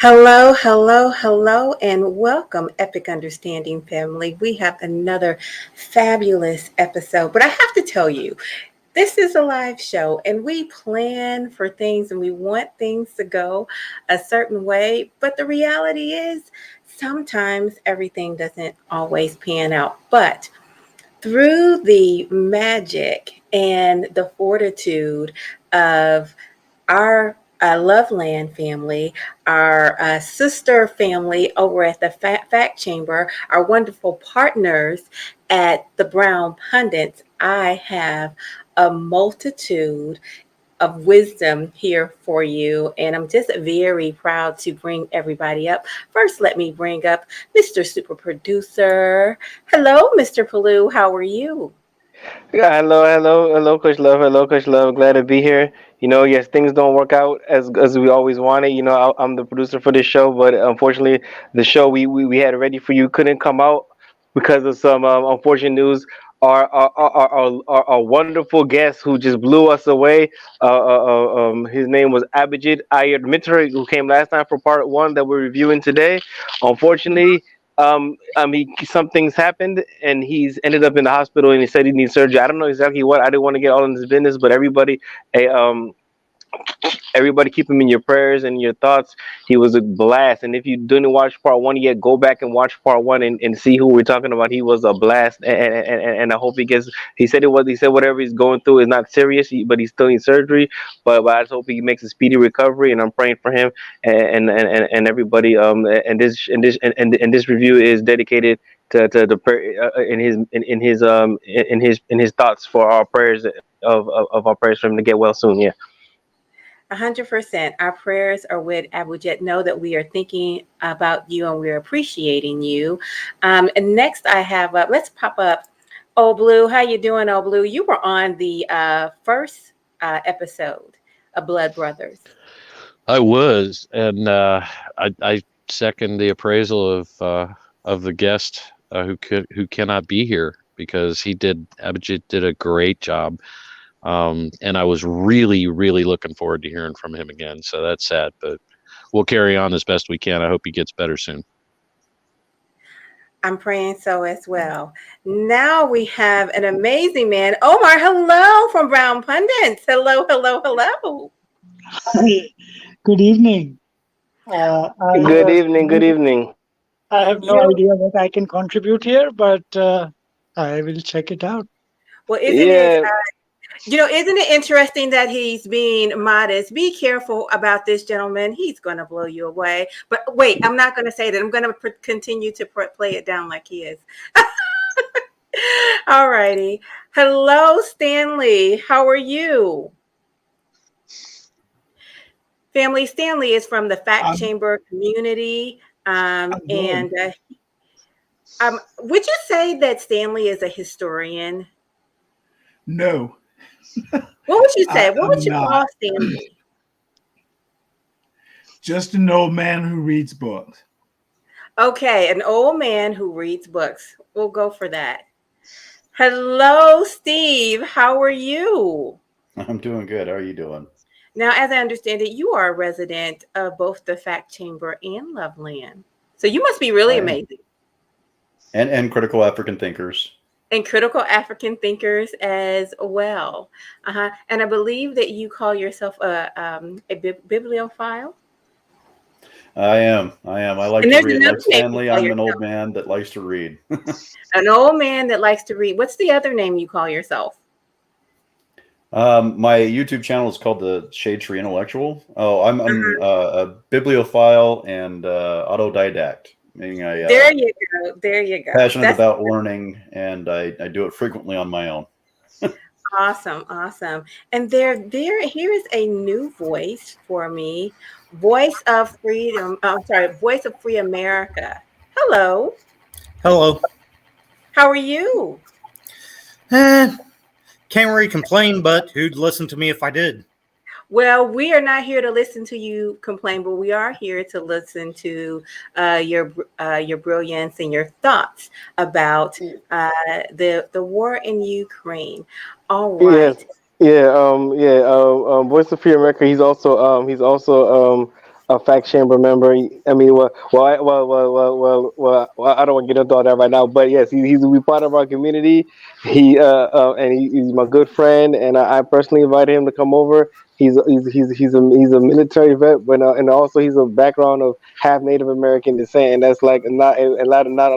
Hello, hello, hello, and welcome, Epic Understanding family. We have another fabulous episode, but I have to tell you, this is a live show and we plan for things and we want things to go a certain way, but the reality is sometimes everything doesn't always pan out. But through the magic and the fortitude of our Loveland family, our sister family over at the Fact Chamber, our wonderful partners at the Brown Pundits, I have a multitude of wisdom here for you. And I'm just very proud to bring everybody up. First, let me bring up Mr. Super Producer. Hello, Mr. Pelu. How are you? Yeah, hello, Coach Love. Hello, Coach Love. Glad to be here. Yes, things don't work out as we always wanted. I'm the producer for this show, but unfortunately, the show we had ready for you couldn't come out because of some unfortunate news. Our wonderful guest who just blew us away. His name was Abhijit Iyer, who came last time for part one that we're reviewing today. Unfortunately, some things happened, and he's ended up in the hospital, and he said he needs surgery. I don't know exactly what. I didn't want to get all in this business, but eh, um, everybody keep him in your prayers and your thoughts. He was a blast. And if you didn't watch part one yet, go back and watch part one and see who we're talking about. He was a blast. And I hope he said whatever he's going through is not serious, but he's still in surgery. But I just hope he makes a speedy recovery. And I'm praying for him and everybody. And this review is dedicated to the prayer in his thoughts for our prayers of our prayers for him to get well soon. Yeah. 100%. Our prayers are with Abu Jet. Know that we are thinking about you and we're appreciating you. And next, I have let's pop up. Oh Blue, how you doing? Oh Blue, you were on the first episode of Blood Brothers. I was, and I second the appraisal of the guest who cannot be here because Abhijit did a great job, and I was really looking forward to hearing from him again. So that's sad, but we'll carry on as best we can. I hope he gets better soon. I'm praying so as well. Now we have an amazing man, Omar. Hello from Brown Pundits. Hello, hello, hello. Hi, good evening. Uh, I, Good uh, evening. Good evening. I have no You idea what I can contribute here, but I will check it out. well, isn't it? Yeah, Isn't it interesting that he's being modest? Be careful about this gentleman. He's going to blow you away. But wait, I'm not going to say that. I'm going to continue to play it down like he is. All righty. Hello, Stanley. How are you? Family Stanley is from the Fact I'm, Chamber community. I'm good. And would you say that Stanley is a historian? No, What would you say? What would I'm you not. call Stanley? Just an old man who reads books. Okay, an old man who reads books. We'll go for that. Hello, Steve. How are you? I'm doing good. How are you doing? Now, as I understand it, you are a resident of both the Fact Chamber and Loveland. So you must be really I am. amazing. And critical African thinkers. And critical African thinkers as well. And I believe that you call yourself a bibliophile. I am. I am. I like And to there's read. another Like name you Stanley, call I'm an yourself. old man that likes to read. An old man that likes to read. What's the other name you call yourself? My YouTube channel is called the Shade Tree Intellectual. Oh, I'm a bibliophile and autodidact, meaning I There you go. There you go. passionate That's about learning, and I do it frequently on my own. awesome. Awesome. And here is a new voice for me. Voice of Freedom. I'm sorry, Voice of Free America. Hello. Hello. How are you? Eh, can't really complain, but who'd listen to me if I did? Well, we are not here to listen to you complain, but we are here to listen to your brilliance and your thoughts about the war in Ukraine. All yes, right. yeah, Voice of Free America. He's also a fact chamber member. I mean, I don't want to get into all that right now, but yes, he's we part of our community. He's my good friend, and I personally invited him to come over. He's a military vet, but and also he's a background of half Native American descent, and that's like not a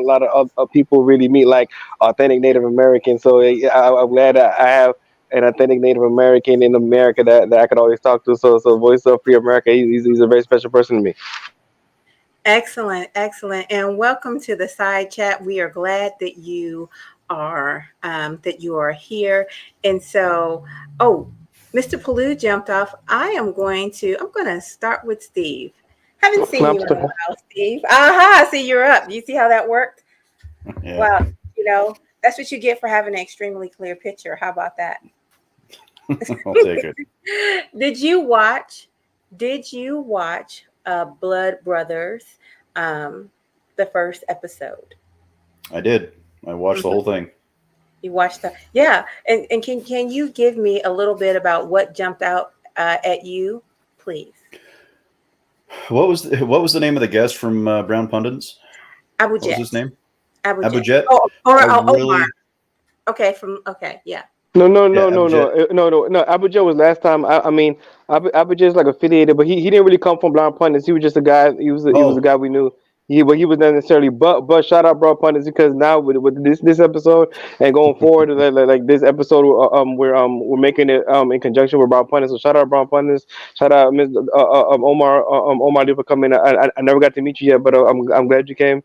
lot of people really meet like authentic Native Americans. So I'm glad that I have an authentic Native American in America that I could always talk to. So Voice of Free America, he's a very special person to me. Excellent, excellent, and welcome to the side chat. We are glad that you are here. And so, oh, Mr. Pelu jumped off. I'm going to start with Steve. Haven't seen you in a while, Steve. Aha, see you're up. You see how that worked? Yeah. Well, that's what you get for having an extremely clear picture. How about that? I'll take it. Did you watch Blood Brothers, the first episode? I did. I watched the whole thing. You watched that? Yeah. And can you give me a little bit about what jumped out at you, please? What was the name of the guest from Brown Pundits? Abu What was Jet. his name? Abu Abu Jet. Jet? Omar. Okay, yeah. No. Abu Jet was last time. I mean, Abu Jet is like affiliated, but he didn't really come from Blind Pundits. He was just a guy. He was a guy we knew. But he was not necessarily. But shout out Broad Pundits, because now with this episode and going forward, like this episode, we're making it in conjunction with Broad Pundits. So shout out Broad Pundits. Shout out Ms. Omar Lee for coming. I never got to meet you yet, but I'm glad you came.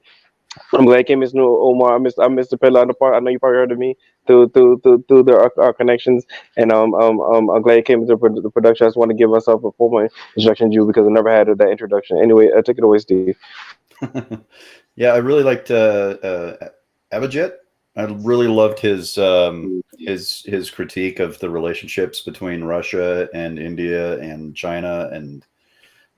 I'm glad you came, Miss Omar. I missed the Pelu on the part. I know you probably heard of me through our connections, and I'm glad you came to the production. I just want to give myself a formal introduction to you because I never had that introduction. Anyway, take it away, Steve. Yeah, I really liked Abhijit. I really loved his critique of the relationships between Russia and India and China, and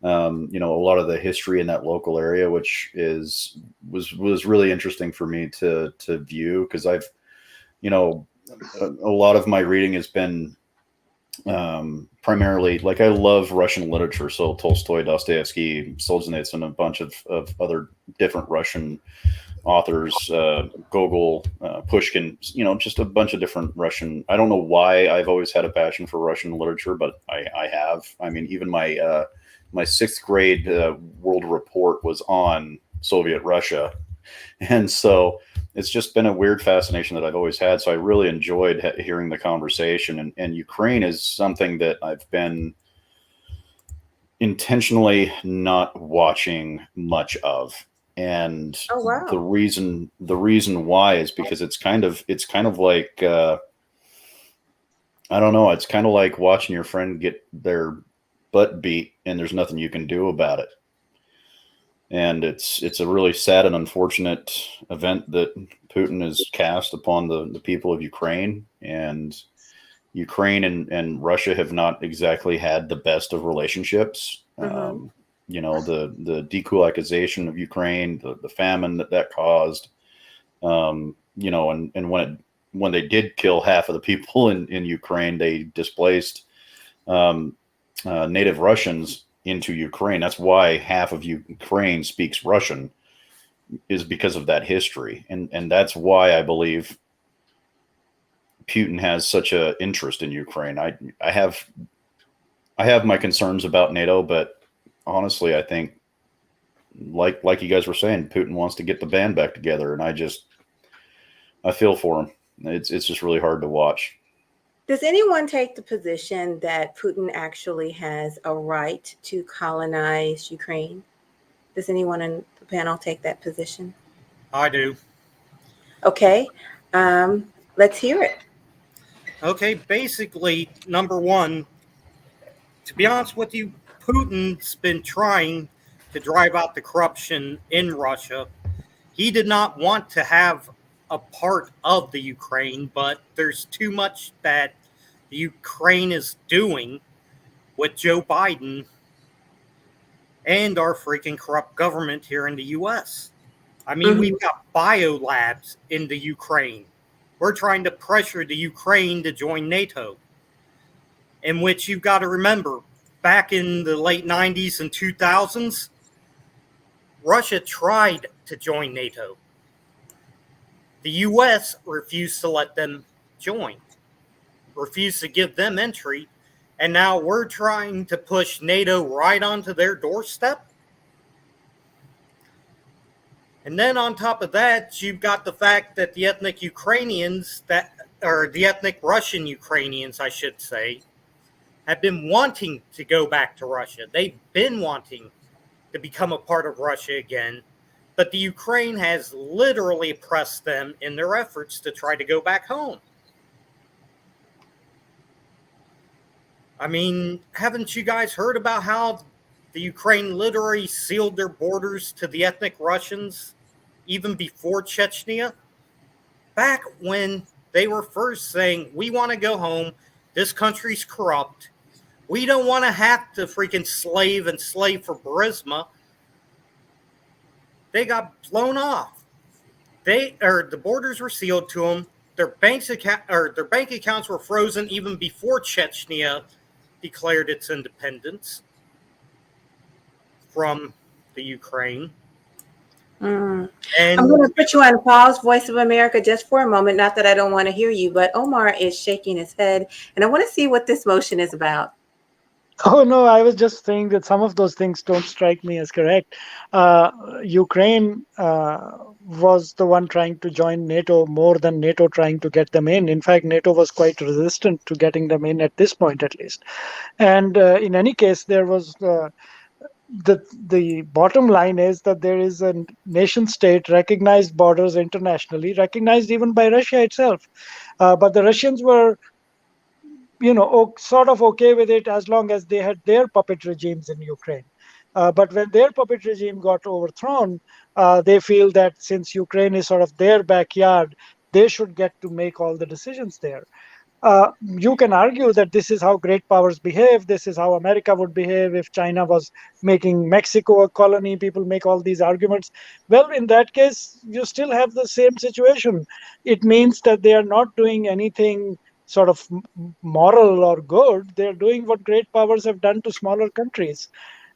a lot of the history in that local area, which was really interesting for me to view, because I've a lot of my reading has been primarily, like, I love Russian literature, so Tolstoy, Dostoevsky, Solzhenitsyn, a bunch of other different Russian authors, Gogol, Pushkin, just a bunch of different Russian. I don't know why I've always had a passion for Russian literature, but I have. I mean, even my sixth grade world report was on Soviet Russia. And so it's just been a weird fascination that I've always had. So I really enjoyed hearing the conversation. And Ukraine is something that I've been intentionally not watching much of. And Oh, wow. the reason why is because it's kind of like, I don't know. It's kind of like watching your friend get their butt beat and there's nothing you can do about it. And it's a really sad and unfortunate event that Putin has cast upon the people of Ukraine. And Ukraine and Russia have not exactly had the best of relationships. Mm-hmm. The dekulakization of Ukraine, the famine that caused, and when they did kill half of the people in Ukraine, they displaced native Russians into Ukraine. That's why half of Ukraine speaks Russian, is because of that history. And that's why I believe Putin has such an interest in Ukraine. I have my concerns about NATO, but honestly, I think like you guys were saying, Putin wants to get the band back together, and I feel for him. It's just really hard to watch. Does anyone take the position that Putin actually has a right to colonize Ukraine? Does anyone in the panel take that position? I do. Okay, let's hear it. Okay, basically, number one, to be honest with you, Putin's been trying to drive out the corruption in Russia. He did not want to have a part of the Ukraine, but there's too much that the Ukraine is doing with Joe Biden and our freaking corrupt government here in the U.S. I mean, we've got biolabs in the Ukraine. We're trying to pressure the Ukraine to join NATO, in which you've got to remember, back in the late 90s and 2000s, Russia tried to join NATO. The U.S. refused to let them join, refused to give them entry, and now we're trying to push NATO right onto their doorstep. And then on top of that, you've got the fact that the ethnic Ukrainians, or the ethnic Russian Ukrainians, I should say, have been wanting to go back to Russia. They've been wanting to become a part of Russia again, but the Ukraine has literally pressed them in their efforts to try to go back home. I mean, haven't you guys heard about how the Ukraine literally sealed their borders to the ethnic Russians even before Chechnya? Back when they were first saying, we want to go home, this country's corrupt, we don't want to have to freaking slave for Burisma, they got blown off. The borders were sealed to them. Their bank accounts were frozen even before Chechnya declared its independence from the Ukraine. Mm. And I'm going to put you on pause, Voice of America, just for a moment. Not that I don't want to hear you, but Omar is shaking his head, and I want to see what this motion is about. Oh no, I was just saying that some of those things don't strike me as correct. Ukraine was the one trying to join NATO more than NATO trying to get them in. In fact, NATO was quite resistant to getting them in at this point, at least. And in any case, there was the bottom line is that there is a nation state recognized borders internationally, recognized even by Russia itself. But the Russians were sort of okay with it as long as they had their puppet regimes in Ukraine. But when their puppet regime got overthrown, they feel that since Ukraine is sort of their backyard, they should get to make all the decisions there. You can argue that this is how great powers behave. This is how America would behave if China was making Mexico a colony. People make all these arguments. Well, in that case, you still have the same situation. It means that they are not doing anything sort of moral or good. They're doing what great powers have done to smaller countries.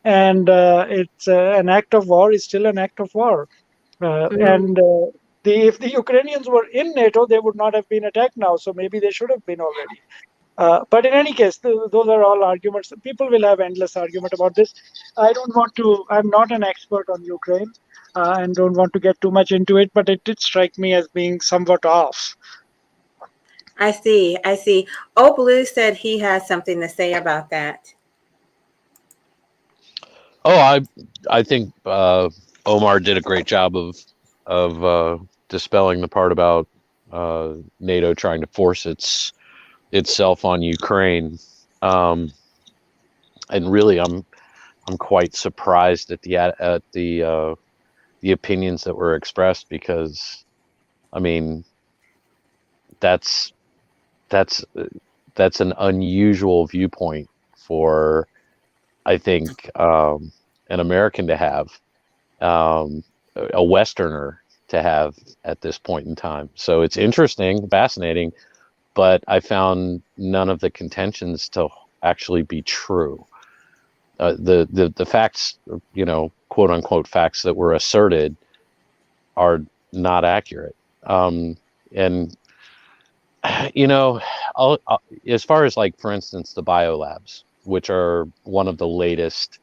And it's an act of war is still an act of war. And if the Ukrainians were in NATO, they would not have been attacked now. So maybe they should have been already. But in any case, those are all arguments. People will have endless argument about this. I'm not an expert on Ukraine and don't want to get too much into it, but it did strike me as being somewhat off. I see. Oh, Blue said he has something to say about that. Oh, I think Omar did a great job of dispelling the part about NATO trying to force itself on Ukraine, and really, I'm quite surprised at the opinions that were expressed, because, I mean, that's an unusual viewpoint for, I think, an American to have, a Westerner to have at this point in time. So it's interesting, fascinating, but I found none of the contentions to actually be true. The facts, quote unquote facts that were asserted are not accurate. And as far as, like, for instance, the biolabs, which are one of the latest,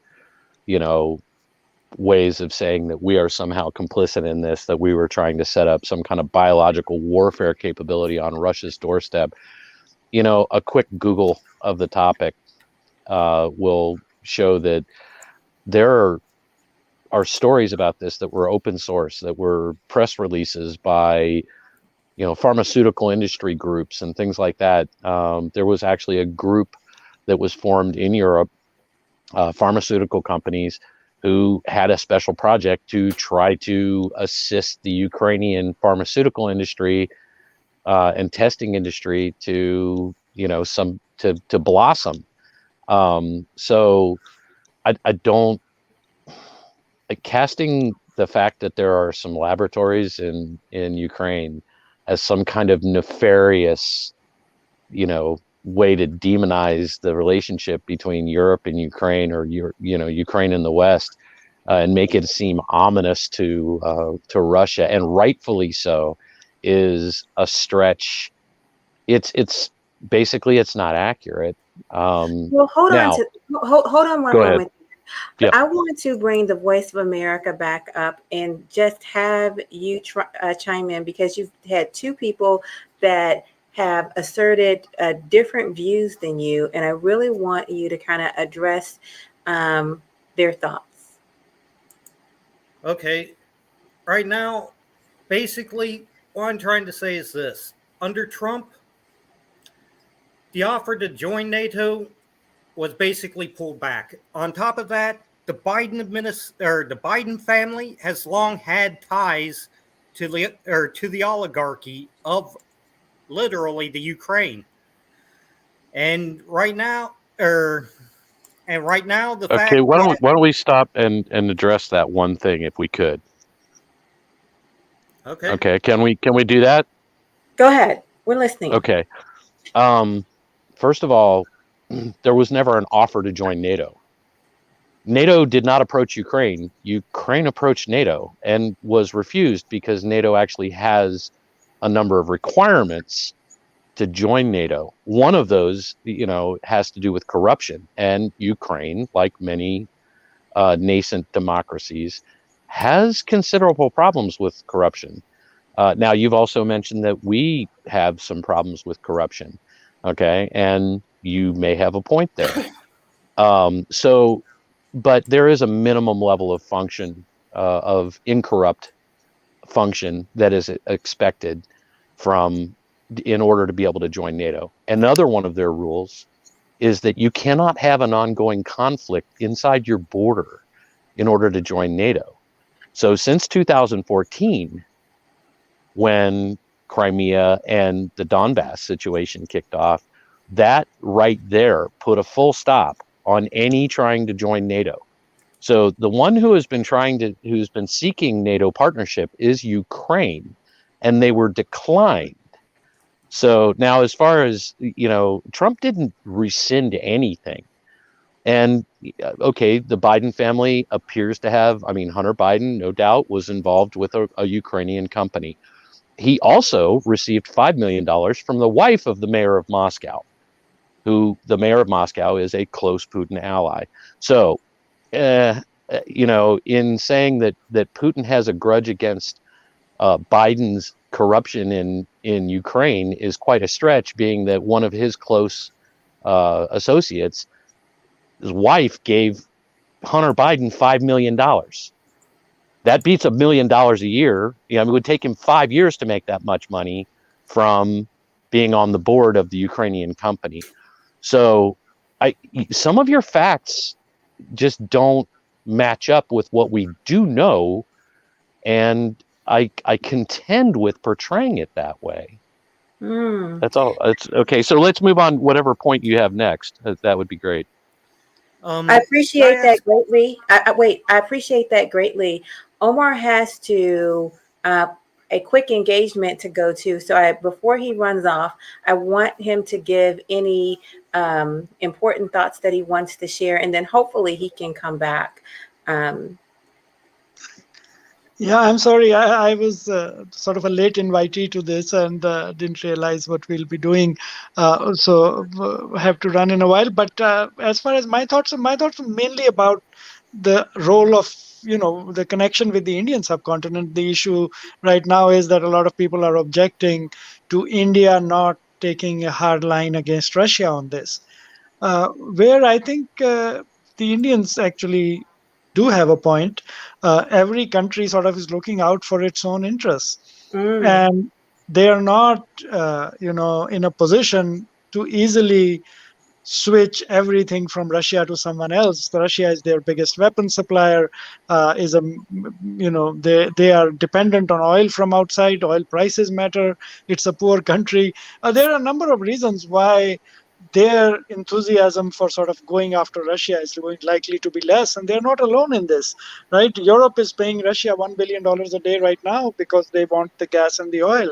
ways of saying that we are somehow complicit in this, that we were trying to set up some kind of biological warfare capability on Russia's doorstep. A quick Google of the topic will show that there are stories about this that were open source, that were press releases by pharmaceutical industry groups and things like that. There was actually a group that was formed in Europe, pharmaceutical companies, who had a special project to try to assist the Ukrainian pharmaceutical industry and testing industry to blossom. So I don't, casting the fact that there are some laboratories in Ukraine as some kind of nefarious, way to demonize the relationship between Europe and Ukraine, or Ukraine and the West, and make it seem ominous to Russia, and rightfully so, is a stretch. It's basically, it's not accurate. Well, hold Now, on one go ahead. moment. Yep. I want to bring the Voice of America back up and just have you chime in, because you've had two people that have asserted different views than you, and I really want you to kind of address their thoughts. Okay. Right now, basically, what I'm trying to say is this. Under Trump, the offer to join NATO was basically pulled back. On top of that, the Biden family has long had ties to the oligarchy of literally the Ukraine. And right now, the fact Okay, why that don't we stop and address that one thing, if we could? Okay, can we do that? Go ahead. We're listening. Okay. First of all, there was never an offer to join NATO. NATO did not approach Ukraine. Ukraine approached NATO and was refused, because NATO actually has a number of requirements to join NATO. One of those, has to do with corruption, and Ukraine, like many nascent democracies, has considerable problems with corruption. Now, you've also mentioned that we have some problems with corruption, okay, and you may have a point there. But there is a minimum level of function, of incorrupt function, that is expected in order to be able to join NATO. Another one of their rules is that you cannot have an ongoing conflict inside your border in order to join NATO. So since 2014, when Crimea and the Donbass situation kicked off, that right there put a full stop on any trying to join NATO. So the one who's been seeking NATO partnership is Ukraine, and they were declined. So now, as far as, Trump didn't rescind anything. And okay, the Biden family appears to have, Hunter Biden, no doubt, was involved with a Ukrainian company. He also received $5 million from the wife of the mayor of Moscow, who the mayor of Moscow is a close Putin ally. So, in saying that Putin has a grudge against Biden's corruption in Ukraine is quite a stretch, being that one of his close associates, his wife, gave Hunter Biden $5 million. That beats $1 million a year. It would take him 5 years to make that much money from being on the board of the Ukrainian company. So some of your facts just don't match up with what we do know, and I contend with portraying it that way. That's all. It's okay. So let's move on. Whatever point you have next, that would be great. I appreciate that greatly. I appreciate that greatly. Omar has to a quick engagement to go to. So before he runs off, I want him to give any important thoughts that he wants to share, and then hopefully he can come back. Yeah, I'm sorry. I was sort of a late invitee to this, and didn't realize what we'll be doing. So have to run in a while. But as far as my thoughts are mainly about the role of, the connection with the Indian subcontinent. The issue right now is that a lot of people are objecting to India not taking a hard line against Russia on this, where I think the Indians actually do have a point. Every country sort of is looking out for its own interests, and they are not, in a position to easily switch everything from Russia to someone else. Russia is their biggest weapon supplier. They are dependent on oil from outside. Oil prices matter. It's a poor country. There are a number of reasons why their enthusiasm for sort of going after Russia is likely to be less, and they're not alone in this, right? Europe is paying Russia $1 billion a day right now because they want the gas and the oil,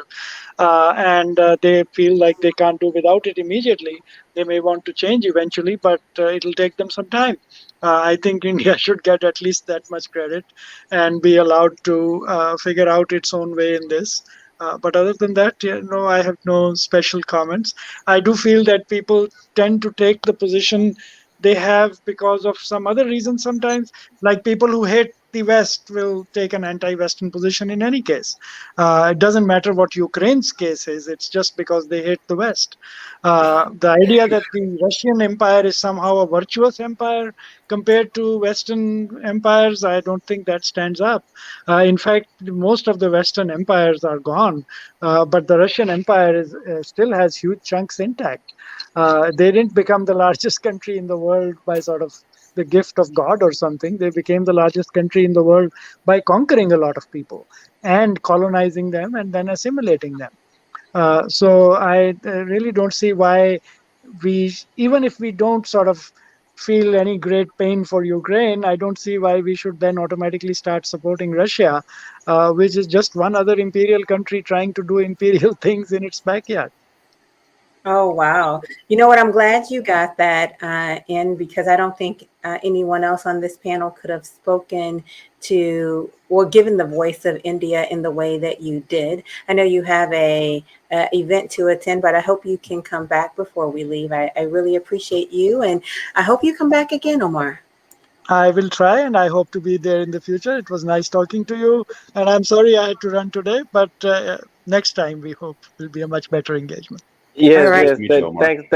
and they feel like they can't do without it immediately. They may want to change eventually, but it'll take them some time. I think India should get at least that much credit and be allowed to figure out its own way in this. But other than that, I have no special comments. I do feel that people tend to take the position they have because of some other reason sometimes. Like people who hate the West will take an anti-Western position in any case. It doesn't matter what Ukraine's case is, it's just because they hate the West. The idea that the Russian Empire is somehow a virtuous empire compared to Western empires, I don't think that stands up. In fact, most of the Western empires are gone, but the Russian Empire still has huge chunks intact. They didn't become the largest country in the world by sort of the gift of God or something. They became the largest country in the world by conquering a lot of people and colonizing them and then assimilating them. So I really don't see why even if we don't sort of feel any great pain for Ukraine, I don't see why we should then automatically start supporting Russia, which is just one other imperial country trying to do imperial things in its backyard. Oh, wow. You know what? I'm glad you got that in, because I don't think anyone else on this panel could have spoken to or given the voice of India in the way that you did. I know you have a event to attend, but I hope you can come back before we leave. I really appreciate you, and I hope you come back again, Omar. I will try, and I hope to be there in the future. It was nice talking to you, and I'm sorry I had to run today, but next time we hope will be a much better engagement. All Yes, right. Nice yes. to meet you, Omar. Thank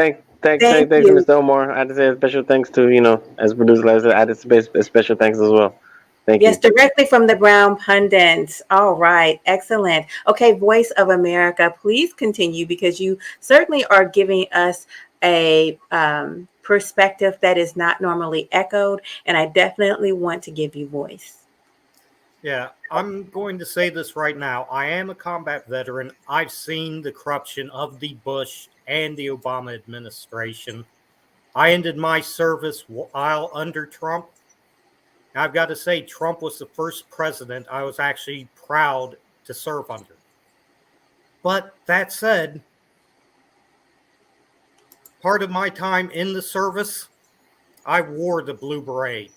Thanks, you. Mr. Omar. I had to say a special thanks to, as producer, I had to say a special thanks as well. Thank Yes, you. directly from the Brown Pundits. All right, excellent. Okay, Voice of America, please continue, because you certainly are giving us a perspective that is not normally echoed, and I definitely want to give you voice. Yeah, I'm going to say this right now. I am a combat veteran. I've seen the corruption of the Bush and the Obama administration. I ended my service while under Trump. I've got to say, Trump was the first president I was actually proud to serve under. But that said, part of my time in the service, I wore the blue beret.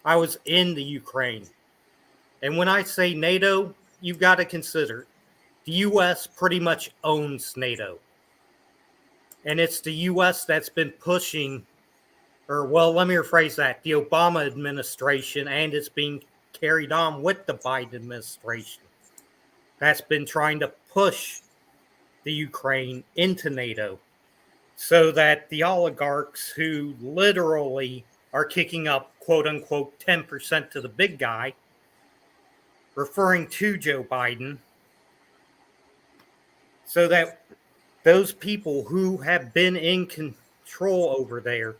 I was in the Ukraine. And when I say NATO, you've got to consider the U.S. pretty much owns NATO. And it's the U.S. that's been pushing, or well, let me rephrase that, the Obama administration, and it's being carried on with the Biden administration, that's been trying to push the Ukraine into NATO, so that the oligarchs who literally are kicking up quote unquote 10% to the big guy, referring to Joe Biden, so that those people who have been in control over there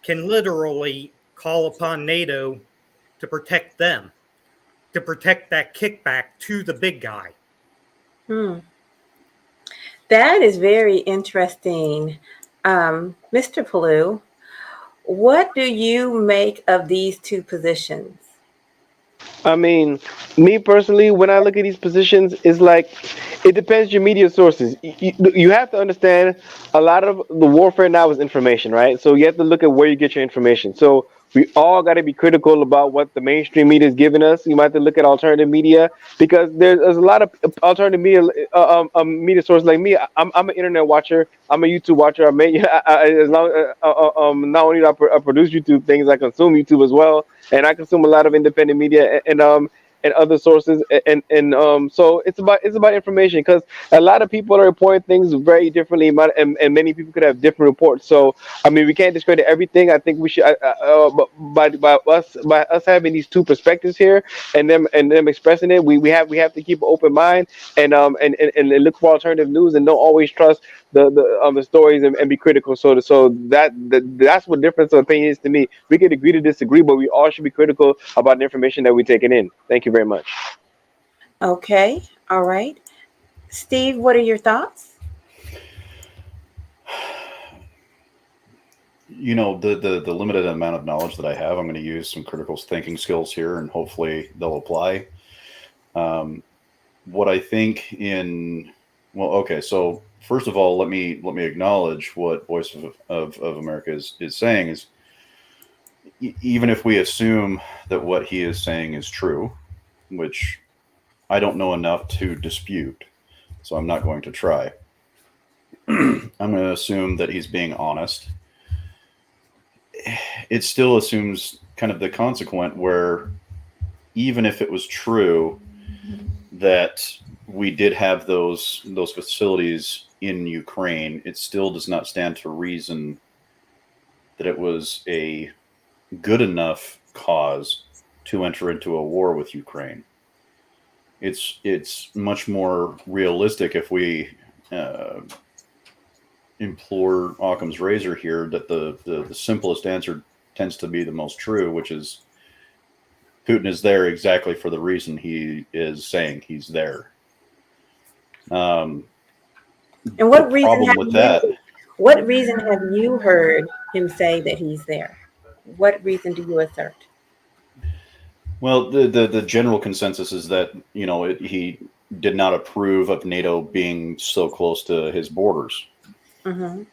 can literally call upon NATO to protect them, to protect that kickback to the big guy. Hmm. That is very interesting. Mr. Pelu, what do you make of these two positions? I mean, me personally, when I look at these positions, it's like it depends your media sources. You have to understand a lot of the warfare now is information, right? So you have to look at where you get your information. So we all got to be critical about what the mainstream media is giving us. You might have to look at alternative media, because there's a lot of alternative media media sources like me. I'm an internet watcher. I'm a YouTube watcher. I may as long not only do I produce YouTube things, I consume YouTube as well, and I consume a lot of independent media and other sources, and so it's about information, because a lot of people are reporting things very differently, and many people could have different reports. So I mean, we can't discredit everything. I think we should, by us having these two perspectives here, and them expressing it, we have to keep an open mind, and look for alternative news, and don't always trust the stories, and be critical. So that's what difference of opinion is to me. We could agree to disagree, but we all should be critical about the information that we're taking in. Thank you very much. Okay, all right. Steve, what are your thoughts? the limited amount of knowledge that I have, I'm going to use some critical thinking skills here, and hopefully they'll apply. What I think okay, so first of all, let me acknowledge what Voice of America is saying is, even if we assume that what he is saying is true, which I don't know enough to dispute, so I'm not going to try. I'm going to assume that he's being honest. It still assumes kind of the consequent, where even if it was true that we did have those facilities in Ukraine, it still does not stand to reason that it was a good enough cause to enter into a war with Ukraine. It's much more realistic if we implore Occam's razor here, that the simplest answer tends to be the most true, which is Putin is there exactly for the reason he is saying he's there. And what reason what reason have you heard him say that he's there? What reason do you assert? Well, the general consensus is that, he did not approve of NATO being so close to his borders,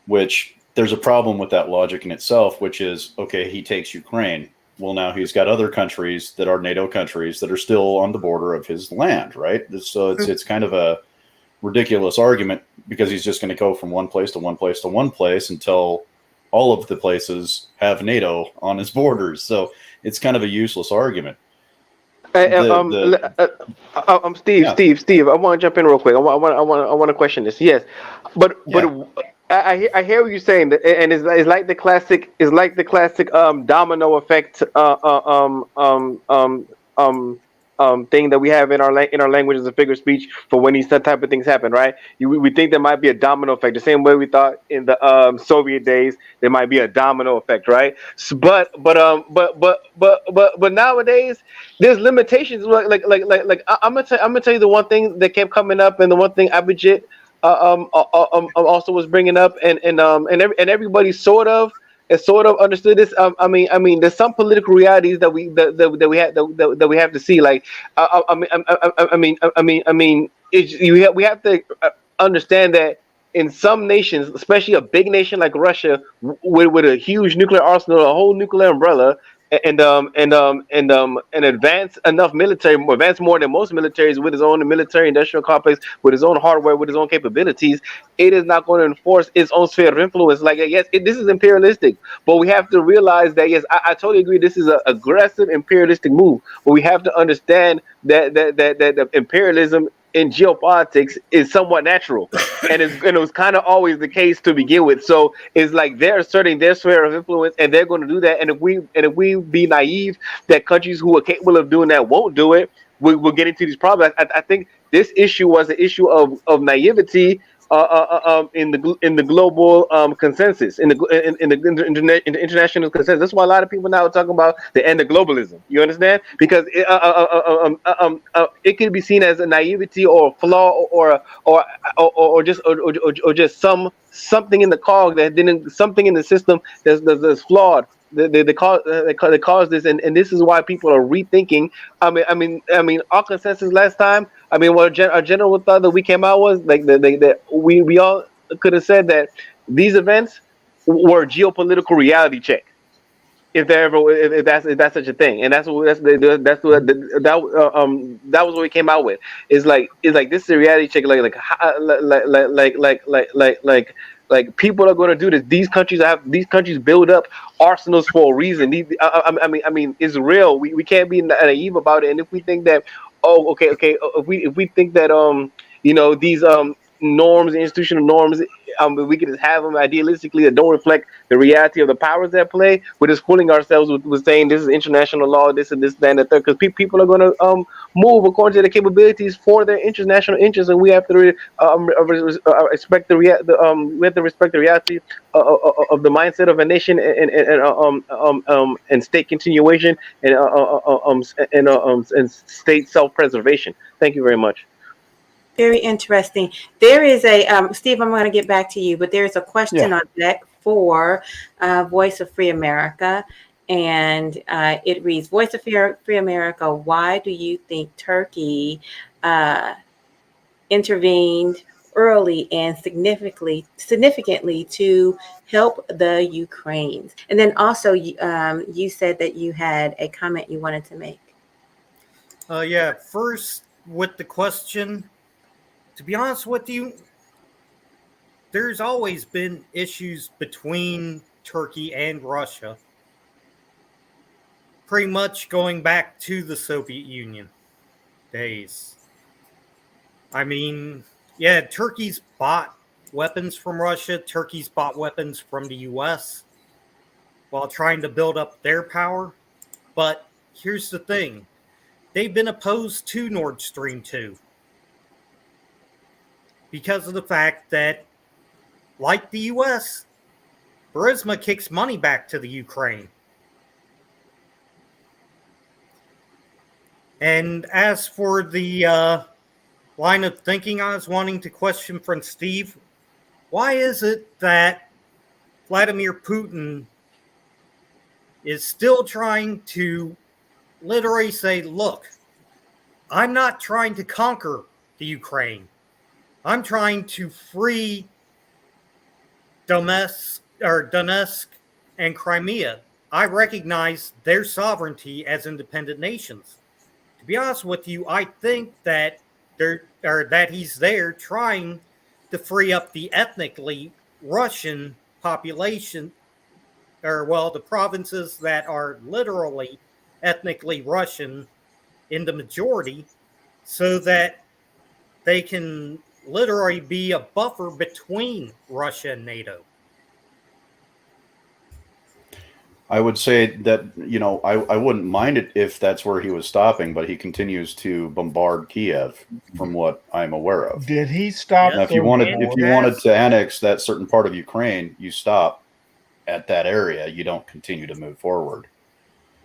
which there's a problem with that logic in itself, which is, okay, he takes Ukraine. Well, now he's got other countries that are NATO countries that are still on the border of his land, right? So it's kind of a ridiculous argument, because he's just going to go from one place to one place to one place until all of the places have NATO on his borders. So it's kind of a useless argument. Steve, I want to jump in real quick. I want to question this. Yes, but I hear what you're saying, and it's like the classic domino effect thing that we have in our language as a figure of speech for when these type of things happen, right? We think there might be a domino effect, the same way we thought in the Soviet days there might be a domino effect, right? So, but nowadays there's limitations. I'm gonna tell you the one thing that kept coming up, and the one thing Abhijit also was bringing up, and everybody sort of understood this. I mean, there's some political realities that we have to see. Like, we have to understand that in some nations, especially a big nation like Russia, with a huge nuclear arsenal, a whole nuclear umbrella, and advanced enough military, advanced more than most militaries, with his own military industrial complex, with his own hardware, with his own capabilities, it is not going to enforce its own sphere of influence. Like, yes, this is imperialistic, but we have to realize that, yes, I totally agree, this is an aggressive imperialistic move, but we have to understand that imperialism in geopolitics is somewhat natural, and it was kind of always the case to begin with. So it's like they're asserting their sphere of influence, and they're going to do that. And if we be naive that countries who are capable of doing that won't do it, we'll get into these problems. I think this issue was an issue of naivety in the global consensus, in the international consensus. That's why a lot of people now are talking about the end of globalism. You understand? Because it could be seen as a naivety or a flaw, or just something in the cog that didn't, something in the system that's flawed. They cause this, and this is why people are rethinking. I mean, our consensus last time. I mean, what our general thought that we came out was like that we all could have said that these events were a geopolitical reality check, if that's such a thing, and that was what we came out with. It's like this is a reality check, like people are going to do this. These countries build up arsenals for a reason. I mean, it's real. We can't be naive about it. And if we think that, if we think that these norms, institutional norms, we can just have them idealistically that don't reflect the reality of the powers that play. We're just fooling ourselves with saying this is international law, this and this, that, and the third, because people are going to move according to their capabilities for their international interests, and we have to respect the reality of the mindset of a nation, and state continuation, and state self-preservation. Thank you very much. Very interesting. There is a Steve, I'm going to get back to you, but there's a question on deck for Voice of Free America. And it reads, Voice of Free America, why do you think Turkey intervened early and significantly to help the Ukraine? And then also, you said that you had a comment you wanted to make. Yeah, first with the question, to be honest with you, there's always been issues between Turkey and Russia, pretty much going back to the Soviet Union days. I mean, yeah, Turkey's bought weapons from Russia, Turkey's bought weapons from the US while trying to build up their power. But here's the thing, they've been opposed to Nord Stream 2 because of the fact that, like the US, Burisma kicks money back to the Ukraine. And as for the line of thinking I was wanting to question from Steve, why is it that Vladimir Putin is still trying to literally say, look, I'm not trying to conquer the Ukraine. I'm trying to free Donetsk and Crimea. I recognize their sovereignty as independent nations. To be honest with you, I think that he's there trying to free up the ethnically Russian population, the provinces that are literally ethnically Russian in the majority, so that they can literally be a buffer between Russia and NATO. I would say that, I wouldn't mind it if that's where he was stopping, but he continues to bombard Kiev, from what I'm aware of. Did he stop? Now, if you wanted to annex that certain part of Ukraine, you stop at that area. You don't continue to move forward.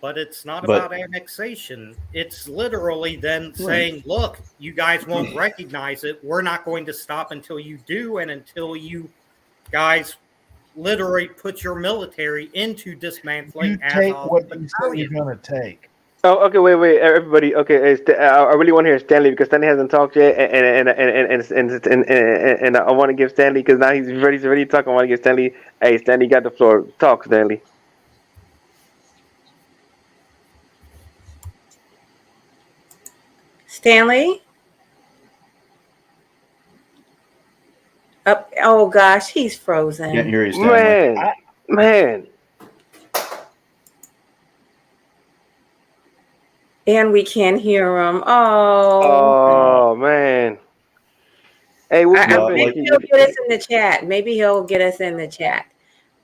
But it's not about annexation. It's literally then saying, look, you guys won't recognize it. We're not going to stop until you do, and until you guys literally put your military into dismantling. You take what you say you're going to take. Oh, okay. Wait, everybody. Okay, I really want to hear Stanley, because Stanley hasn't talked yet, and I want to give Stanley, because now he's ready to talk. I want to give Stanley. Hey, Stanley, you got the floor. Talk, Stanley. Stanley? Oh gosh, he's frozen. Can't hear you, Stanley. Man. And we can't hear him. Oh man. Hey, maybe he'll get us in the chat.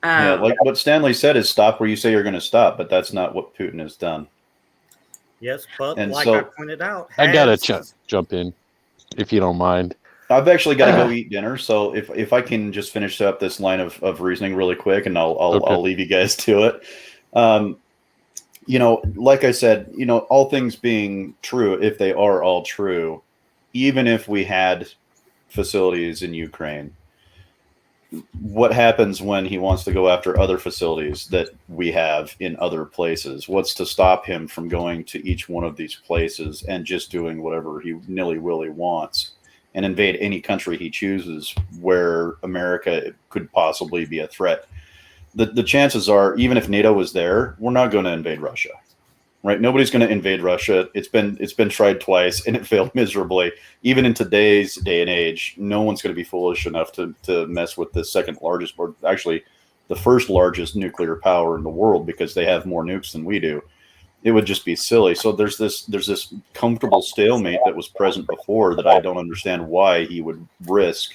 Like what Stanley said is stop where you say you're going to stop, but that's not what Putin has done. Yes, but and I pointed out, I gotta jump in, if you don't mind. I've actually got to go eat dinner, so if I can just finish up this line of reasoning really quick, and I'll leave you guys to it. Like I said, all things being true, if they are all true, even if we had facilities in Ukraine, what happens when he wants to go after other facilities that we have in other places? What's to stop him from going to each one of these places and just doing whatever he nilly-willy wants and invade any country he chooses where America could possibly be a threat? The chances are, even if NATO was there, we're not going to invade Russia, right? Nobody's going to invade Russia. It's been tried twice and it failed miserably. Even in today's day and age, no one's going to be foolish enough to mess with the second largest, or actually the first largest nuclear power in the world, because they have more nukes than we do. It would just be silly. So there's this comfortable stalemate that was present before that I don't understand why he would risk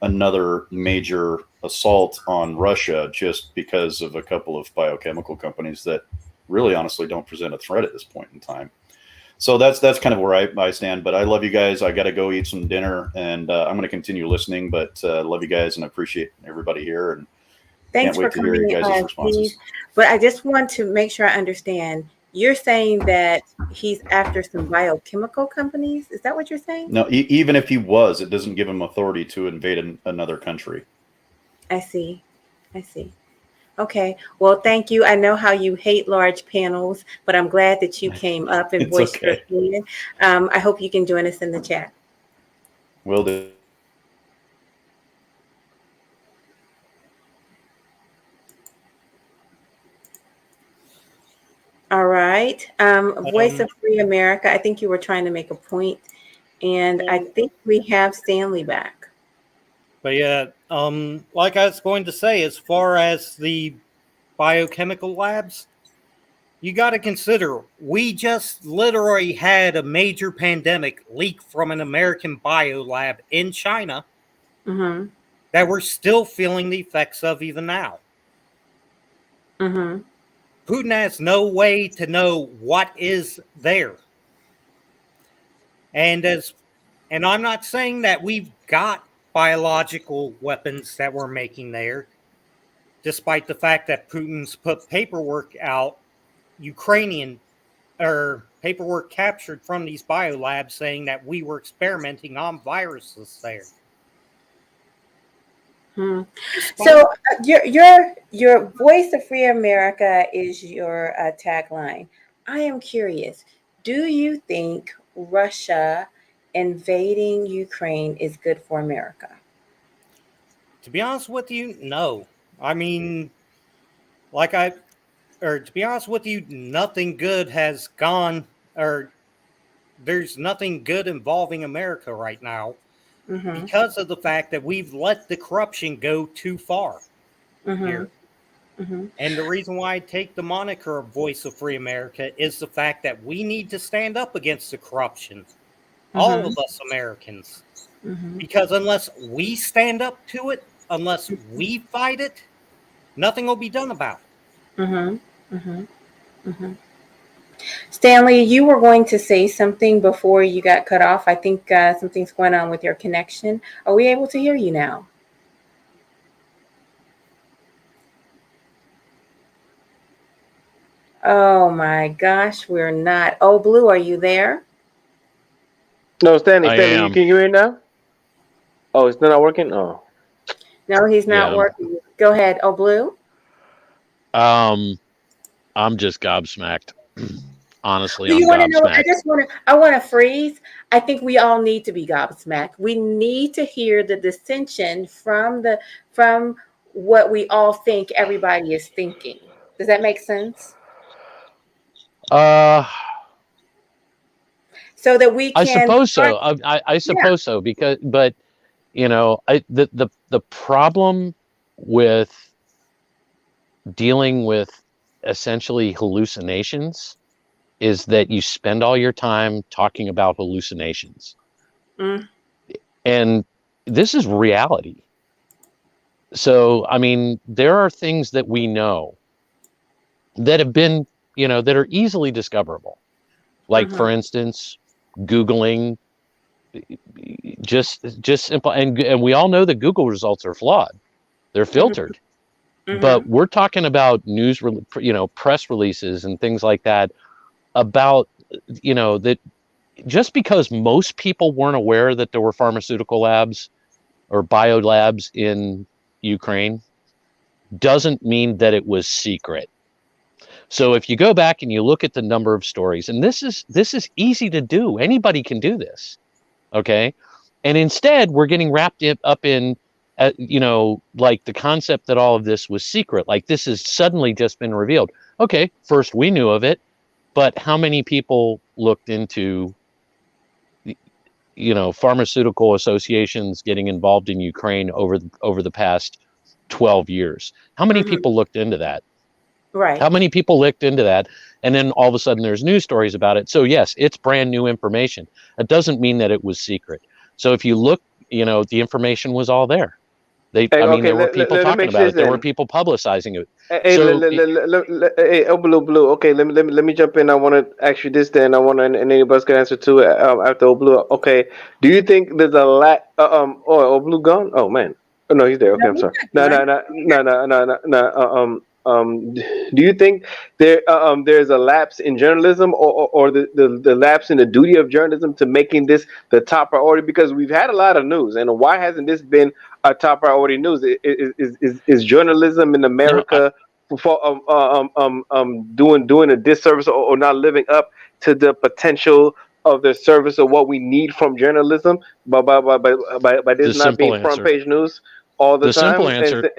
another major assault on Russia just because of a couple of biochemical companies that really honestly don't present a threat at this point in time. So that's kind of where I stand. But I love you guys. I got to go eat some dinner, and I'm going to continue listening. But love you guys and appreciate everybody here. And thanks can't wait for to hear you coming, guys' responses. Steve. But I just want to make sure I understand. You're saying that he's after some biochemical companies? Is that what you're saying? No, even if he was, it doesn't give him authority to invade another country. I see. I see. Okay. Well, thank you. I know how you hate large panels, but I'm glad that you came up and It's voiced your okay. opinion. I hope you can join us in the chat. Will do. All right. Voice Um, of Free America, I think you were trying to make a point, and I think we have Stanley back. but yeah, like I was going to say, as far as the biochemical labs, you got to consider we just literally had a major pandemic leak from an American biolab in China Mm-hmm. that we're still feeling the effects of even now. Mm-hmm. Putin has no way to know what is there. And I'm not saying that we've got biological weapons that we're making there, despite the fact that Putin's put paperwork out, Ukrainian or paperwork captured from these biolabs saying that we were experimenting on viruses there. Hmm. Despite, So your Voice of Free America is your tagline. I am curious. Do you think Russia invading Ukraine is good for America? to be honest with you, no. I mean, like I, or to be honest with you, nothing good has gone, or there's nothing good involving America right now Mm-hmm. because of the fact that we've let the corruption go too far Mm-hmm. here. Mm-hmm. And the reason why I take the moniker of Voice of Free America is the fact that we need to stand up against the corruption, all Mm-hmm. of us Americans. Mm-hmm. Because unless we stand up to it, unless we fight it, nothing will be done about it. Mm-hmm. Mm-hmm. Mm-hmm. Stanley, you were going to say something before you got cut off. I think something's going on with your connection. Are we able to hear you now? Oh my gosh, we're not. Oh, Blue, are you there? No, Stanley, I Stanley, you am. can you hear me now? Oh, it's still not working. Oh, No, he's not Yeah. working. Go ahead. Oh, Blue. Um, I'm just gobsmacked. Honestly, Do you I'm want to know? gobsmacked. I want to freeze. I think we all need to be gobsmacked. We need to hear the dissension from what we all think everybody is thinking. Does that make sense? Uh, So that we I can suppose start. so. I Yeah. suppose so because, but the problem with dealing with essentially hallucinations is that you spend all your time talking about hallucinations, Mm, and this is reality. So, I mean, there are things that we know that have been, that are easily discoverable. Like, mm-hmm, for instance, Googling just simple, and we all know that Google results are flawed. They're mm-hmm, filtered. mm-hmm, But we're talking about press releases and things like that about, that just because most people weren't aware that there were pharmaceutical labs or bio labs in Ukraine doesn't mean that it was secret. So if you go back and you look at the number of stories, and this is easy to do, anybody can do this, okay? And instead, we're getting wrapped up in, like the concept that all of this was secret, like this has suddenly just been revealed. Okay, first we knew of it, but how many people looked into, pharmaceutical associations getting involved in Ukraine over the past 12 years? How many mm-hmm. people looked into that? How Right. many people looked into that? And then all of a sudden there's news stories about it. So yes, it's brand new information. It doesn't mean that it was secret. So if you look, the information was all there. hey, I mean, okay. there were people Let me talking make about sure it. There were then. people publicizing it. Hey, So, hey, oh, Blue. Okay, let me jump in. I want to ask you this. Then I want to, and anybody else can answer too. After oh, Blue. Okay. Do you think there's a lack? Oh, Blue gone. Oh man. Oh no, he's there. Okay, No, I'm he's sorry. not No, done. no, no, no, no, no, no, no. Do you think there's a lapse in journalism, or the lapse in the duty of journalism to making this the top priority? Because we've had a lot of news, and why hasn't this been a top priority news? Is journalism in No, America for doing a disservice, or not living up to the potential of the service of what we need from journalism by the this not being simple front answer. page news all the time?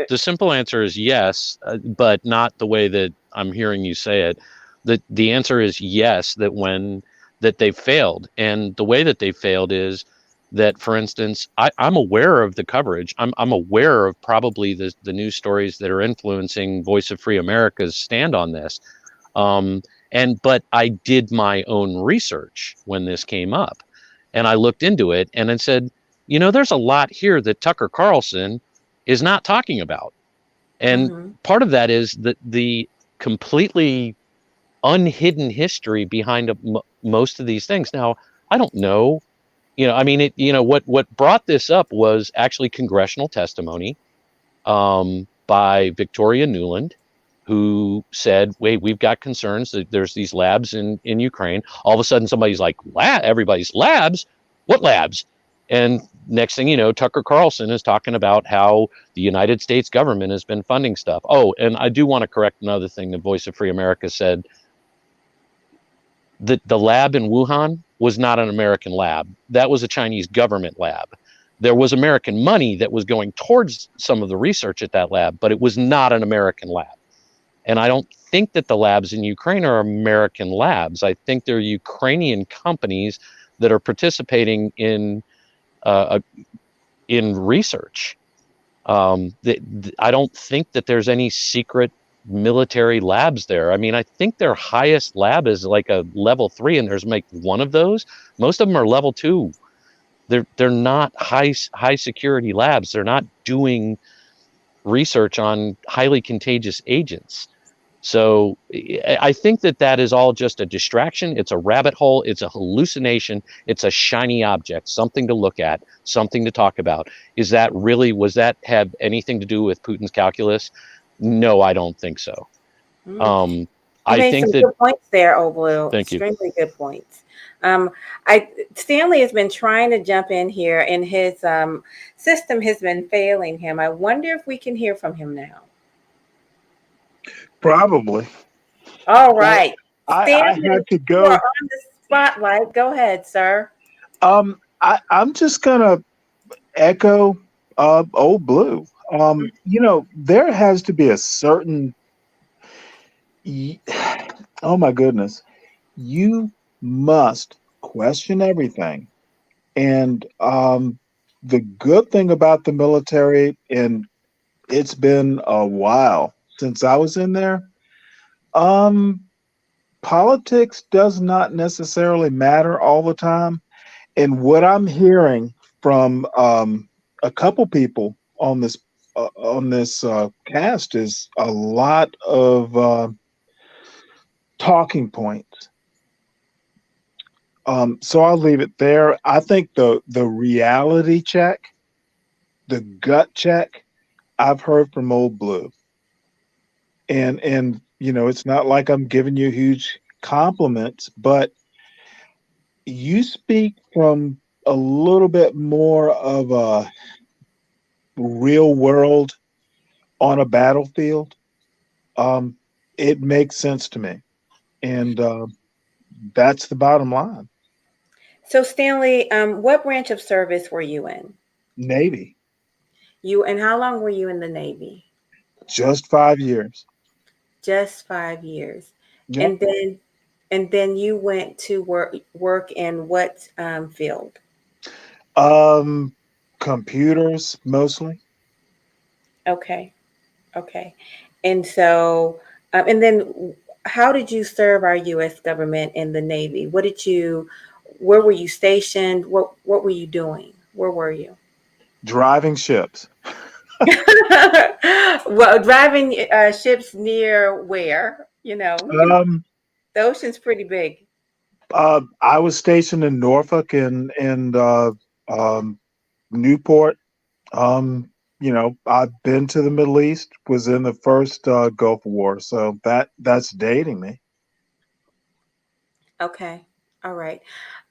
The simple answer is yes, but not the way that I'm hearing you say it. The answer is yes, that they failed, and the way that they failed is that, for instance, I'm aware of the coverage. I'm aware of probably the news stories that are influencing Voice of Free America's stand on this. Um, but I did my own research when this came up, and I looked into it and then said, there's a lot here that Tucker Carlson is not talking about. And Mm-hmm. part of that is the completely unhidden history behind most of these things. Now, I don't know, I mean, what brought this up was actually congressional testimony by Victoria Nuland, who said, wait, we've got concerns that there's these labs in Ukraine. All of a sudden, somebody's like, everybody's labs? What labs? And next thing you know, Tucker Carlson is talking about how the United States government has been funding stuff. Oh, and I do want to correct another thing the Voice of Free America said. The lab in Wuhan was not an American lab. That was a Chinese government lab. There was American money that was going towards some of the research at that lab, but it was not an American lab. And I don't think that the labs in Ukraine are American labs. I think they're Ukrainian companies that are participating in research. I don't think that there's any secret military labs there. I mean, I think their highest lab is like a level 3, and there's like one of those. Most of them are level 2. They're not high security labs. They're not doing research on highly contagious agents. So I think that is all just a distraction. It's a rabbit hole. It's a hallucination. It's a shiny object, something to look at, something to talk about. Was that have anything to do with Putin's calculus? No, I don't think so. You I made think some that. good points there, Oblue. Thank you. Extremely good points. Stanley has been trying to jump in here, and his system has been failing him. I wonder if we can hear from him now. Probably. All right, I Stanley, had to you go. are on the spotlight. Go ahead, sir. I'm just gonna echo old Blue. There has to be a certain. Oh my goodness, you must question everything. And the good thing about the military, and it's been a while since I was in there, politics does not necessarily matter all the time. And what I'm hearing from a couple people on this cast is a lot of talking points. So I'll leave it there. I think the reality check, the gut check, I've heard from Old Blue, and it's not like I'm giving you huge compliments, but you speak from a little bit more of a real world on a battlefield. It makes sense to me, and that's the bottom line. So, Stanley, what branch of service were you in? Navy, And how long were you in the Navy? just 5 years. Just 5 years. Yep. And then you went to work in what field? Computers mostly. Okay. And so, and then how did you serve our U.S. government in the Navy? Where were you stationed? What were you doing? Where were you? Driving ships. Well, driving ships near where? Um, The ocean's pretty big. I was stationed in Norfolk and Newport. I've been to the Middle East, was in the first Gulf War, so that's dating me. Okay. All right.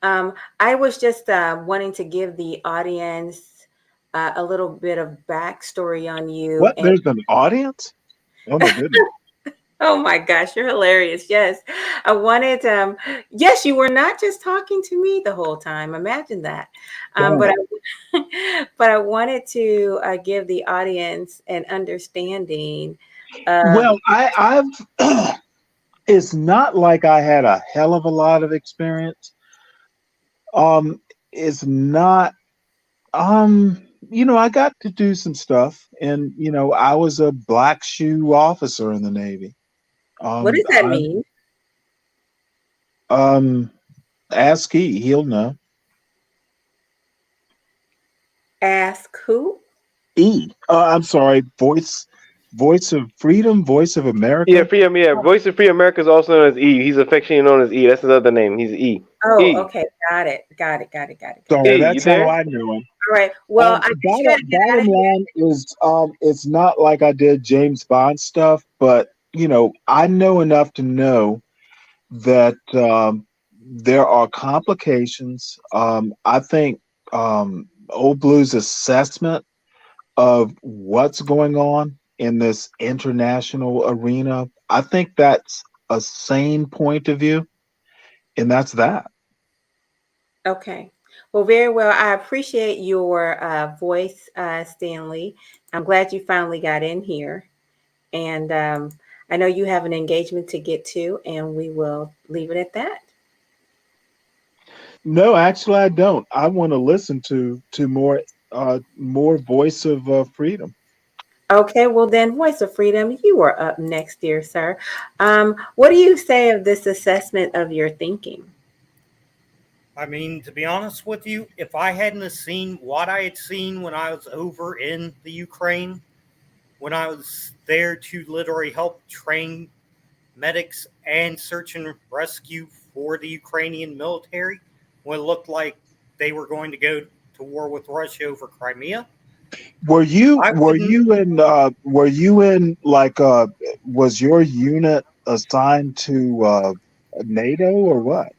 I was just wanting to give the audience a little bit of backstory on you. What? And There's an audience? Oh my goodness. oh my gosh, you're hilarious. Yes. I wanted, yes, you were not just talking to me the whole time. Imagine that. Got But it. but I wanted to give the audience an understanding of Well, I've it's not like I had a hell of a lot of experience. Um, it's not I got to do some stuff, and I was a black shoe officer in the Navy. what does that I mean? ask he'll know. Ask who? I'm sorry, Voice of Freedom, Voice of Yeah, America. Freedom. Yeah, Voice of Free America is also known as E. He's affectionately known as E. That's his other name. He's E. Oh, E. okay. Got it. Got it. Got it. Got it. Got it. Sorry, E. You that's how there? I knew him. All right. Well, I guess you got to get out of Bottom here. line is, it's not like I did James Bond stuff, but I know enough to know that there are complications. I think Old Blue's assessment of what's going on in this international arena, I think that's a sane point of view, and that's that. Okay. Well, very well. I appreciate your voice, Stanley. I'm glad you finally got in here. And I know you have an engagement to get to, and we will leave it at that. No, actually, I don't. I want to listen to more Voice of Freedom. Okay. Well, then, Voice of Freedom, you are up next, dear sir. What do you say of this assessment of your thinking? I mean, to be honest with you, if I hadn't have seen what I had seen when I was over in the Ukraine, when I was there to literally help train medics and search and rescue for the Ukrainian military, when it looked like they were going to go to war with Russia over Crimea, Were you I were wouldn't. you in were you in like was your unit assigned to NATO or what?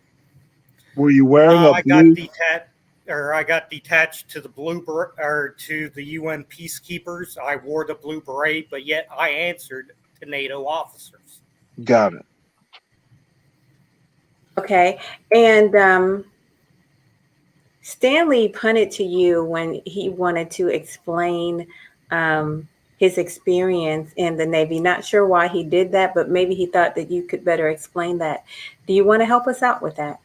Were you wearing a I got blue? detached, or I got detached to the or to the UN peacekeepers. I wore the blue beret, but yet I answered to NATO officers. Got it. Okay. And Stanley punted to you when he wanted to explain his experience in the Navy. Not sure why he did that, but maybe he thought that you could better explain that. Do you want to help us out with that?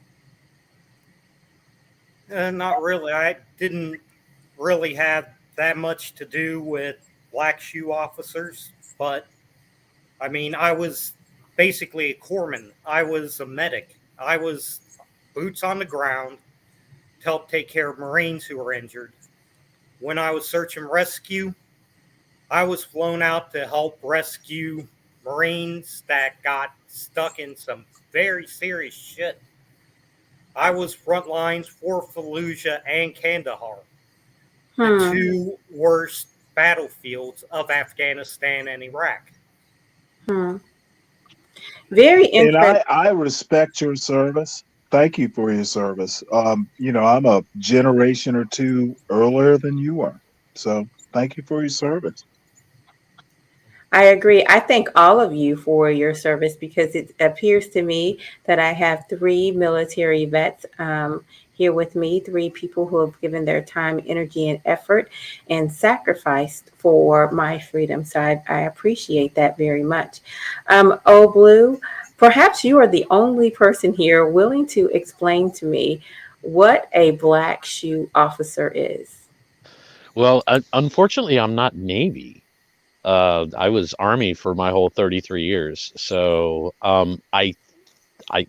Not really. I didn't really have that much to do with black shoe officers, but I mean, I was basically a corpsman. I was a medic. I was boots on the ground to help take care of Marines who were injured. When I was search and rescue, I was flown out to help rescue Marines that got stuck in some very serious shit. I was front lines for Fallujah and Kandahar, the Hmm. two worst battlefields of Afghanistan and Iraq. Hmm. Very And interesting. I respect your service. Thank you for your service. I'm a generation or two earlier than you are. So thank you for your service. I agree. I thank all of you for your service because it appears to me that I have three military vets here with me, three people who have given their time, energy, and effort and sacrificed for my freedom. So I appreciate that very much. Oh, Blue, perhaps you are the only person here willing to explain to me what a black shoe officer is. Well, unfortunately, I'm not Navy. I was Army for my whole 33 years. So I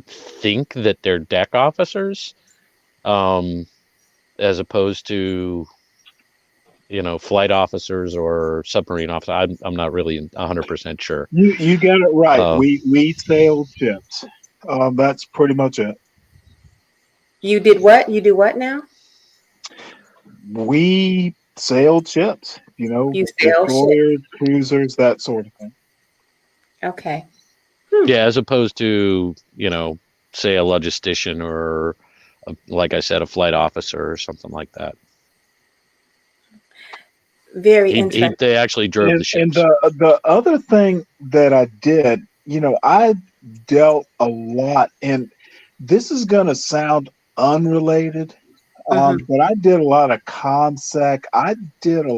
think that they're deck officers, um, as opposed to flight officers or submarine officers. I'm not really 100% sure. You got it right. Uh, We sailed ships. That's pretty much it. You did what? You do what now? We sailed ships, You sail ship. destroyers, cruisers, that sort of thing. Okay. Yeah, as opposed to, say a logistician or, like I said, a flight officer or something like that. Very interesting. They actually drove the And ships. the other thing that I did, I dealt a lot, and this is going to sound unrelated, but I did a lot of consec. I did a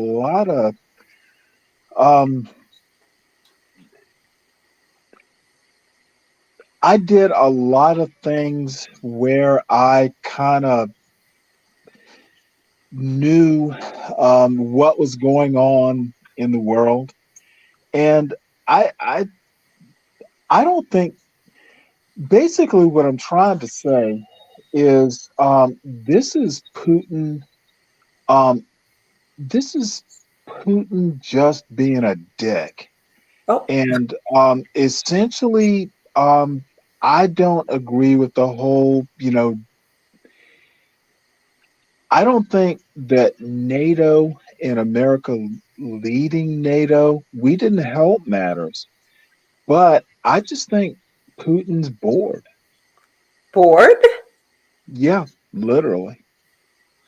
lot of things where I kind of knew what was going on in the world, and I don't think. Basically, what I'm trying to say is this is Putin. Um, this is Putin just being a dick, Oh, and essentially, I don't agree with the whole. I don't think that NATO and America leading NATO, we didn't help matters, but I just think Putin's bored. bored? Yeah, literally.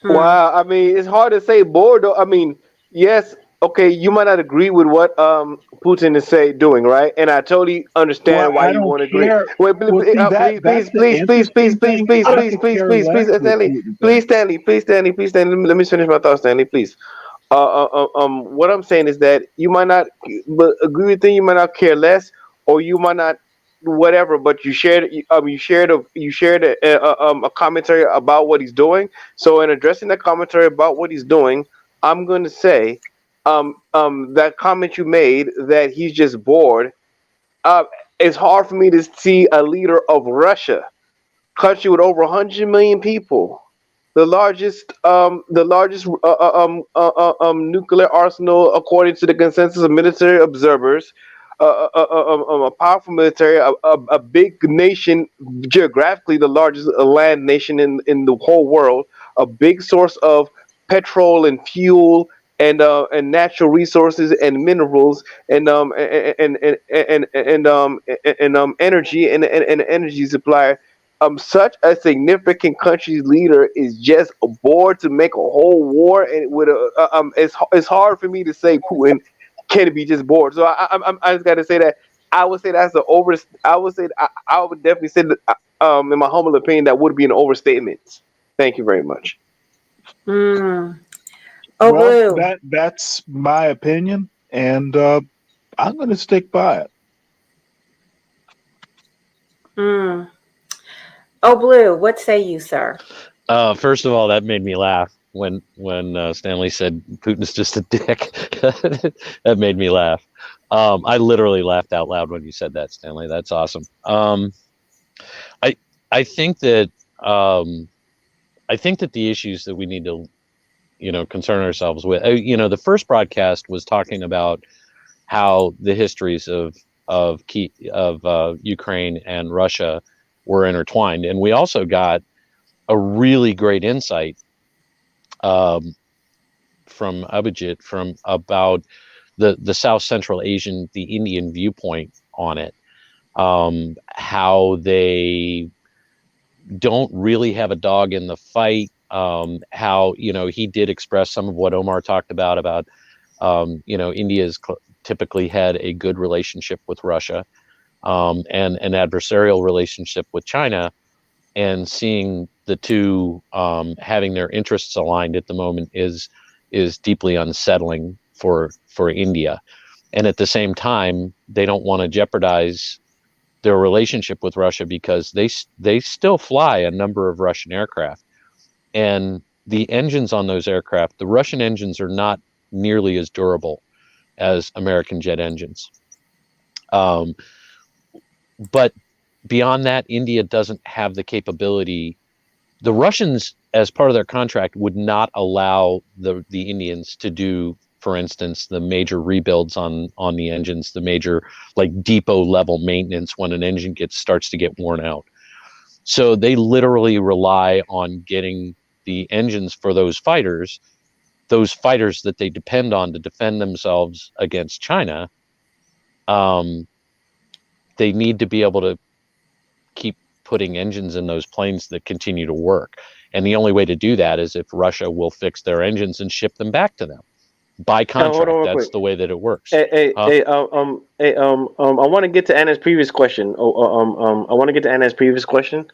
Wow, I mean, it's hard to say bored though. I mean, yes, okay, you might not agree with what Putin is doing, right? And I totally Well, understand why I you don't won't agree. care. Wait, Well, see, please, that's please, the please, please, please, interesting please, thing. please, I please, could please, care please, less please, what Stanley, Putin please, thinks. Stanley, please, Stanley, please, Stanley. Let me finish my thoughts, Stanley, please. What I'm saying is that you might not agree with thing, you might not care less, or you might not whatever. But you shared a commentary about what he's doing. So in addressing that commentary about what he's doing, I'm going to say, that comment you made that he's just bored. Uh, it's hard for me to see a leader of Russia, country with over 100 million people, the largest nuclear arsenal according to the consensus of military observers, a powerful military, a big nation geographically, the largest land nation in the whole world, a big source of petrol and fuel and natural resources and minerals and energy and energy supplier. Such a significant country's leader is just bored to make a whole war, and with it's hard for me to say Putin can be just bored. So I just got to say that I would say that's the over. I would say I would definitely say that, in my humble opinion, that would be an overstatement. Thank you very much. Mm. Oh, Well, Blue. that's my opinion, and I'm going to stick by it. Mm. Oh, Blue. What say you, sir? First of all, that made me laugh when Stanley said Putin's just a dick. That made me laugh. I literally laughed out loud when you said that, Stanley. That's awesome. I think that the issues that we need to concern ourselves with. The first broadcast was talking about how the histories of Ukraine and Russia were intertwined, and we also got a really great insight from Abhijit from about the South Central Asian, the Indian viewpoint on it, how they don't really have a dog in the fight. How he did express some of what Omar talked about India's typically had a good relationship with Russia, and an adversarial relationship with China, and seeing the two having their interests aligned at the moment is deeply unsettling for India. And at the same time, they don't want to jeopardize their relationship with Russia because they still fly a number of Russian aircraft, and the engines on those aircraft, the Russian engines, are not nearly as durable as American jet engines. But beyond that, India doesn't have the capability. The Russians, as part of their contract, would not allow the Indians to do, for instance, the major rebuilds on the engines, the major like depot level maintenance when an engine starts to get worn out. So they literally rely on getting the engines for those fighters those fighters that they depend on to defend themselves against China, they need to be able to keep putting engines in those planes that continue to work. And the only way to do that is if Russia will fix their engines and ship them back to them by Hold contract. on real That's quick. the way that it works. I want to get to Anna's previous question. I want to get to Anna's previous question.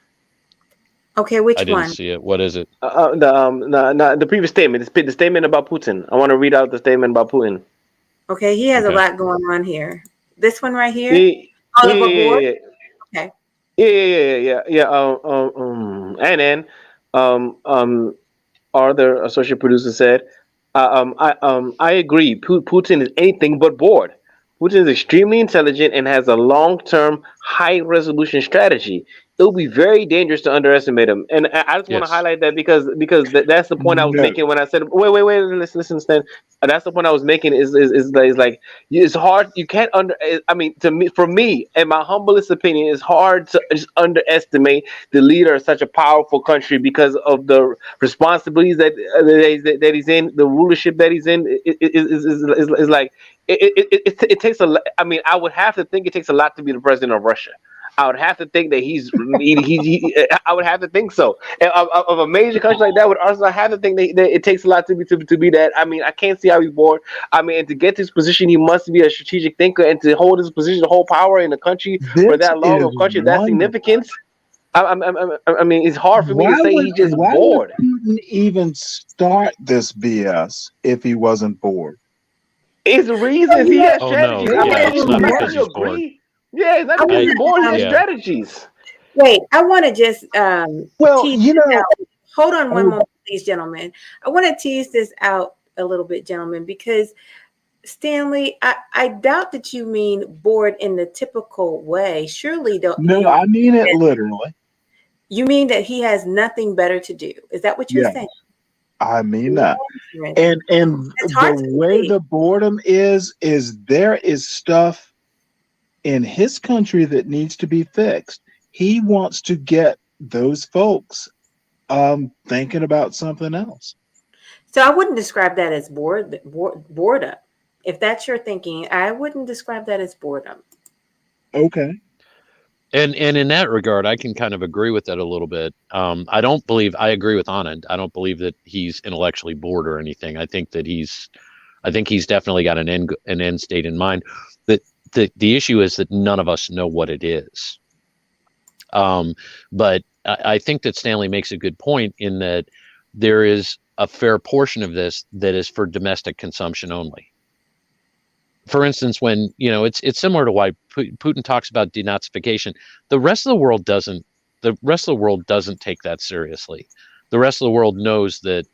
Okay, I which didn't one? see it. What is it? The previous statement, the statement about Putin. I want to read out the statement about Putin. Okay, he has a Okay. lot going on here. This one right here? Yeah, Oh, yeah, the yeah, board? yeah, Okay. yeah. And then, other associate producer said, I agree. Putin is anything but bored. Putin is extremely intelligent and has a long-term, high-resolution strategy. It will be very dangerous to underestimate him. And I just want to Yes. highlight that because that's the point I was No, making when I said, wait, listen, Stan. That's the point I was making is like it's hard. You can't under. I mean, to me, for me, in my humblest opinion, it's hard to just underestimate the leader of such a powerful country because of the responsibilities that he's in, the rulership that he's in is like it takes a. I mean, I would have to think it takes a lot to be the president of Russia. I would have to think that I would have to think so. Of a major country like that, would also have to think that it takes a lot to be that. I mean, I can't see how he's bored. I mean, and to get to this position, he must be a strategic thinker, and to hold his position, to hold power in a country for this that long, is of country of that wonderful. significance. I mean, it's hard for me to say he's just Why would bored. Putin even start this BS if he wasn't bored? It's the reasons he has Oh no. strategies. Yeah, it's not I'm not because sure you he's bored. agree. Yeah, it's not I because want he's I bored. He to has yeah. strategies. wait. I want to just Well, tease you this know, out. Hold on one oh, moment, please, gentlemen. I want to tease this out a little bit, gentlemen, because Stanley, I doubt that you mean bored in the typical way. Surely you no, don't. I mean it literally. You mean that he has nothing better to do? Is that what you're Yeah, saying? I mean that. Interesting. And It's the hard to way believe. the boredom is there is stuff in his country that needs to be fixed. He wants to get those folks thinking about something else. So I wouldn't describe that as boredom. If that's your thinking, I wouldn't describe that as boredom. Okay. And in that regard, I can kind of agree with that a little bit. I don't believe I agree with Anand. I don't believe that he's intellectually bored or anything. I think he's definitely got an end state in mind. That the issue is that none of us know what it is. But I think that Stanley makes a good point in that there is a fair portion of this that is for domestic consumption only. For instance, when it's similar to why Putin talks about denazification. The rest of the world doesn't. The rest of the world doesn't take that seriously. The rest of the world knows that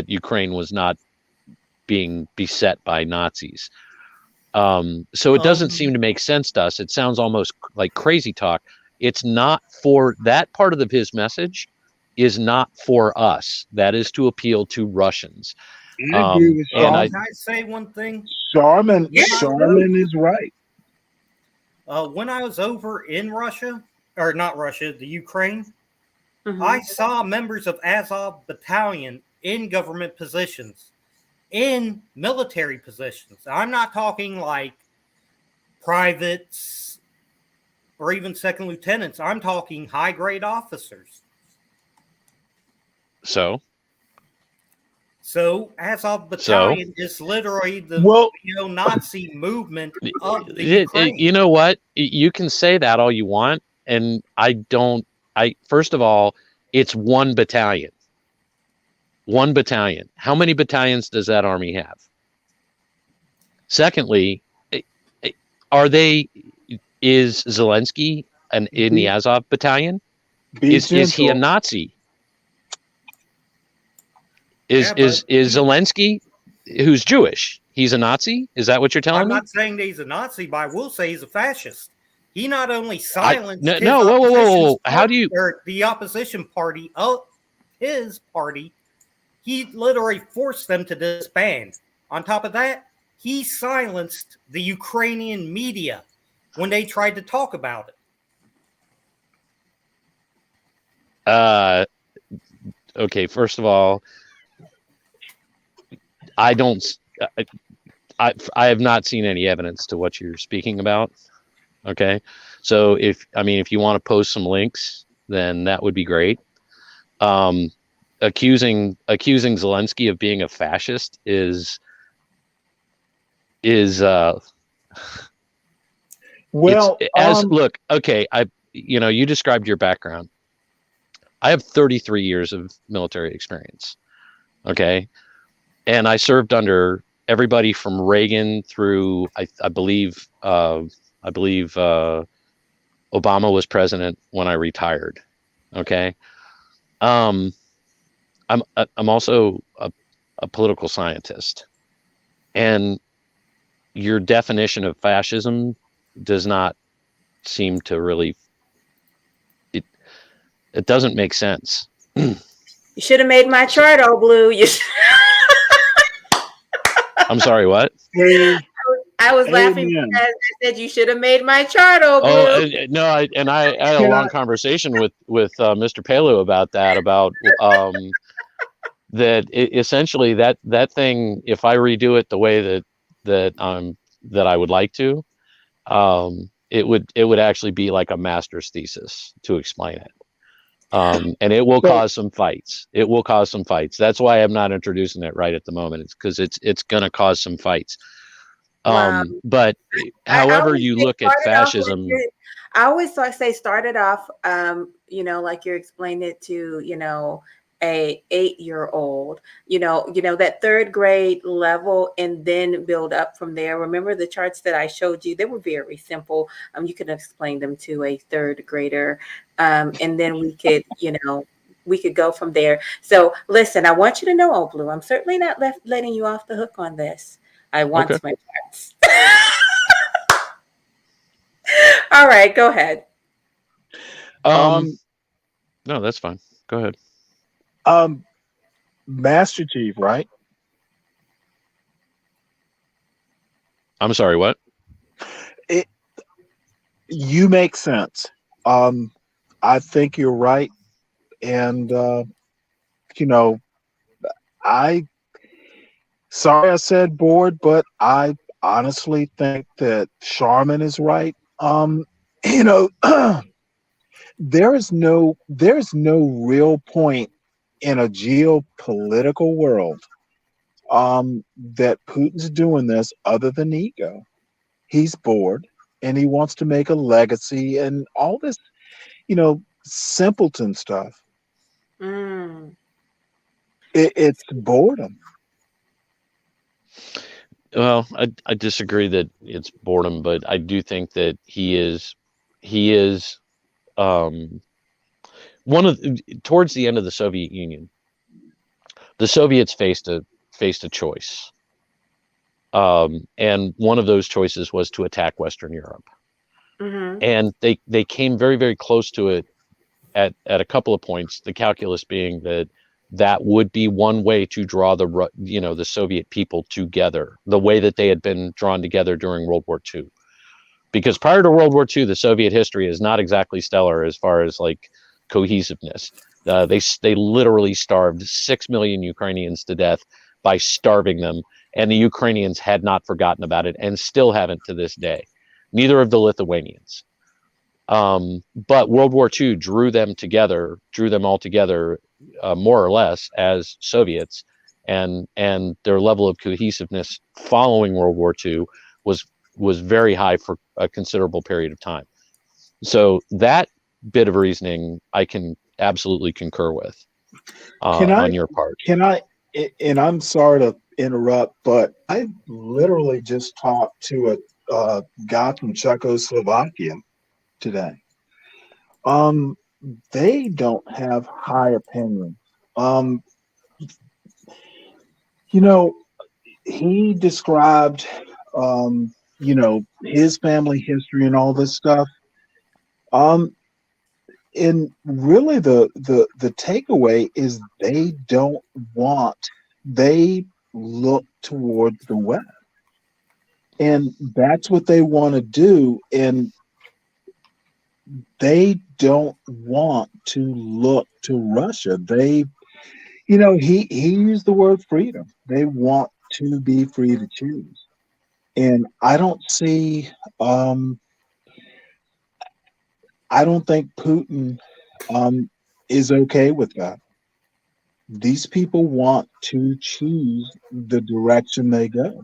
Ukraine was not being beset by Nazis. So it doesn't seem to make sense to us. It sounds almost like crazy talk. It's not for that part of his message is not for us. That is to appeal to Russians. I agree with And Sharman. Can I say one thing? Sharman Yeah. is right. When I was over in Russia, or not Russia, the Ukraine, Mhm. I saw members of Azov Battalion in government positions, in military positions. I'm not talking like privates or even second lieutenants. I'm talking high grade officers. so So Azov Battalion is literally the Well, neo-Nazi movement of the Ukraine. you know what? You can say that all you want, and I don't. First of all, it's one battalion. One battalion. How many battalions does that army have? Secondly, is Zelensky in the Azov battalion? be Is he a gentle. Nazi? Yeah, Is but Zelensky, who's Jewish, he's a Nazi? Is that what you're telling I'm me? not saying that he's a Nazi, but I will say he's a fascist. He not only silenced his no, whoa. How do you? or the opposition party of his party, he literally forced them to disband. On top of that, he silenced the Ukrainian media when they tried to talk about it. Okay, first of all, I don't. I have not seen any evidence to what you're speaking about. Okay, so if you want to post some links, then that would be great. Accusing Zelensky of being a fascist is Well, look, okay, you described your background. I have 33 years of military experience. Okay, and I served under everybody from Reagan through I believe Obama was president when I retired. Okay, I'm also a political scientist, and your definition of fascism does not seem to really it doesn't make sense. You should have made my chart, old blue. I'm sorry, what? hey, I was laughing amen. because I said you should have made my chart, old blue. Oh no, I had a long conversation with Mr. Pelu about that, about essentially that thing. If I redo it the way that I would like to, it would actually be like a master's thesis to explain it. And it will cause some fights. It will cause some fights. That's why I'm not introducing it right at the moment. It's because it's going to cause some fights. Wow. But however you look at fascism, I always say start it off, like you're explaining it to, a 8-year-old, that third grade level, and then build up from there. Remember the charts that I showed you? They were very simple. You could explain them to a third grader. And then we could, we could go from there. So listen, I want you to know, old blue, I'm certainly not letting you off the hook on this. I want my charts. All right, go ahead. No, that's fine. Go ahead. Master Chief, right? I'm sorry, what? You make sense. I think you're right. And, sorry I said bored, but I honestly think that Charmin is right. There's no real point in a geopolitical world that Putin's doing this other than ego. He's bored and he wants to make a legacy and all this, simpleton stuff. It's boredom. Well, I disagree that it's boredom, but I do think that he is towards the end of the Soviet Union, the Soviets faced a choice. And one of those choices was to attack Western Europe. Mm-hmm. And they came very, very close to it at a couple of points, the calculus being that would be one way to draw the Soviet people together, the way that they had been drawn together during World War II. Because prior to World War II, the Soviet history is not exactly stellar as far as like cohesiveness. They literally starved 6 million Ukrainians to death by starving them, and the Ukrainians had not forgotten about it and still haven't to this day. Neither of the Lithuanians. But World War II drew them all together more or less as Soviets, and their level of cohesiveness following World War II was very high for a considerable period of time. So that bit of reasoning I can absolutely concur with on your part. Can I, and I'm sorry to interrupt, but I literally just talked to a guy from Czechoslovakia today. They don't have high opinion. He described, his family history and all this stuff. And really the takeaway is they look toward the West. And that's what they want to do. And they don't want to look to Russia. He used the word freedom. They want to be free to choose. And I don't see, I don't think Putin is okay with that. These people want to choose the direction they go.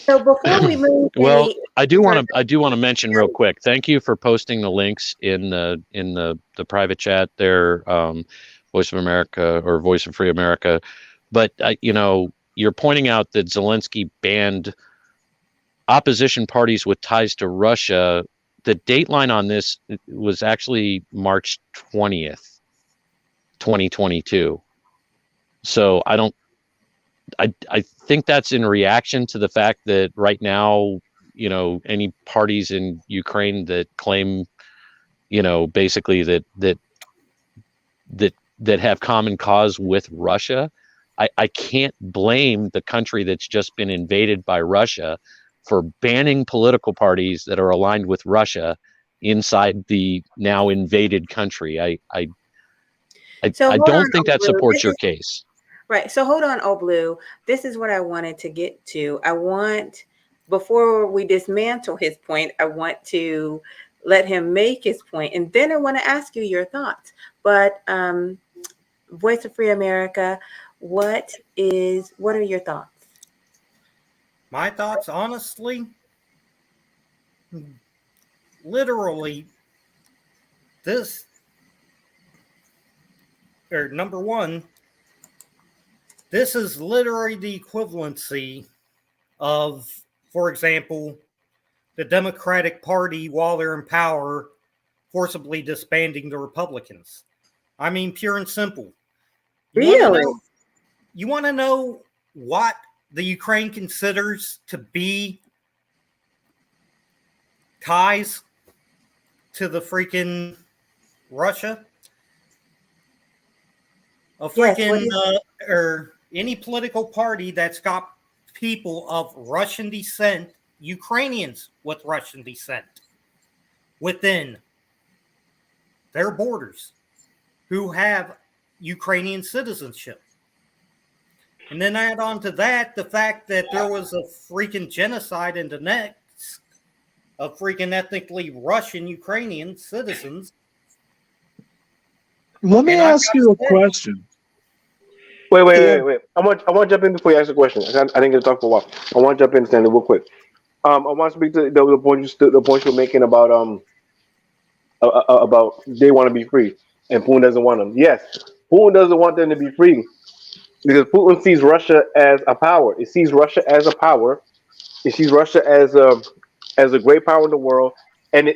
So before we move Well, any I do further, want to mention real quick. Thank you for posting the links in the private chat there, Voice of America or Voice of Free America. But you're pointing out that Zelensky banned opposition parties with ties to Russia. The dateline on this was actually March 20th, 2022. So I think that's in reaction to the fact that right now, any parties in Ukraine that claim, basically that have common cause with Russia, I can't blame the country that's just been invaded by Russia for banning political parties that are aligned with Russia inside the now invaded country. I so hold on, don't think that Blue. supports your case. Right. So hold on, oh Blue. This is what I wanted to get to. Before we dismantle his point, I want to let him make his point, and then I want to ask you your thoughts. But Voice of Free America, what are your thoughts? My thoughts, honestly, literally, number one, this is literally the equivalency of, for example, the Democratic Party, while they're in power, forcibly disbanding the Republicans. I mean, pure and simple. Really? You want to know what the Ukraine considers to be ties to the freaking Russia? A freaking or any political party that's got people of Russian descent, Ukrainians with Russian descent, within their borders, who have Ukrainian citizenship. And then add on to that the fact that there was a freaking genocide in Donetsk of freaking ethnically Russian Ukrainian citizens. Let me ask you a question. Wait. I want to jump in before you ask the question. I didn't get to talk for a while. I want to jump in, Stanley, real quick. I want to speak to the point you're making about they want to be free and Putin doesn't want them. Yes, Putin doesn't want them to be free because Putin sees Russia as a power. It sees Russia as a power. It sees Russia as a great power in the world, and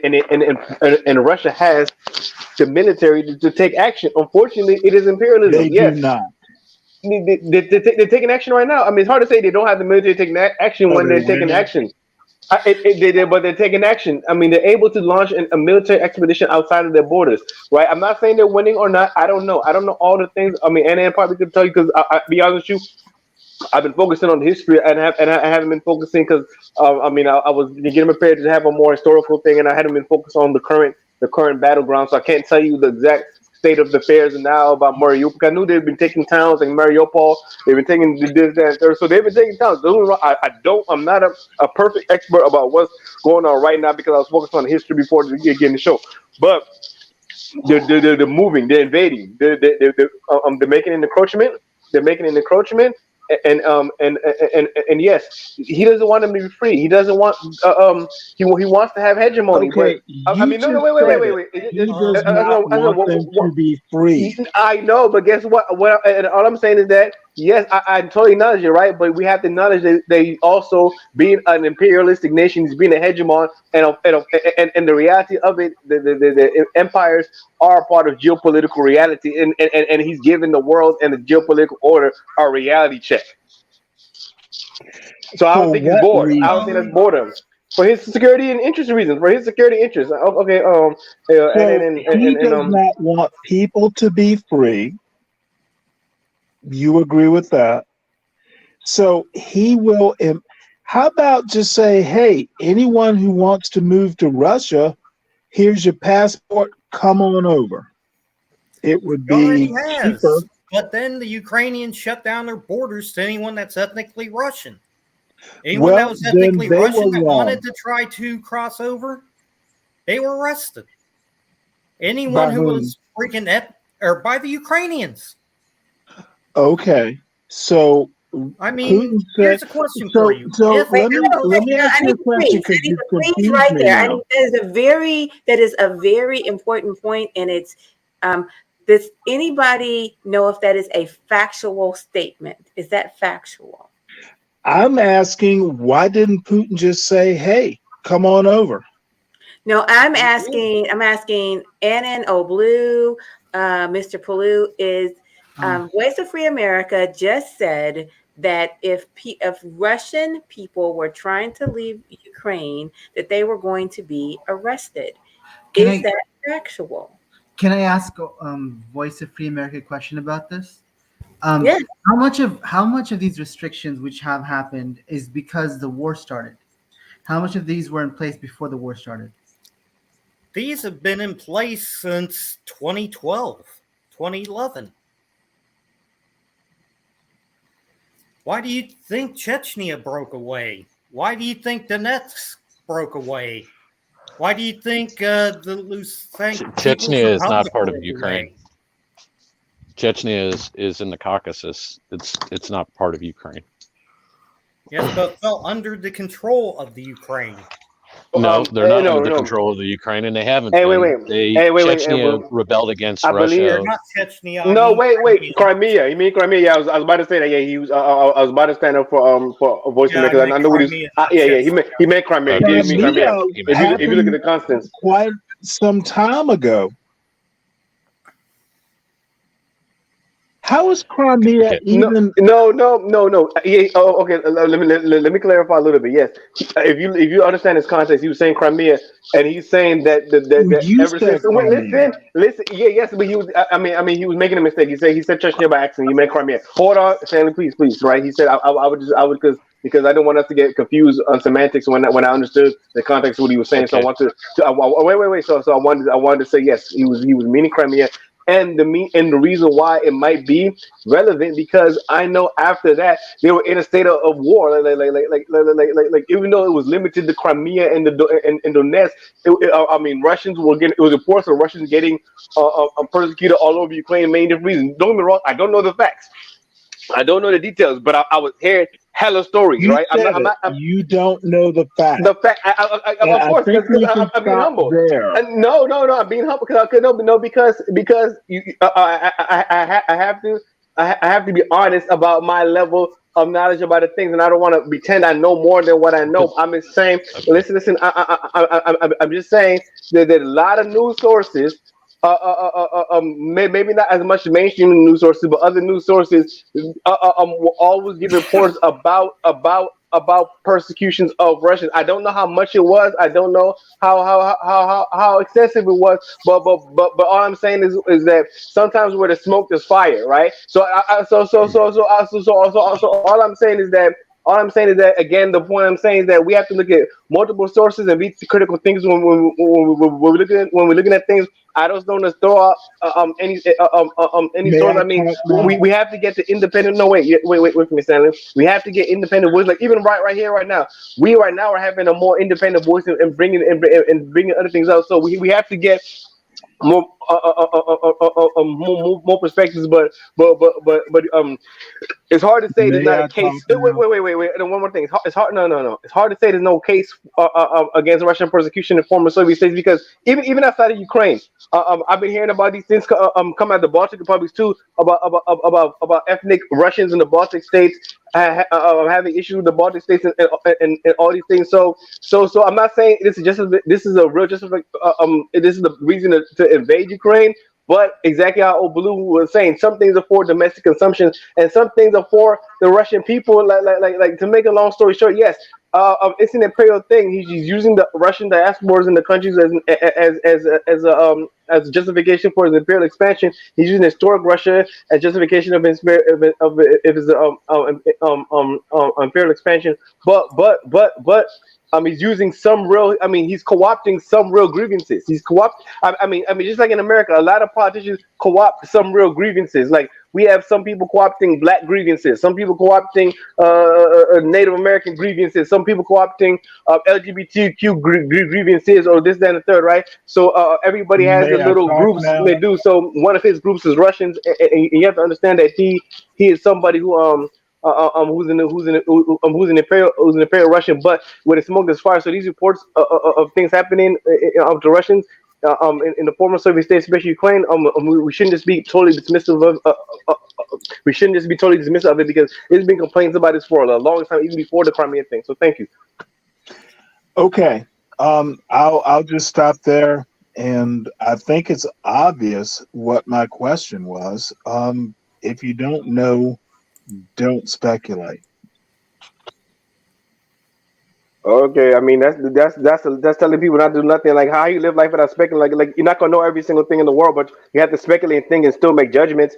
Russia has the military to take action. Unfortunately, it is imperialism. They Yes. do not. They're taking action right now. I mean, it's hard to say they don't have the military taking action when they're taking action. But they're taking action. I mean, they're able to launch a military expedition outside of their borders, right? I'm not saying they're winning or not. I don't know. I don't know all the things. I mean, Anna probably could tell you because I be honest with you, I've been focusing on history and I haven't been focusing because I was getting prepared to have a more historical thing and I hadn't been focused on the current battleground. So I can't tell you the exact state of the affairs now about Mariupol. I knew they've been taking towns like Mariupol. They've been taking this, that, and third. So they've been taking towns. I'm not a perfect expert about what's going on right now because I was focused on history before getting the show. But they're moving. They're invading. They're making an encroachment. They're making an encroachment. And yes, he doesn't want them to be free. He doesn't want he wants to have hegemony. Okay, but I mean, no, wait. He does not want them to be free. I know, but guess what? And all I'm saying is that yes, I totally acknowledge you, right? But we have to acknowledge that they also being an imperialistic nation, is being a hegemon, and the reality of it, the empires are a part of geopolitical reality, and he's given the world and the geopolitical order a reality check. So I don't think he's bored. I don't think that's boredom. For his security and interest reasons. For his security interests. Okay. He does not want people to be free. You agree with that? So he will. How about just say, hey, anyone who wants to move to Russia, here's your passport. Come on over. It would be cheaper. But then the Ukrainians shut down their borders to anyone that's ethnically Russian. Anyone that Well, was then ethnically they Russian were that wrong. wanted to try to cross over, they were arrested. Anyone By who whom? was freaking or by the Ukrainians. Okay, so I mean, Putin said. here's a question for So you. so If Wait, let me I let me ask I you need a to question freeze. I because need you've to freeze confused right me there. now. That is a very important point, and it's does anybody know if that is a factual statement? Is that factual? I'm asking, why didn't Putin just say, "Hey, come on over"? No, I'm asking Annan Blue, Mr. Pelu, is Voice of Free America just said that if Russian people were trying to leave Ukraine, that they were going to be arrested. Can Is I that factual? can I ask Voice of Free America a question about this? Um, Yes. how much of these restrictions which have happened is because the war started? How much of these were in place before the war started? these have been in place since 2012, 2011. Why do you think Chechnya broke away? Why do you think Donetsk broke away? Why do you think the Lusank People's Chechnya is not Republic part of broke Ukraine. away? Chechnya is in the Caucasus. It's not part of Ukraine. Yes, but fell under the control of the Ukraine. No, they're Hey, not no, under the no. control of the Ukraine, and they haven't Hey, wait, been. wait. They Hey, wait, wait. Chechnya rebelled against I believe. Or Russia. not Chechnya, I No, mean wait. Crimea. Crimea. You mean Crimea? Yeah, I was about to say that. Yeah, he was. I was about to stand up for a voice Yeah, I because meant I know what he's. Crimea, not Yeah, yeah. Chechnya. He meant Crimea. He did mean Okay, Crimea. Crimea he If meant you Crimea. look at happened the constants. quite some time ago. How is Crimea Okay, No, even? no. Yeah, oh, okay. Let me clarify a little bit. Yes, if you understand his context, he was saying Crimea, and he's saying that You ever since. said Wait, Crimea. listen. Yeah, yes, but he was. I mean, he was making a mistake. He said Chechnya by accident. He meant Crimea. Hold on, Stanley, please. Right? He said I would because I didn't want us to get confused on semantics when I understood the context of what he was saying. So I okay. wanted wait. So I wanted to say yes. He was meaning Crimea. And the reason why it might be relevant because I know after that they were in a state of war. Even though it was limited to Crimea and and Donetsk, I mean Russians were getting. It was reports of Russians getting persecuted all over Ukraine. Main different reasons. Don't get me wrong. I don't know the facts. I don't know the details, but I was hearing hella stories. You Right? I'm not. said I'm it. not. You don't know the facts. The fact, And of I course, think because we can I'm being stop humble. there. And no, I'm being humble because no, because I have to I have to be honest about my level of knowledge about the things, and I don't want to pretend I know more than what I But know. I'm just saying, okay, listen. I'm just saying that there are a lot of news sources. Maybe not as much mainstream news sources, but other news sources will always give reports about persecutions of Russians. I don't know how much it was. I don't know how excessive it was. But all I'm saying is that sometimes where the smoke there's fire, right? So all I'm saying is that. All I'm saying is that again, the point I'm saying is that we have to look at multiple sources and be critical things when we're looking at things. I just don't just throw out any May source. I I mean, talk we, now? we have to get the independent. No, wait for me, Stanley. We have to get independent voice. Like even right here, right now, we right now are having a more independent voice and bringing other things out. So we have to get more more perspectives. But it's hard to say there's May not a I talk case. now? Wait. And one more thing. It's hard. No. It's hard to say there's no case against Russian persecution in former Soviet states because even outside of Ukraine, I've been hearing about these things come out of the Baltic republics too about ethnic Russians in the Baltic states having issues with the Baltic states and all these things. So I'm not saying this is a real this is the reason to invade Ukraine. But exactly how old Blue was saying, some things are for domestic consumption, and some things are for the Russian people. Like to make a long story short, yes, it's an imperial thing. He's using the Russian diasporas in the countries as justification for his imperial expansion. He's using historic Russia as justification of his imperial expansion. But he's using some real. I mean, he's co-opting some real grievances. He's co-opt. I mean, just like in America, a lot of politicians co-opt some real grievances. Like we have some people co-opting black grievances, some people co-opting Native American grievances, some people co-opting LGBTQ grievances, or this, that, and the third, right? So everybody has their May I little talk groups now? they do. So one of his groups is Russians, and you have to understand that he is somebody who's an imperial Russian, but with a smoke that's fire. So these reports of things happening to Russians in the former Soviet states, especially Ukraine, we shouldn't just be totally dismissive of. We shouldn't just be totally dismissive of it because there's been complaints about this for a long time, even before the Crimea thing. So thank you. Okay. I'll just stop there. And I think it's obvious what my question was. If you don't know, don't speculate. Okay, I mean that's telling people not to do nothing. Like how you live life without speculating. Like you're not gonna know every single thing in the world, but you have to speculate and think and still make judgments.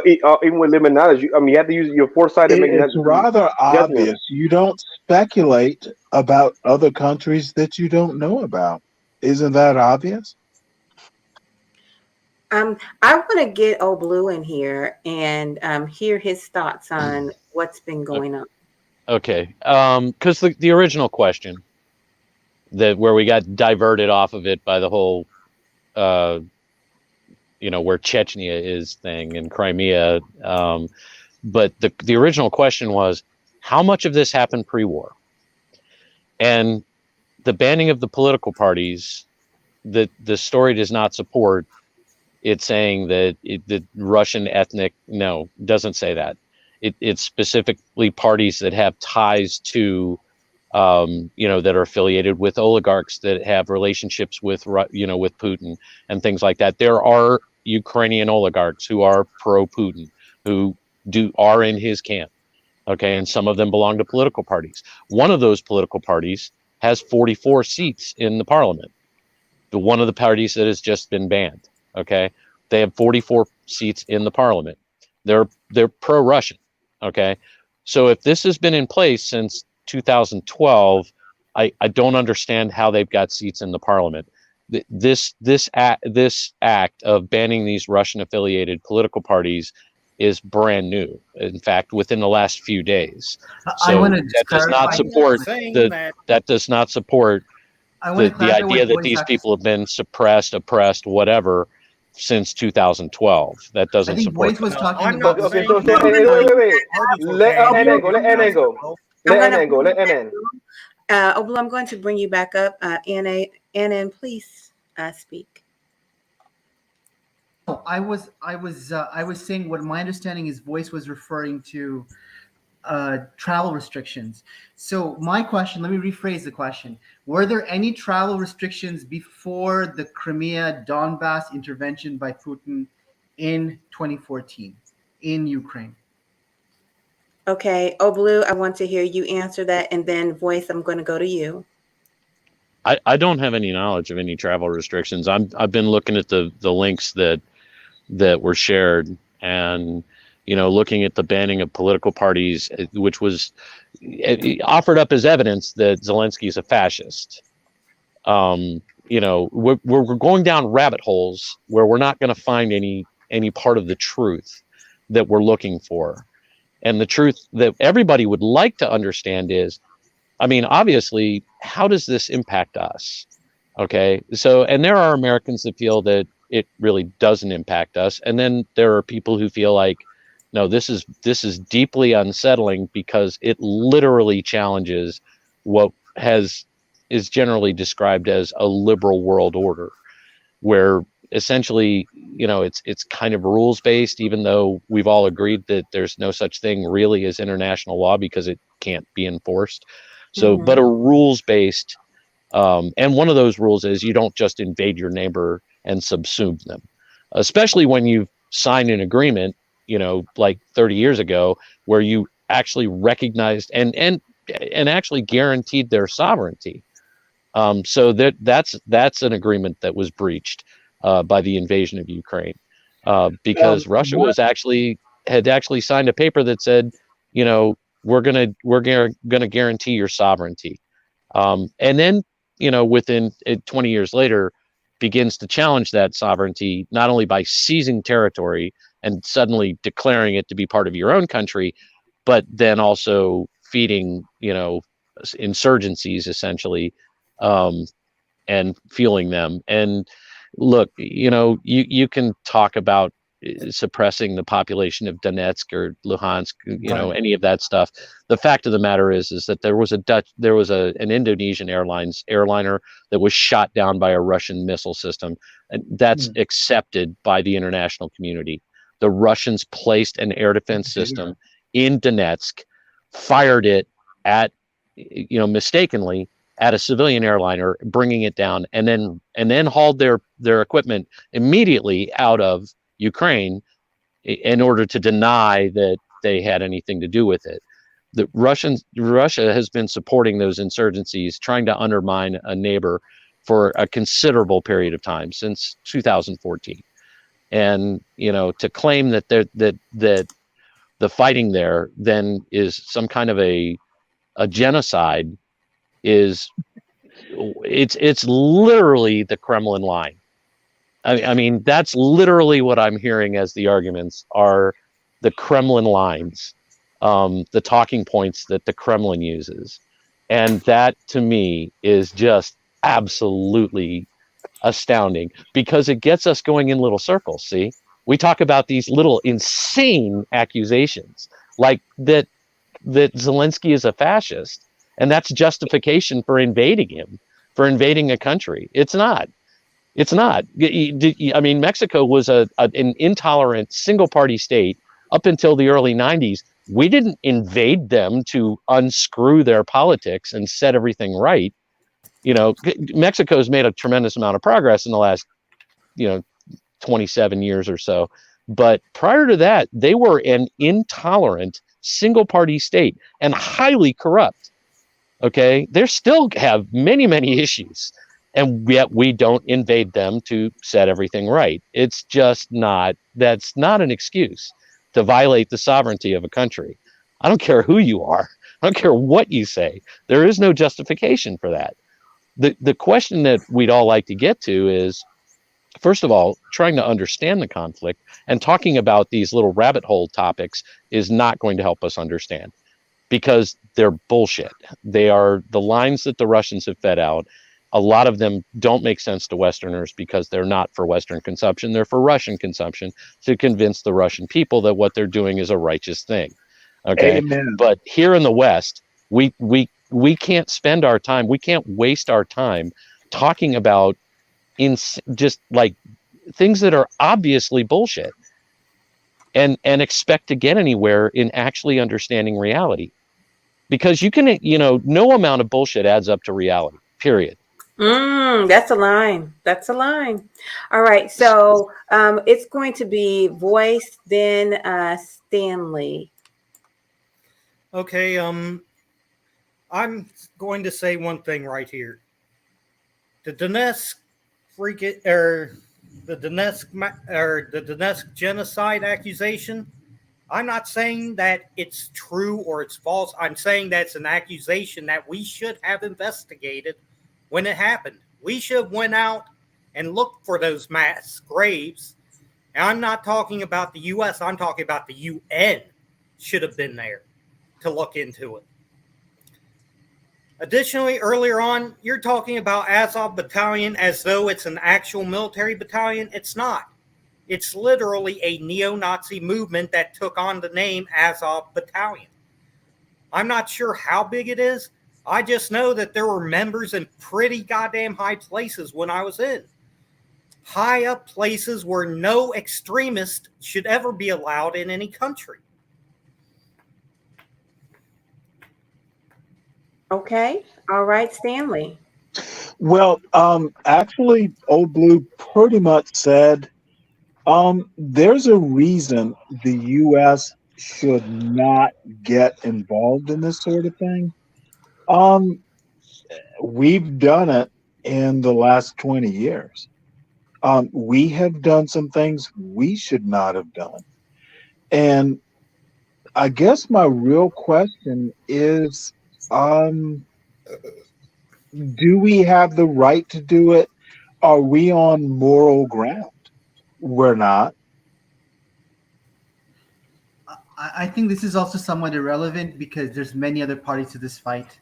Even with limited knowledge, I mean you have to use your foresight and make It's rather judgments. obvious. You don't speculate about other countries that you don't know about. Isn't that obvious? I want to get Old Blue in here and hear his thoughts on what's been going on. Okay, because the original question that where we got diverted off of it by the whole, where Chechnya is thing and Crimea, but the original question was how much of this happened pre-war, and the banning of the political parties. The story does not support it saying that the Russian ethnic doesn't say that. It's specifically parties that have ties to that are affiliated with oligarchs that have relationships with with Putin and things like that. There are Ukrainian oligarchs who are pro-Putin who are in his camp. Okay, and some of them belong to political parties. One of those political parties has 44 seats in the parliament. One of the parties that has just been banned. Okay, they have 44 seats in the parliament. They're pro-Russian. Okay, so if this has been in place since 2012, I don't understand how they've got seats in the parliament. This act of banning these Russian-affiliated political parties is brand new. In fact, within the last few days. I So want to that does not support that does not support the idea that these people have been suppressed, oppressed, whatever, since 2012. That doesn't I think support Boyce was that. talking I'm about. not Okay, saying so that wait. Let banning NN in go. Let NN go. 2012. Let I'm gonna NN go. Let NN. Old Blue, I'm going to bring you back up. Anna, please speak. Oh, I was saying what my understanding is. Voice was referring to travel restrictions. So my question, let me rephrase the question. Were there any travel restrictions before the Crimea Donbass intervention by Putin in 2014 in Ukraine? Okay, Old Blue, I want to hear you answer that, and then Voice, I'm going to go to you. I don't have any knowledge of any travel restrictions. I've been looking at the links that were shared, and looking at the banning of political parties, which was offered up as evidence that Zelensky is a fascist. We're going down rabbit holes where we're not going to find any part of the truth that we're looking for. And the truth that everybody would like to understand is, I mean, obviously, how does this impact us? Okay, so, and there are Americans that feel that it really doesn't impact us, and then there are people who feel like, no, this is deeply unsettling because it literally challenges what is generally described as a liberal world order, where essentially, it's kind of rules based, even though we've all agreed that there's no such thing really as international law because it can't be enforced. So, but a rules based, and one of those rules is you don't just invade your neighbor and subsume them, especially when you've signed an agreement, like 30 years ago, where you actually recognized and actually guaranteed their sovereignty. So that's an agreement that was breached by the invasion of Ukraine, because Russia had actually signed a paper that said, we're gonna guarantee your sovereignty, and then within 20 years later, begins to challenge that sovereignty not only by seizing territory and suddenly declaring it to be part of your own country, but then also feeding, insurgencies essentially, um, and fueling them. And look, you can talk about suppressing the population of Donetsk or Luhansk, Right. any of that stuff. The fact of the matter is that there was an Indonesian airliner that was shot down by a Russian missile system, and that's accepted by the international community. The Russians placed an air defense system in Donetsk, fired it at, mistakenly at a civilian airliner, bringing it down, and then hauled their equipment immediately out of Ukraine in order to deny that they had anything to do with it. Russia has been supporting those insurgencies, trying to undermine a neighbor for a considerable period of time since 2014. And to claim that the fighting there then is some kind of a genocide is it's literally the Kremlin line. I mean, that's literally what I'm hearing as the arguments are the Kremlin lines, the talking points that the Kremlin uses. And that to me is just absolutely astounding because it gets us going in little circles. See, we talk about these little insane accusations like that Zelensky is a fascist, and that's justification for invading him, for invading a country. It's not. It's not. I mean, Mexico was an intolerant single-party state up until the early 90s. We didn't invade them to unscrew their politics and set everything right. Mexico's made a tremendous amount of progress in the last, 27 years or so. But prior to that, they were an intolerant single-party state and highly corrupt. Okay, they still have many, many issues, and yet we don't invade them to set everything right. It's just not. That's not an excuse to violate the sovereignty of a country. I don't care who you are. I don't care what you say. There is no justification for that. The question that we'd all like to get to is, first of all, trying to understand the conflict, and talking about these little rabbit hole topics is not going to help us understand, because they're bullshit. They are the lines that the Russians have fed out. A lot of them don't make sense to Westerners because they're not for Western consumption. They're for Russian consumption to convince the Russian people that what they're doing is a righteous thing. Okay. Amen. But here in the West, we can't spend our time. We can't waste our time talking about just like things that are obviously bullshit and expect to get anywhere in actually understanding reality. Because you can, no amount of bullshit adds up to reality, period. That's a line. That's a line. All right. So it's going to be Voice, then Stanley. Okay. I'm going to say one thing right here. The Donetsk the Donetsk genocide accusation. I'm not saying that it's true or it's false. I'm saying that's an accusation that we should have investigated when it happened. We should have went out and looked for those mass graves. And I'm not talking about the U.S. I'm talking about the UN should have been there to look into it. Additionally, earlier on, you're talking about Azov Battalion as though it's an actual military battalion. It's not. It's literally a neo-Nazi movement that took on the name Azov Battalion. I'm not sure how big it is. I just know that there were members in pretty goddamn high places when I was in. High up places where no extremist should ever be allowed in any country. Okay. All right, Stanley. Well, actually, Old Blue pretty much said there's a reason the U.S. should not get involved in this sort of thing. We've done it in the last 20 years. We have done some things we should not have done. And I guess my real question is, do we have the right to do it? Are we on moral ground? We're not. I think this is also somewhat irrelevant because there's many other parties to this fight.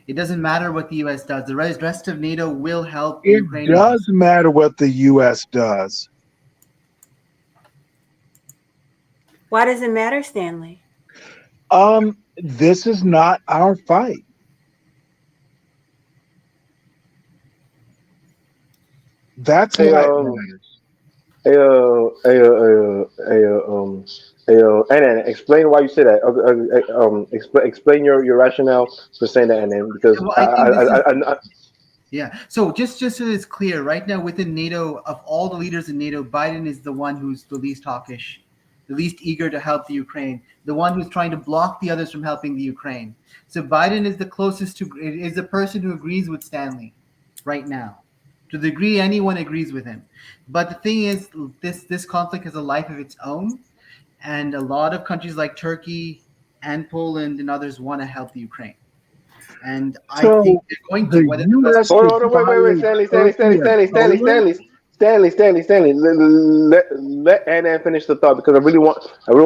It doesn't matter what the U.S. does. The rest of NATO will help the It Ukrainians. does matter what the U.S. does. Why does it matter, Stanley? This is not our fight. That's Hey, why it matters. and then explain why you say that. Explain your rationale for saying that, and then because Well, I think this is I yeah. So just so it's clear, right now within NATO, of all the leaders in NATO, Biden is the one who's the least hawkish, the least eager to help the Ukraine, the one who's trying to block the others from helping the Ukraine. So Biden is the closest to is the person who agrees with Stanley right now, to the degree anyone agrees with him. But the thing is, this conflict has a life of its own, and a lot of countries like Turkey and Poland and others want to help the Ukraine. And I think So they're going to, the whether the West U.S. hold could on, wait, fire Turkey and Poland. Stanley. Let Annan finish the thought because I really want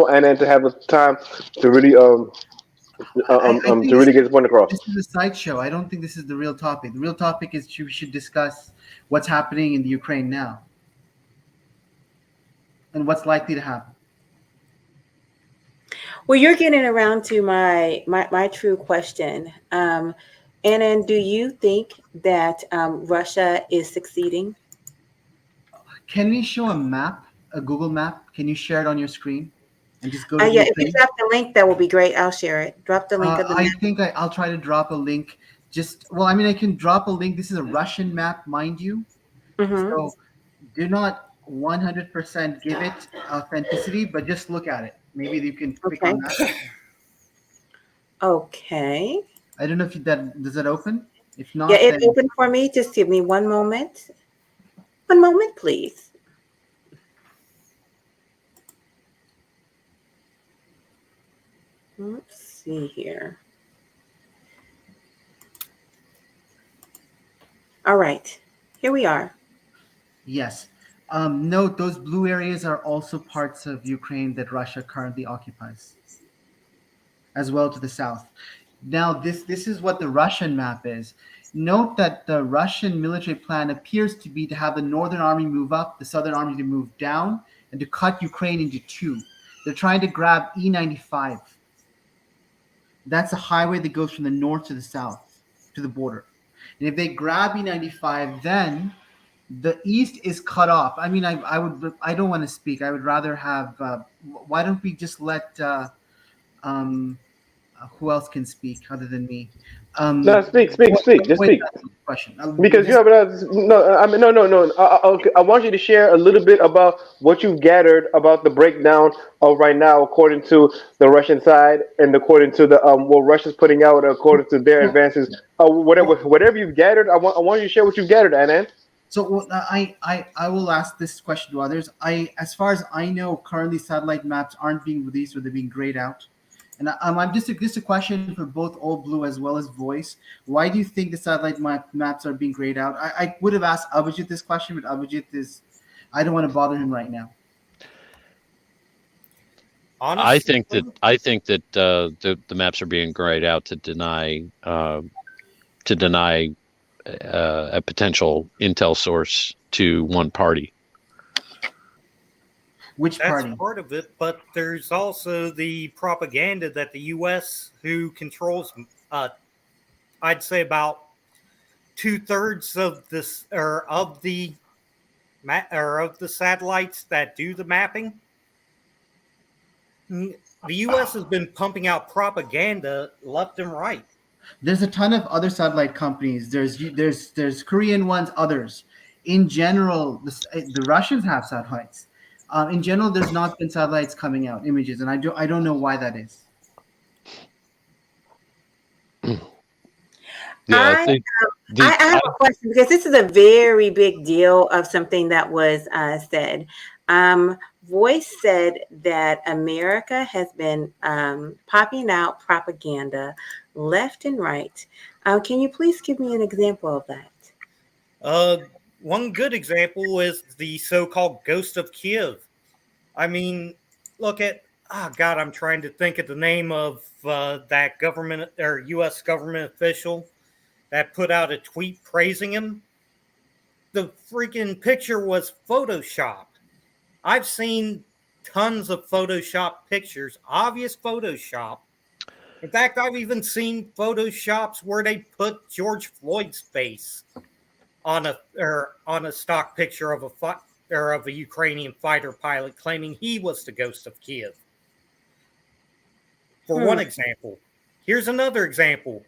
Annan to have a time to really I think to really get his point across. this is a sideshow. I don't think this is the real topic. The real topic is we should discuss what's happening in the Ukraine now and what's likely to happen. Well, you're getting around to my true question. Annan, do you think that Russia is succeeding? Can we show a map, a Google map? Can you share it on your screen and just go to the Yeah, if you Ukraine? drop the link, that will be great. I'll share it. Drop the link of the I map. think I'll try to drop a link. Well, I mean, I can drop a link. This is a Russian map, mind you. Mm-hmm. So do not 100% give it authenticity, but just look at it. Maybe you can click Okay. on that. Okay. I don't know if that does that open. If not, Yeah, it then opened for me. Just give me one moment. One moment, please. Let's see here. All right. Here we are. yes. Note those blue areas are also parts of Ukraine that Russia currently occupies, as well to the south. Now, this is what the Russian map is. Note that the Russian military plan appears to be to have the Northern Army move up, the Southern Army to move down, and to cut Ukraine into two. They're trying to grab E95. That's a highway that goes from the north to the south to the border. And if they grab E95, then the east is cut off. I mean, I don't want to speak. I would rather have. Why don't we just let um, who else can speak other than me? No, speak, just Wait, speak. question. Because you Just have no, I mean, no. I want you to share a little bit about what you've gathered about the breakdown of right now, according to the Russian side, and according to the what Russia's putting out, according to their advances. Whatever you've gathered, I want you to share what you've gathered, Anand. so I will ask this question to others. As far as I know, currently satellite maps aren't being released or they're being grayed out. And I'm just a question for both Old Blue as well as Voice. Why do you think the satellite maps are being grayed out? I would have asked Abhijit this question, but Abhijit is, I don't want to bother him right now. I think Honestly, that the maps are being grayed out to deny a potential intel source to one party. Which that's party? part of it, but there's also the propaganda that the U.S., who controls, I'd say about 2/3 of this or of the of the satellites that do the mapping. The U.S. has been pumping out propaganda left and right. There's a ton of other satellite companies. There's Korean ones, others. In general, the Russians have satellites. In general, there's not been satellites coming out images, and I don't know why that is. Yeah, I I think I have a question because this is a very big deal of something that was said. Voice said that America has been popping out propaganda left and right. Can you please give me an example of that? One good example is the so-called Ghost of Kiev. I mean, look at God, I'm trying to think of the name of that government or U.S. government official that put out a tweet praising him. The freaking picture was photoshopped. I've seen tons of Photoshop pictures, obvious Photoshop. In fact, I've even seen Photoshops where they put George Floyd's face on a stock picture of a Ukrainian fighter pilot, claiming he was the ghost of Kiev. For one example, here's another example.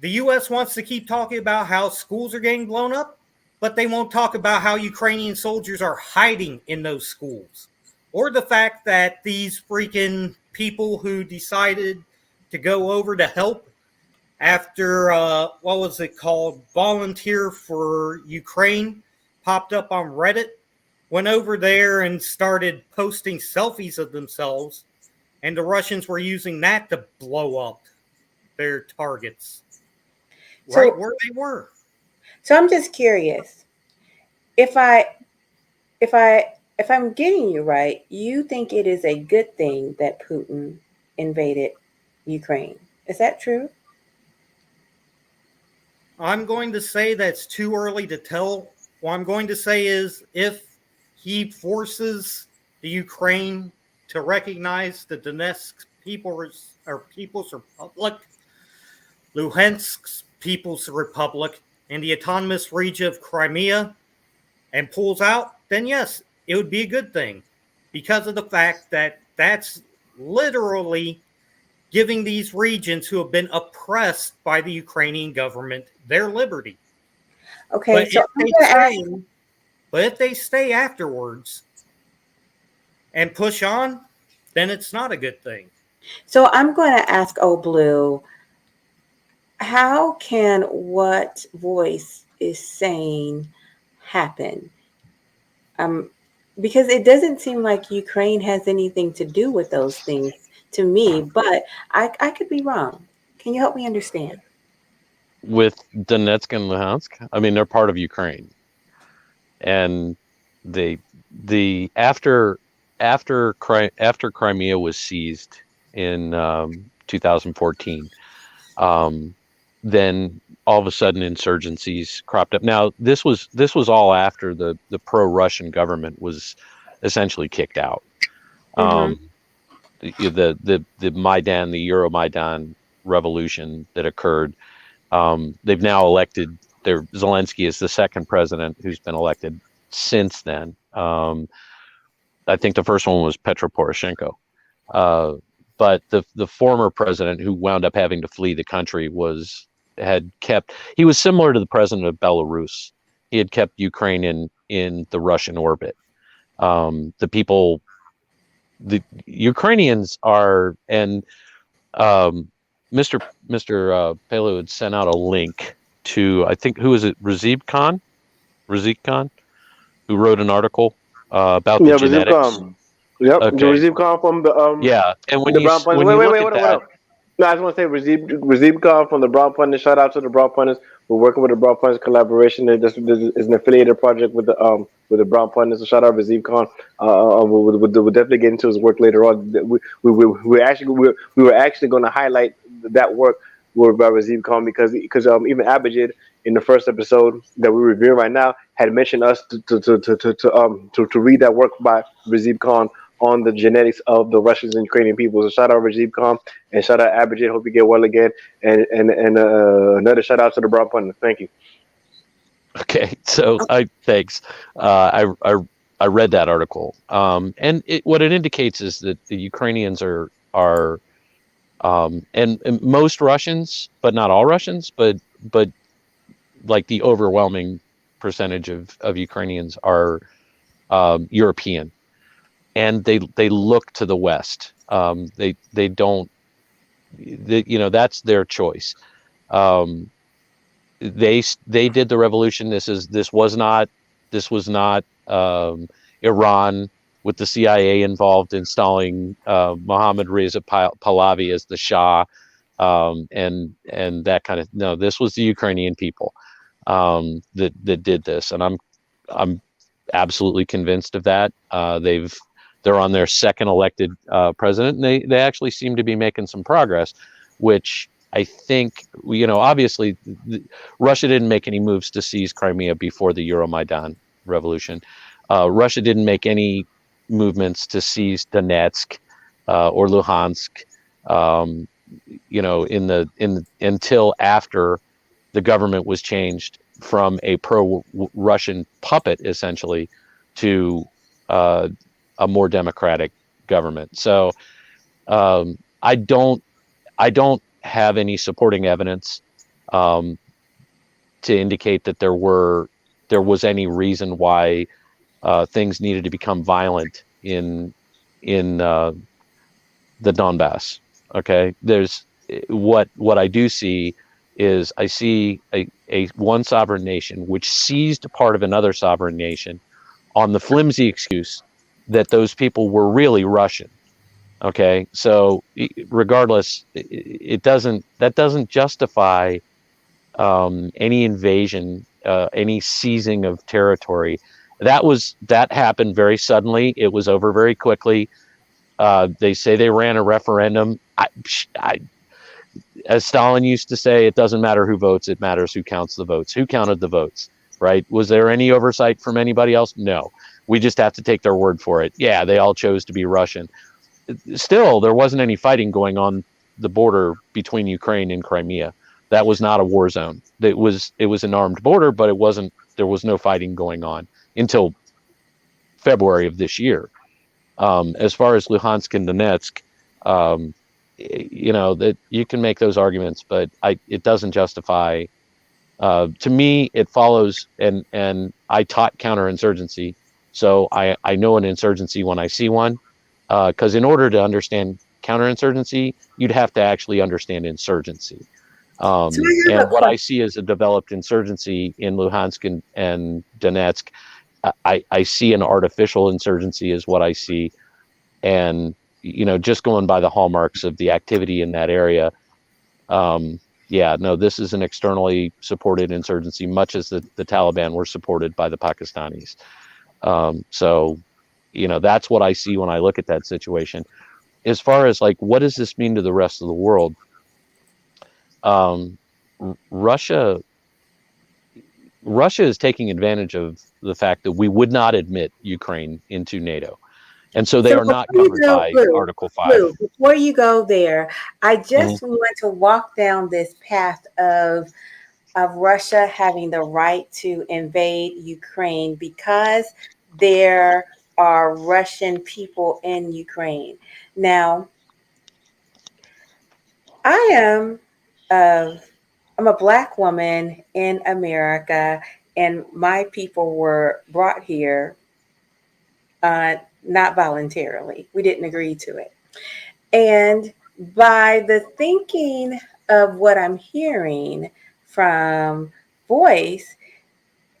The U.S. wants to keep talking about how schools are getting blown up, but they won't talk about how Ukrainian soldiers are hiding in those schools. Or the fact that these freaking people who decided to go over to help after, what was it called, Volunteer for Ukraine, popped up on Reddit, went over there and started posting selfies of themselves, and the Russians were using that to blow up their targets right where they were. So I'm just curious. If I'm getting you right, you think it is a good thing that Putin invaded Ukraine. Is that true? I'm going to say that's too early to tell. What I'm going to say is if he forces the Ukraine to recognize the Donetsk People's Republic, Luhansk's People's Republic, and the autonomous region of Crimea, and pulls out, then yes, it would be a good thing because of the fact that that's literally giving these regions who have been oppressed by the Ukrainian government their liberty. Okay, But if they stay afterwards and push on, then it's not a good thing. So I'm going to ask Blue, how can what Voice is saying happen? Because it doesn't seem like Ukraine has anything to do with those things to me, but I could be wrong. Can you help me understand? With Donetsk and Luhansk, I mean, they're part of Ukraine, and after Crimea was seized in 2014, then all of a sudden insurgencies cropped up. Now this was all after the pro-Russian government was essentially kicked out. The Maidan, the Euromaidan revolution that occurred. They've now elected Zelensky is the second president who's been elected since then. I think the first one was Petro Poroshenko. But the former president who wound up having to flee the country he was similar to the president of Belarus. He had kept Ukraine in the Russian orbit. The Ukrainians are, and Mr. Pelu had sent out a link to, I think, who is it? Razib Khan, who wrote an article about the genetics. Yep, Okay. Razib Khan from the and when the you Brown Pundit. Wait. No, I just want to say Razib Khan from the Brown Pundit. Shout out to the Brown Pundits. We're working with the Brown Pundits collaboration. This is an affiliated project with the Brown Pundits. So shout out Razib Khan. We'll definitely get into his work later on. We were actually going to highlight that work by Razib Khan because even Abhijit in the first episode that we're reviewing right now had mentioned us to read that work by Razib Khan on the genetics of the Russians and Ukrainian people. So shout out Razib Khan and shout out Abhijit. Hope you get well again. And another shout out to the Brown Pundit. Thank you. Okay, so thanks. I read that article, and what it indicates is that the Ukrainians are and most Russians, but not all Russians, but like the overwhelming percentage of Ukrainians are European. And they look to the West. They don't. That's their choice. They did the revolution. This was not Iran with the CIA involved installing Mohammad Reza Pahlavi as the Shah, and that kind of. No, this was the Ukrainian people that did this, and I'm absolutely convinced of that. they're on their second elected president, and they actually seem to be making some progress, which I think, obviously Russia didn't make any moves to seize Crimea before the Euromaidan revolution. Russia didn't make any movements to seize Donetsk or Luhansk, until after the government was changed from a pro-Russian puppet, essentially, to a more democratic government. So I don't have any supporting evidence to indicate that there was any reason why things needed to become violent in the Donbass. Okay, there's what I do see is I see a one sovereign nation which seized part of another sovereign nation on the flimsy excuse that those people were really Russian. Okay, so regardless, that doesn't justify any invasion, any seizing of territory. That happened very suddenly. It was over very quickly. They say they ran a referendum. As Stalin used to say, it doesn't matter who votes, it matters who counts the votes. Who counted the votes, right? Was there any oversight from anybody else? No. We just have to take their word for it. Yeah, they all chose to be Russian. Still, there wasn't any fighting going on the border between Ukraine and Crimea. That was not a war zone. It was an armed border, but there was no fighting going on until February of this year. As far as Luhansk and Donetsk, that you can make those arguments, but it doesn't justify. To me, it follows, and I taught counterinsurgency, so I know an insurgency when I see one. Because in order to understand counterinsurgency, you'd have to actually understand insurgency. And what I see as a developed insurgency in Luhansk and Donetsk, I see an artificial insurgency is what I see. And, just going by the hallmarks of the activity in that area, this is an externally supported insurgency, much as the Taliban were supported by the Pakistanis. That's what I see when I look at that situation. As far as what does this mean to the rest of the world? Russia is taking advantage of the fact that we would not admit Ukraine into NATO. And so they are not covered by Article 5. Pelu, before you go there, I just want to walk down this path of Russia having the right to invade Ukraine because there are Russian people in Ukraine. Now, I'm a Black woman in America, and my people were brought here not voluntarily. We didn't agree to it. And by the thinking of what I'm hearing from Voice,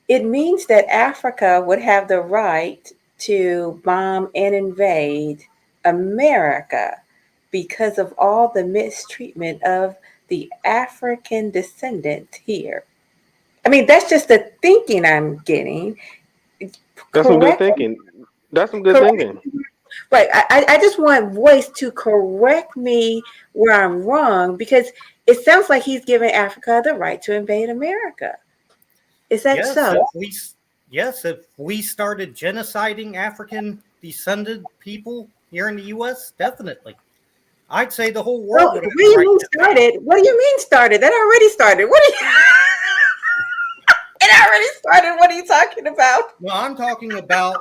it means that Africa would have the right to bomb and invade America because of all the mistreatment of the African descendant here. I mean, that's just the thinking I'm getting. That's some good thinking. That's some good thinking. Right. I just want Voice to correct me where I'm wrong, because it sounds like he's giving Africa the right to invade America. Is that so? If we started genociding African descended people here in the U.S., definitely. I'd say the whole world would have What do you mean started? What do you mean started? That already started. What do you It already started. What are you talking about? Well, I'm talking about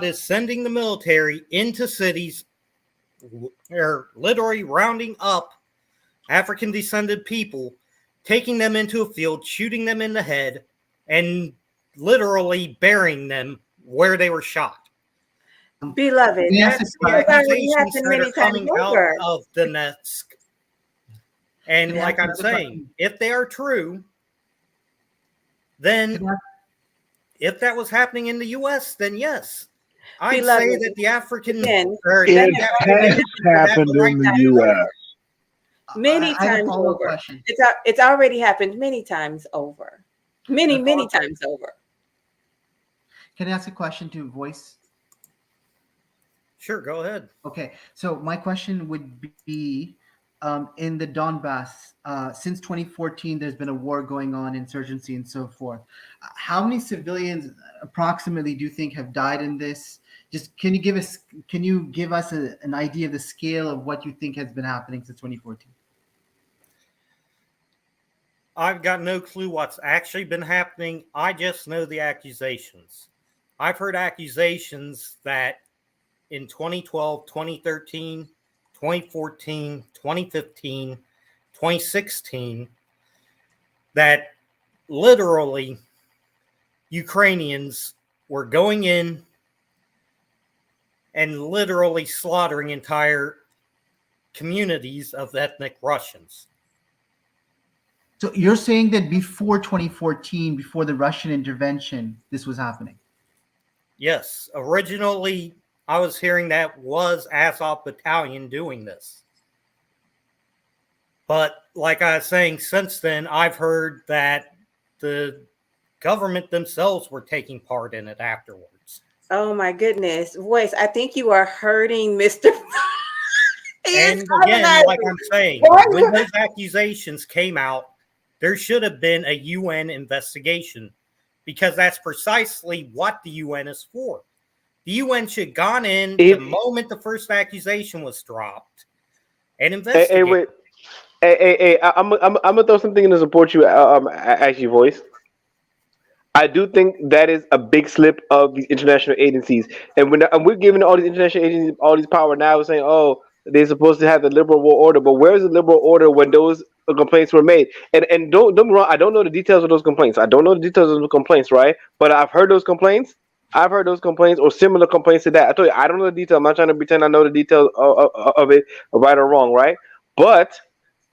is sending the military into cities. They're literally rounding up African descended people, taking them into a field, shooting them in the head, and literally burying them where they were shot. Beloved, that's the accusations that are coming out of Donetsk. And like I'm saying, if they are true, then if that was happening in the U.S., then yes. I'd say that the African... It has happened in the U.S. Many times over. It's already happened many times over. Many times over. Can I ask a question to Voice? Sure, go ahead. Okay, so my question would be, in the Donbass, since 2014, there's been a war going on, insurgency, and so forth. How many civilians approximately do you think have died in this? Just can you give us an idea of the scale of what you think has been happening since 2014? I've got no clue what's actually been happening. I just know the accusations. I've heard accusations that in 2012, 2013, 2014, 2015, 2016, that literally Ukrainians were going in and literally slaughtering entire communities of ethnic Russians. So you're saying that before 2014, before the Russian intervention, this was happening? Yes, originally I was hearing that was Azov Battalion doing this. But like I was saying, since then, I've heard that the government themselves were taking part in it afterwards. Oh my goodness. Voice, I think you are hurting Mr. And again, like I'm saying, when those accusations came out, there should have been a UN investigation because that's precisely what the UN is for. The UN should have gone in the moment the first accusation was dropped and investigated. Hey, wait. Hey, I'm gonna throw something in to support you, actually, Voice. I do think that is a big slip of these international agencies, and we're giving all these international agencies all these power now, saying, "Oh, they're supposed to have the liberal world order," but where's the liberal order when those complaints were made? And don't get me wrong, I don't know the details of those complaints. I don't know the details of the complaints, right? But I've heard those complaints. I've heard those complaints or similar complaints to that. I told you I don't know the detail. I'm not trying to pretend I know the details of it, right or wrong, right? But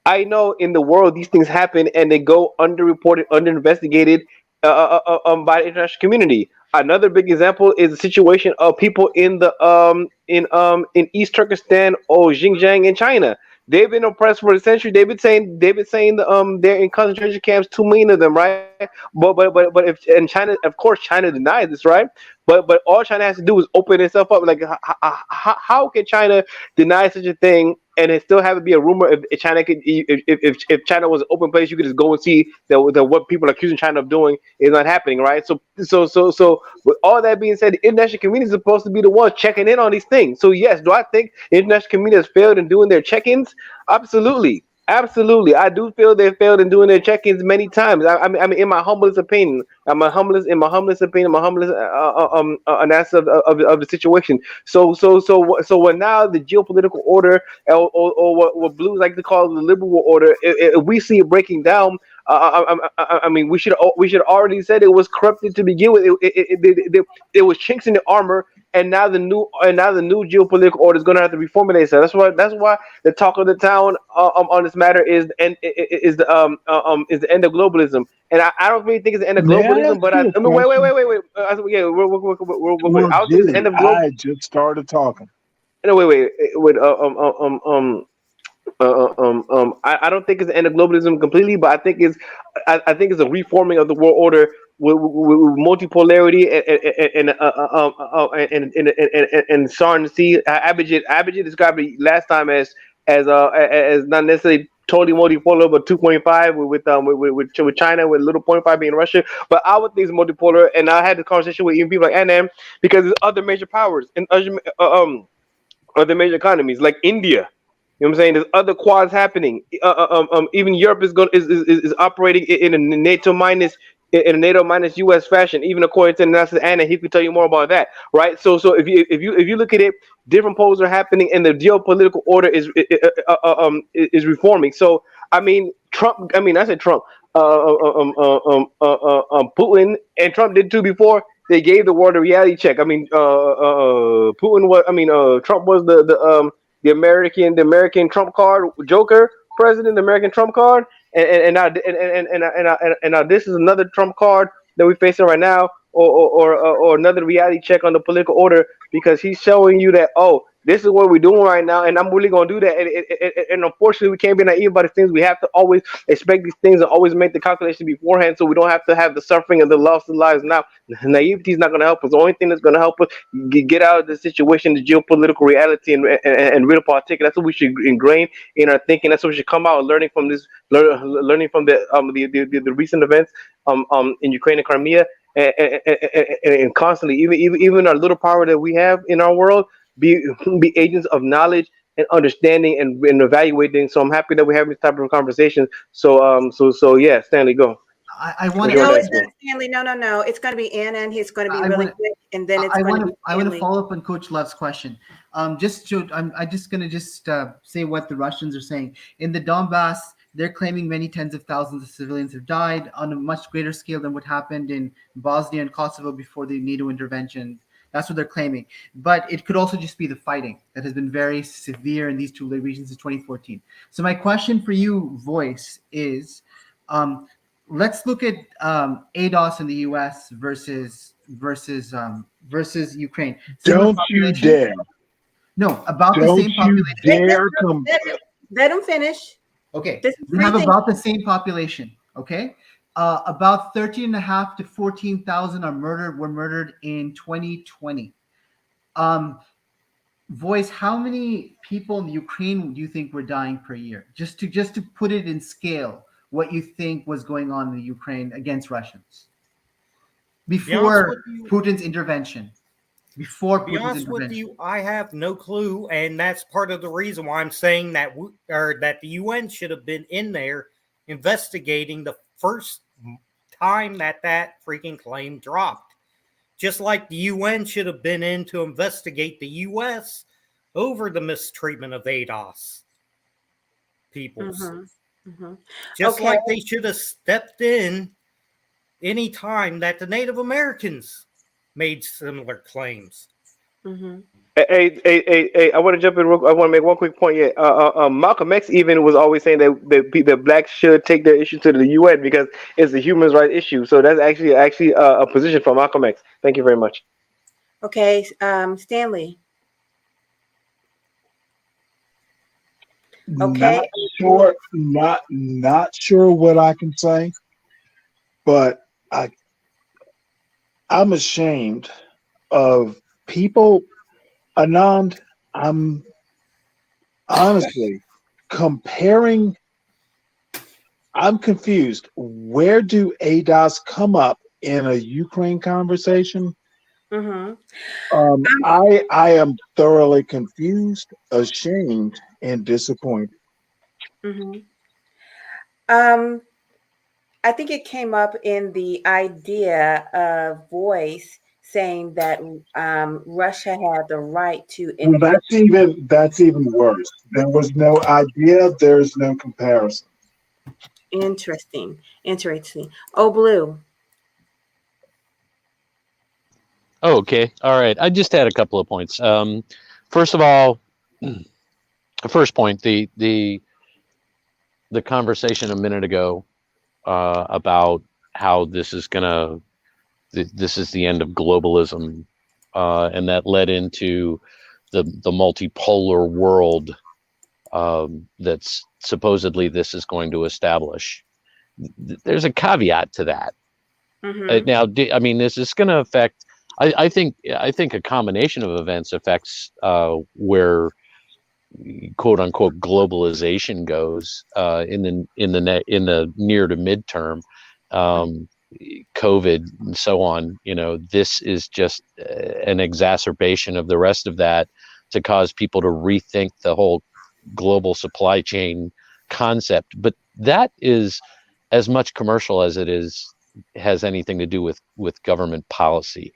I know in the world these things happen and they go underreported, underinvestigated by the international community. Another big example is the situation of people in the in East Turkestan or Xinjiang in China. They've been oppressed for a century. They've been saying they're in concentration camps, 2 million of them, right? But if and China, of course, China denies this, right? But all China has to do is open itself up. Like how can China deny such a thing and it still have it be a rumor if China could if China was an open place you could just go and see that what people are accusing China of doing is not happening, right? So with all that being said, the international community is supposed to be the one checking in on these things. So yes, do I think the international community has failed in doing their check-ins? Absolutely. Absolutely, I do feel they failed in doing their check-ins many times. I mean, in my humblest opinion, in my humblest opinion, my humblest analysis of the situation. So when now the geopolitical order, or what blues like to call the liberal order, if we see it breaking down, I mean, we should already said it was corrupted to begin with. It was chinks in the armor, and now the new geopolitical order is going to have to reformulate itself. That's why the talk of the town on this matter is the end of globalism. And I don't really think it's the end of May I ask globalism, but you a I mean, wait, wait, question? wait, wait, wait. Yeah, Well, I don't think it's the Jimmy, end of global. I just started talking. No, wait. I don't think it's the end of globalism completely, but I think it's a reforming of the world order with multipolarity and starting to see Abhijit described it last time as not necessarily totally multipolar, but 2.5 with China, with little point 0.5 being Russia. But I would think it's multipolar, and I had the conversation with even people like Anam because there's other major powers and other major economies like India. You know what I'm saying? There's other quads happening. Even Europe is operating in a NATO minus U.S. fashion. Even according to Nasser Anna, he could tell you more about that, right? So if you look at it, different poles are happening, and the geopolitical order is reforming. So I mean, Trump. I mean, I said Trump. Putin and Trump did too before. They gave the world a reality check. I mean, Putin was. I mean, Trump was the American Trump card Joker president, the American Trump card, and now this is another Trump card that we're facing right now, or another reality check on the political order because he's showing you that this is what we're doing right now, and I'm really gonna do that. And unfortunately, we can't be naive about these things. We have to always expect these things and always make the calculation beforehand, so we don't have to have the suffering and the loss of lives now. Naivety is not gonna help us. The only thing that's gonna help us get out of the situation, the geopolitical reality, and real politics. That's what we should ingrain in our thinking. That's what we should come out learning from this, learning from the recent events in Ukraine and Crimea, and constantly, even our little power that we have in our world, be be agents of knowledge and understanding and evaluating. So I'm happy that we're having this type of conversation. So yeah, Stanley, go. I want Enjoy No, that it's to not experience. Stanley. No. It's going to be Anna, and he's going to be I really want quick, and then it's going to be I want to Stanley. follow up on Coach Love's question. I'm just going to say what the Russians are saying in the Donbass. They're claiming many tens of thousands of civilians have died on a much greater scale than what happened in Bosnia and Kosovo before the NATO intervention. That's what they're claiming. But it could also just be the fighting that has been very severe in these two regions since 2014. So my question for you, Voice, is let's look at ADOS in the U.S. versus Ukraine. Similar Don't you population? dare. No, about the Don't same you population. dare Let him finish. Okay, This is we have breathing. about the same population. Okay, about 13.5 to 14,000 were murdered in 2020. Voice, how many people in Ukraine do you think were dying per year? Just to put it in scale, what you think was going on in the Ukraine against Russians before Putin's intervention? To be honest with you, I have no clue, and that's part of the reason why I'm saying that that the UN should have been in there investigating the first time that freaking claim dropped. Just like the UN should have been in to investigate the US over the mistreatment of ADOS peoples. Just Okay. like they should have stepped in any time that the Native Americans made similar claims. Hey, I want to jump in. I want to make one quick point. Yeah, Malcolm X even was always saying that blacks should take their issue to the UN because it's a human rights issue. So that's actually a position from Malcolm X. Thank you very much. Okay, Stanley. Okay. Not sure what I can say, but I'm ashamed of people. Anand, I'm honestly comparing. I'm confused. Where do ADOS come up in a Ukraine conversation? I am thoroughly confused, ashamed, and disappointed. I think it came up in the idea of Voice saying that Russia had the right to Well, that's even worse. There was no idea. There's no comparison. Interesting. Oh, Blue. Oh, okay. All right. I just had a couple of points. First of all, first point, the conversation a minute ago about how this is the end of globalism, and that led into the multipolar world that's supposedly this is going to establish. There's a caveat to that. Now, I mean, this is going to affect. I think a combination of events affects where quote unquote globalization goes in the near to midterm. COVID and so on, this is just an exacerbation of the rest of that to cause people to rethink the whole global supply chain concept. But that is as much commercial as it has anything to do with government policy.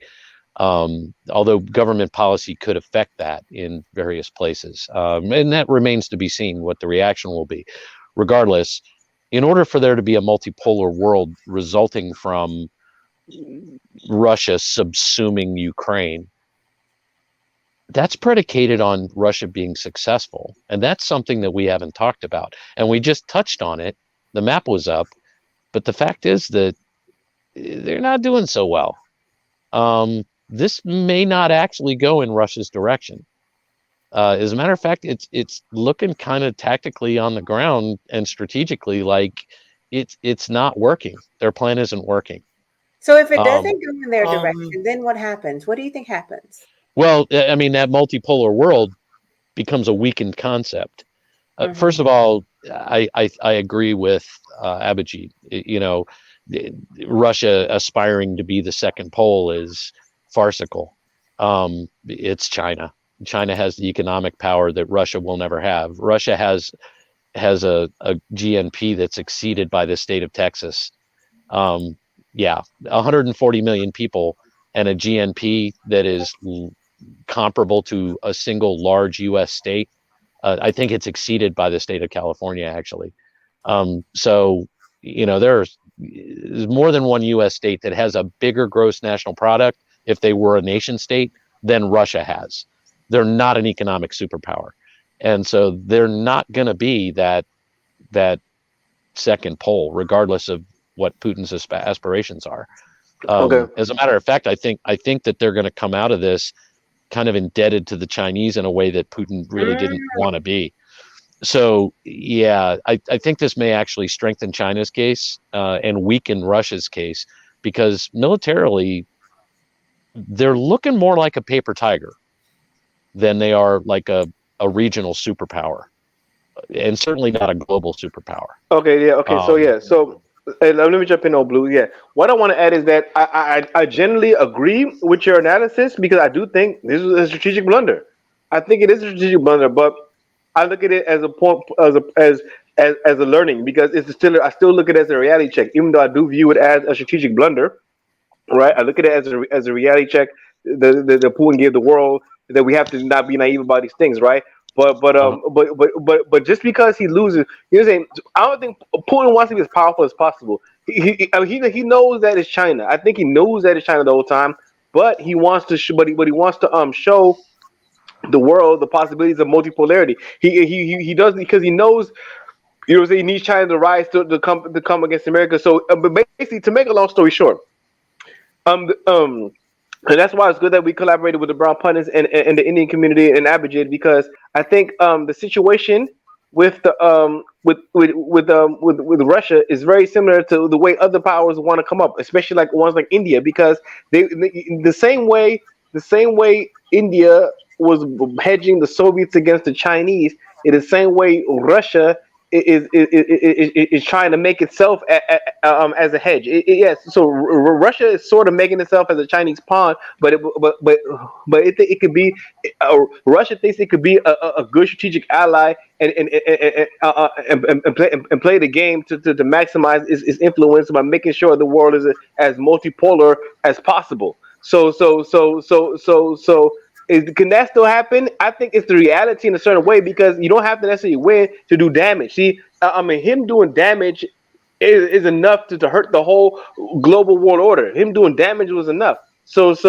Although government policy could affect that in various places. And that remains to be seen what the reaction will be. Regardless, in order for there to be a multipolar world resulting from Russia subsuming Ukraine, that's predicated on Russia being successful. And that's something that we haven't talked about. And we just touched on it. The map was up. But the fact is that they're not doing so well. This may not actually go in Russia's direction. As a matter of fact, it's looking kind of tactically on the ground and strategically like it's not working. Their plan isn't working. So if it Um, doesn't go in their Um, direction, then what happens? What do you think happens? well, I mean, that multipolar world becomes a weakened concept. Mhm. First of all, I agree with Abhijit. Russia aspiring to be the second pole is farcical. It's China. China has the economic power that Russia will never have. Russia has a GNP that's exceeded by the state of Texas. Yeah, 140 million people and a GNP that is comparable to a single large U.S. state. I think it's exceeded by the state of California, actually. So, there's more than one U.S. state that has a bigger gross national product if they were a nation state than Russia has. They're not an economic superpower. And so they're not going to be that second pole, regardless of what Putin's aspirations are. Okay. As a matter of fact, I think that they're going to come out of this kind of indebted to the Chinese in a way that Putin really didn't want to be. So yeah, I think this may actually strengthen China's case and weaken Russia's case because militarily they're looking more like a paper tiger than they are like a regional superpower, and certainly not a global superpower. Okay, yeah, okay, so Um, yeah, so let me jump in on Blue. Yeah, what I want to add is that I generally agree with your analysis because I do think this is a strategic blunder. I think it is a strategic blunder, but I look at it as a point as a learning because it's still I still look at it as a reality check, even though I do view it as a strategic blunder, right? I look at it as a reality check. The Putin gave the world that we have to not be naive about these things, right? uh, But just because he loses, you know, what I'm saying I don't think Putin wants to be as powerful as possible. I mean, he knows that it's China. I think he knows that it's China the whole time, but he wants to but he wants to show the world the possibilities of multipolarity. He does because he knows, you know what I'm saying, he needs China to rise to come against America. So but basically, to make a long story short, um, um, and that's why it's good that we collaborated with the Brown Pundits and the Indian community in Abidjan because I think the situation with the with Russia is very similar to the way other powers want to come up, especially like ones like India, because the same way India was hedging the Soviets against the Chinese, in the same way Russia is trying to make itself as a hedge. Yes, so Russia is sort of making itself as a Chinese pawn, but it could be Russia thinks it could be a good strategic ally and play the game to maximize its influence by making sure the world is as multipolar as possible. Can that still happen? I think it's the reality in a certain way because you don't have to necessarily win to do damage. See, I mean, him doing damage is enough to hurt the whole global world order. Him doing damage was enough. So it's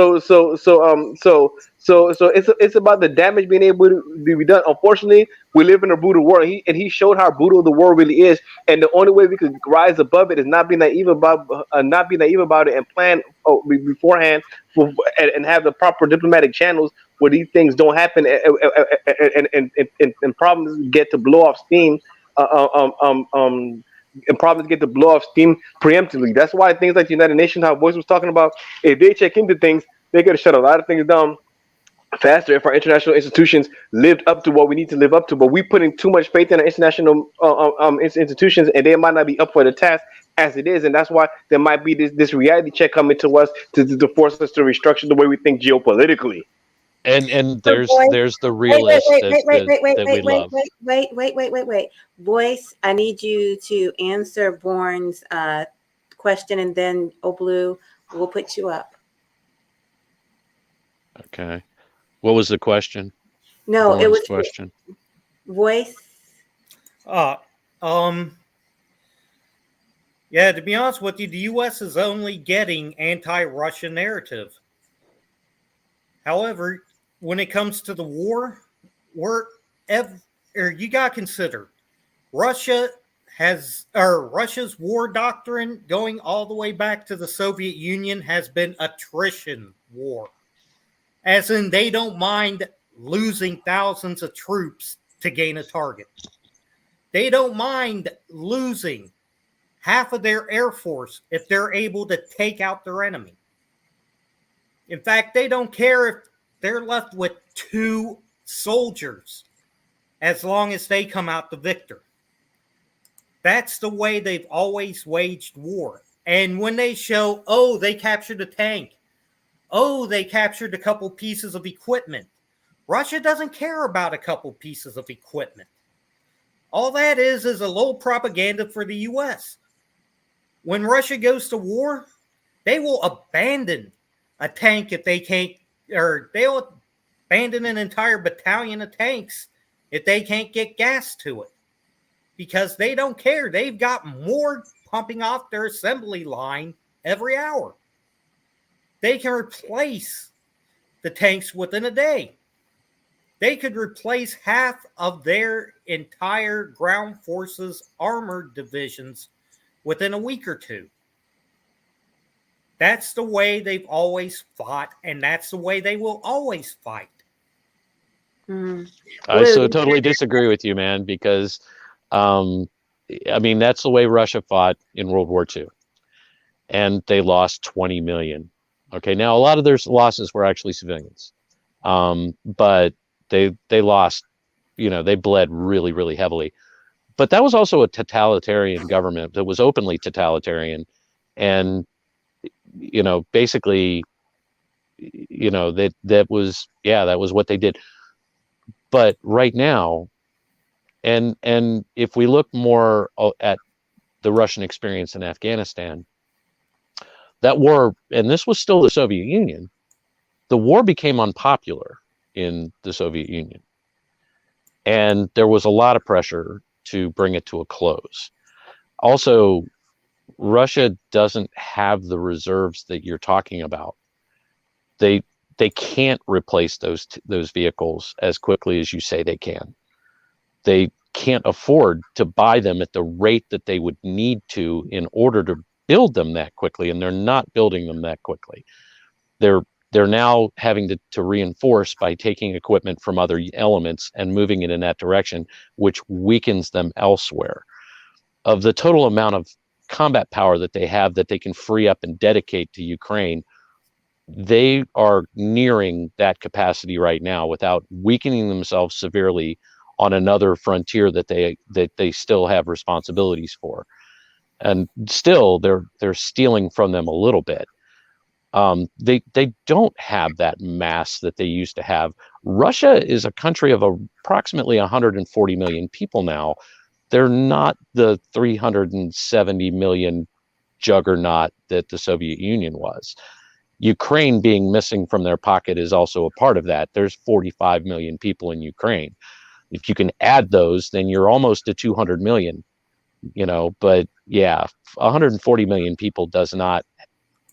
about the damage being able to be done. Unfortunately, we live in a brutal world. He showed how brutal the world really is, and the only way we could rise above it is not be naive about it, and plan beforehand and have the proper diplomatic channels where these things don't happen and problems get to blow off steam. Uh, um, um, um, and problems get to blow off steam preemptively. That's why things like the United Nations, how Voice was talking about, if they check into things, they could have shut a lot of things down faster if our international institutions lived up to what we need to live up to. But we putting too much faith in our international institutions, and they might not be up for the task as it is, and that's why there might be this reality check coming to us to force us to restructure the way we think geopolitically. and So voice, there's the wait, wait, realist wait, that wait, wait, that wait, wait, that we wait, wait, love. wait. Voice, I need you to answer Born's question, and then Oblu will put you up. Okay, what was the question? No, it Born's was question. Voice. uh, um, yeah, to be honest with you, the U.S. is only getting anti-Russian narrative. However, when it comes to the war, you got to consider Russia's war doctrine going all the way back to the Soviet Union has been attrition war, as in they don't mind losing thousands of troops to gain a target. They don't mind losing half of their air force if they're able to take out their enemy. In fact, they don't care if they're left with 2 soldiers as long as they come out the victor. That's the way they've always waged war. And when they show, oh, they captured a tank, oh, they captured a couple pieces of equipment, Russia doesn't care about a couple pieces of equipment. All that is a little propaganda for the U.S. When Russia goes to war, they will abandon a tank if they can't, or they'll abandon an entire battalion of tanks if they can't get gas to it. Because they don't care. They've got more pumping off their assembly line every hour. They can replace the tanks within a day. They could replace half of their entire ground forces armored divisions within a week or two. That's the way they've always fought, and that's the way they will always fight. I so totally disagree with you, man, because I mean, that's the way Russia fought in World War II, and they lost 20 million. Okay, now a lot of their losses were actually civilians, but they lost, they bled really, really heavily. But that was also a totalitarian government that was openly totalitarian, and basically, that was what they did. But right now, and if we look more at the Russian experience in Afghanistan, that war, and this was still the Soviet Union, the war became unpopular in the Soviet Union. And there was a lot of pressure to bring it to a close. Also, Russia doesn't have the reserves that you're talking about. They can't replace those vehicles as quickly as you say they can. They can't afford to buy them at the rate that they would need to in order to build them that quickly, and they're not building them that quickly. They're now having to reinforce by taking equipment from other elements and moving it in that direction, which weakens them elsewhere. Of the total amount of combat power that they have that they can free up and dedicate to Ukraine, they are nearing that capacity right now without weakening themselves severely on another frontier that they still have responsibilities for. And still they're stealing from them a little bit. They don't have that mass that they used to have. Russia is a country of approximately 140 million people now. They're not the 370 million juggernaut that the Soviet Union was. Ukraine being missing from their pocket is also a part of that. There's 45 million people in Ukraine. If you can add those, then you're almost to 200 million, but yeah, 140 million people does not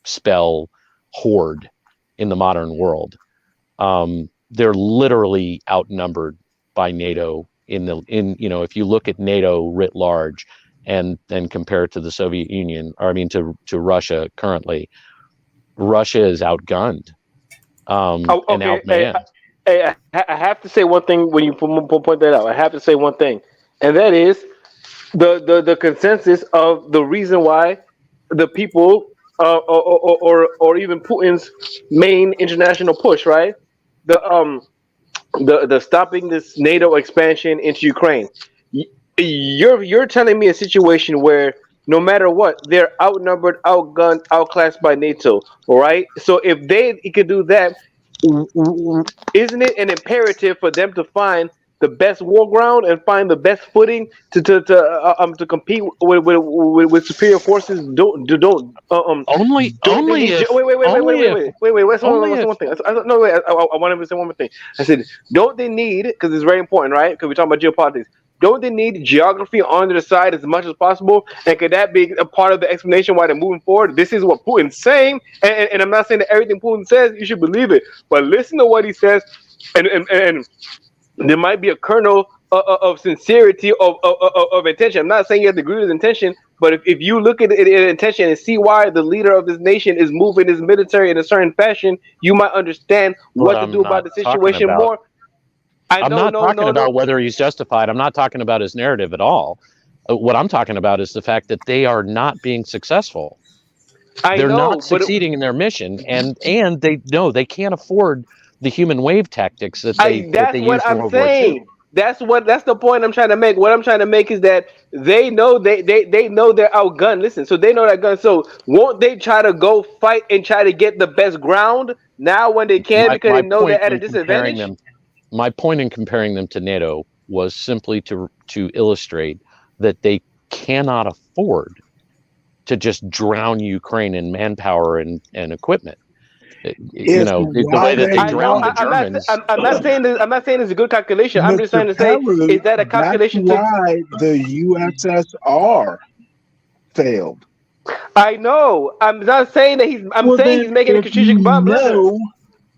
spell horde in the modern world. They're literally outnumbered by NATO if you look at NATO writ large and then compare it to the Soviet Union, or I mean to Russia currently, Russia is outgunned and outmanned. Hey, I have to say one thing when you point that out. I have to say one thing, and that is the consensus of the reason why the people or even Putin's main international push, right? The stopping this NATO expansion into Ukraine. You're telling me a situation where no matter what, they're outnumbered, outgunned, outclassed by NATO, all right? So if they could do that, isn't it an imperative for them to find the best war ground and find the best footing to compete with superior forces? Wait. I want to say one more thing. I said, don't they need? Because it's very important, right? Because we're talking about geopolitics. Don't they need geography on their side as much as possible? And could that be a part of the explanation why they're moving forward? This is what Putin's saying, and I'm not saying that everything Putin says you should believe it, but listen to what he says, and there might be a kernel of sincerity of intention. I'm not saying you have to agree with his intention, but if you look at it in intention and see why the leader of this nation is moving his military in a certain fashion, you might understand what to do about the situation more. I'm not talking about whether he's justified. I'm not talking about his narrative at all. What I'm talking about is the fact that they are not being successful. They're not succeeding in their mission, and they know they can't afford the human wave tactics that they used in World War II. That's the point I'm trying to make. What I'm trying to make is that they know they know they're outgunned. Listen, so they know that gun. So won't they try to go fight and try to get the best ground now when they can because they know they're at a disadvantage? My point in comparing them to NATO was simply to illustrate that they cannot afford to just drown Ukraine in manpower and equipment. You know, the way that they drowned the Germans. I'm not saying it's a good calculation. I'm just trying to say, Pelu, is that a calculation? That's why the USSR failed. I know. I'm not saying that he's. I'm saying he's making a strategic bomb. Listen.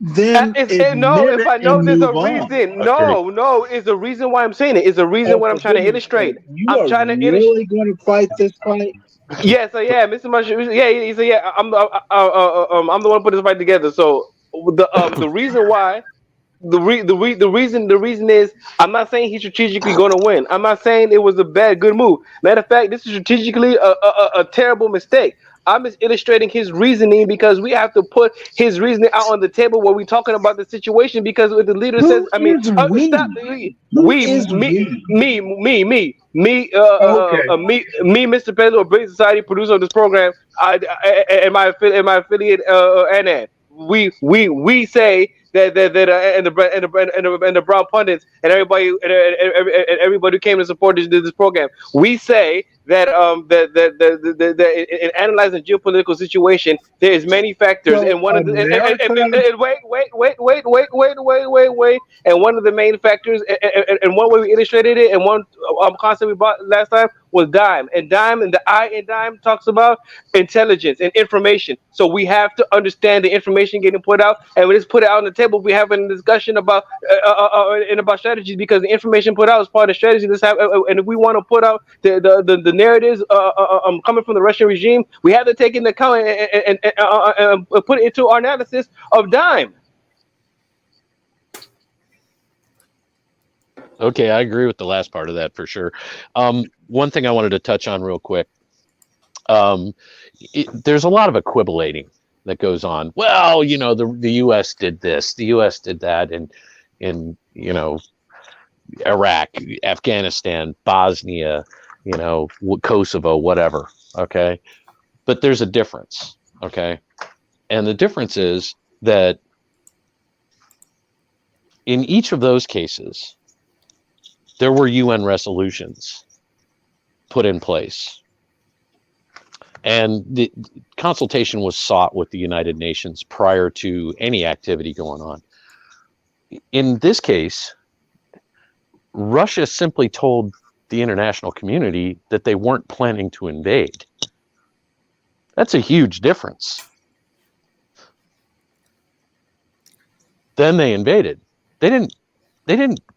Then if I know there's a on. reason. No, it's the reason why I'm saying it. It's the reason what I'm trying to illustrate. I'm trying to really going to fight this fight. Yes, Mr. Marshall. Yeah, he said, yeah. I'm the one who put this fight together. So the reason why. The reason is I'm not saying he's strategically going to win. I'm not saying it was a good move. Matter of fact, this is strategically a terrible mistake. I'm just illustrating his reasoning because we have to put his reasoning out on the table when we're talking about the situation. Because what the leader says, I mean, stop. Me, Mr. Pelu, a British Society producer of this program, and my affiliate, Anan. We say that and the brown pundits and everybody who came to support this program, we say that in analyzing the geopolitical situation, there is many factors, and one of the wait, and one of the main factors, and one way we illustrated it, and one concept we brought last time was dime, and the I in dime talks about intelligence and information. So we have to understand the information getting put out, and we just put it out on the table. We have a discussion about about strategies because the information put out is part of the strategy. Let's have, and if we want to put out the narratives coming from the Russian regime, we have to take into account and put it into our analysis of dime. Okay, I agree with the last part of that for sure. One thing I wanted to touch on real quick. There's a lot of equibulating that goes on. Well, you know, the U.S. did this, the U.S. did that, in you know, Iraq, Afghanistan, Bosnia, you know, Kosovo, whatever. Okay, but there's a difference. Okay, and the difference is that in each of those cases, there were UN resolutions put in place. And the consultation was sought with the United Nations prior to any activity going on. In this case, Russia simply told the international community that they weren't planning to invade. That's a huge difference. Then they invaded. They didn't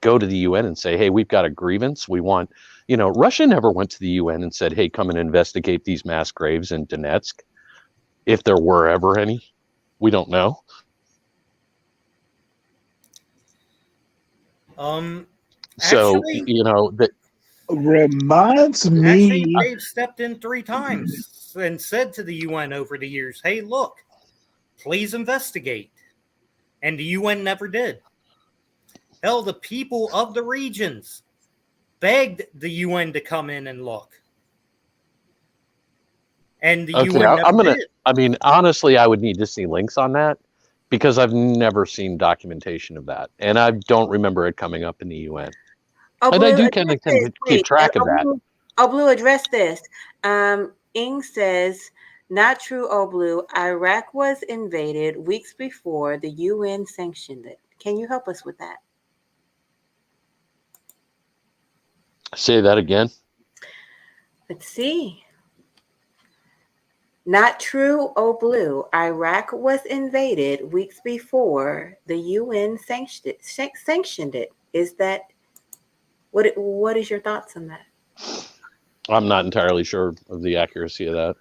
go to the UN and say, hey, we've got a grievance. We want, you know, Russia never went to the UN and said, hey, come and investigate these mass graves in Donetsk. If there were ever any, we don't know. Actually, you know, that reminds me. Actually, they've stepped in 3 times and said to the UN over the years, hey, look, please investigate. And the UN never did. Hell, the people of the regions begged the UN to come in and look. And the UN never did. I mean, honestly, I would need to see links on that because I've never seen documentation of that. And I don't remember it coming up in the UN. And I do kind of keep track of that. Blue, address this. Ing says, not true, Blue. Iraq was invaded weeks before the UN sanctioned it. Can you help us with that? Say that again. Let's see. Not true, Blue. Iraq was invaded weeks before the UN sanctioned it. Is that what is your thoughts on that? I'm not entirely sure of the accuracy of that.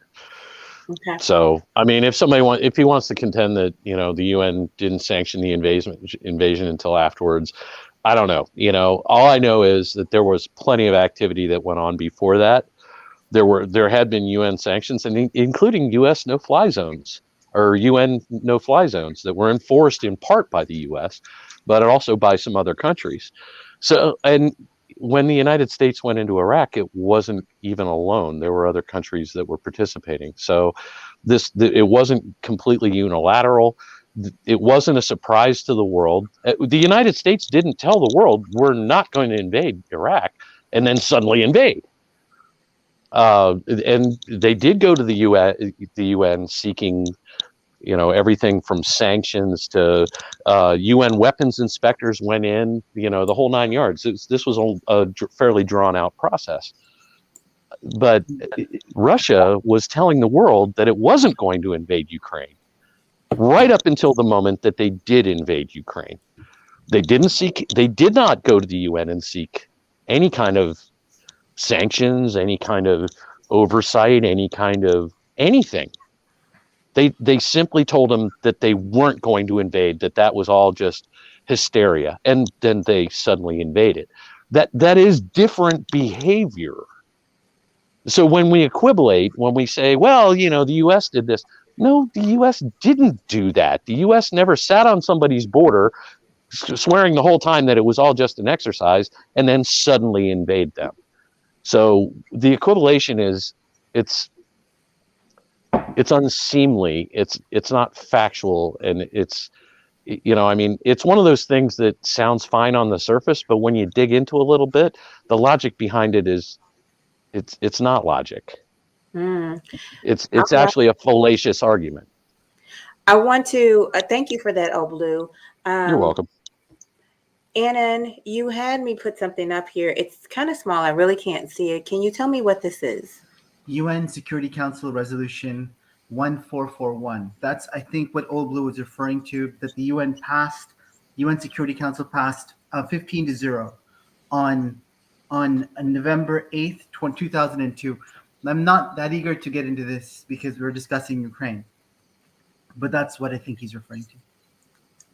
Okay. So, I mean, if he wants to contend that, you know, the UN didn't sanction the invasion until afterwards, I don't know. All I know is that there was plenty of activity that went on before that. There had been UN sanctions, and including U.S. no-fly zones or UN no-fly zones that were enforced in part by the U.S., but also by some other countries. So, and when the United States went into Iraq, it wasn't even alone. There were other countries that were participating. So, it wasn't completely unilateral. It wasn't a surprise to the world. The United States didn't tell the world we're not going to invade Iraq, and then suddenly invade. And they did go to the UN seeking, everything from sanctions to UN weapons inspectors went in, the whole 9 yards. This was a fairly drawn out process. But Russia was telling the world that it wasn't going to invade Ukraine right up until the moment that they did invade Ukraine. They did not go to the UN and seek any kind of sanctions, any kind of oversight, any kind of anything. They simply told them that they weren't going to invade, that was all just hysteria, and then they suddenly invaded. That is different behavior. So when we equivalate, when we say, well, the U.S. did this, no, the U.S. didn't do that. The U.S. never sat on somebody's border swearing the whole time that it was all just an exercise and then suddenly invade them. So the equivalation is it's unseemly. It's not factual, and it's one of those things that sounds fine on the surface, but when you dig into a little bit, the logic behind it is it's not logic. It's actually a fallacious argument. I want to thank you for that, Oblu. You're welcome. Annan, you had me put something up here. It's kind of small. I really can't see it. Can you tell me what this is? UN Security Council Resolution 1441. That's, I think, what Oblu was referring to, that the UN Security Council passed 15-0 on November 8th, 2002. I'm not that eager to get into this because we're discussing Ukraine, but that's what I think he's referring to.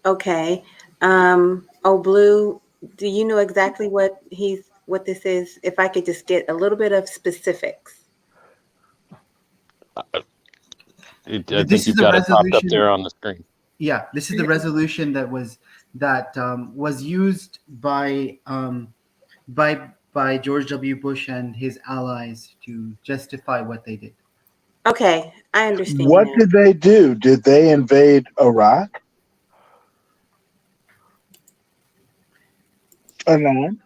Okay. Oblu, do you know exactly what this is? If I could just get a little bit of specifics. I think you've got it popped up there on the screen. Yeah, this is the resolution that was used by George W. Bush and his allies to justify what they did. Okay, I understand. What did they do? Did they invade Iraq? Anon?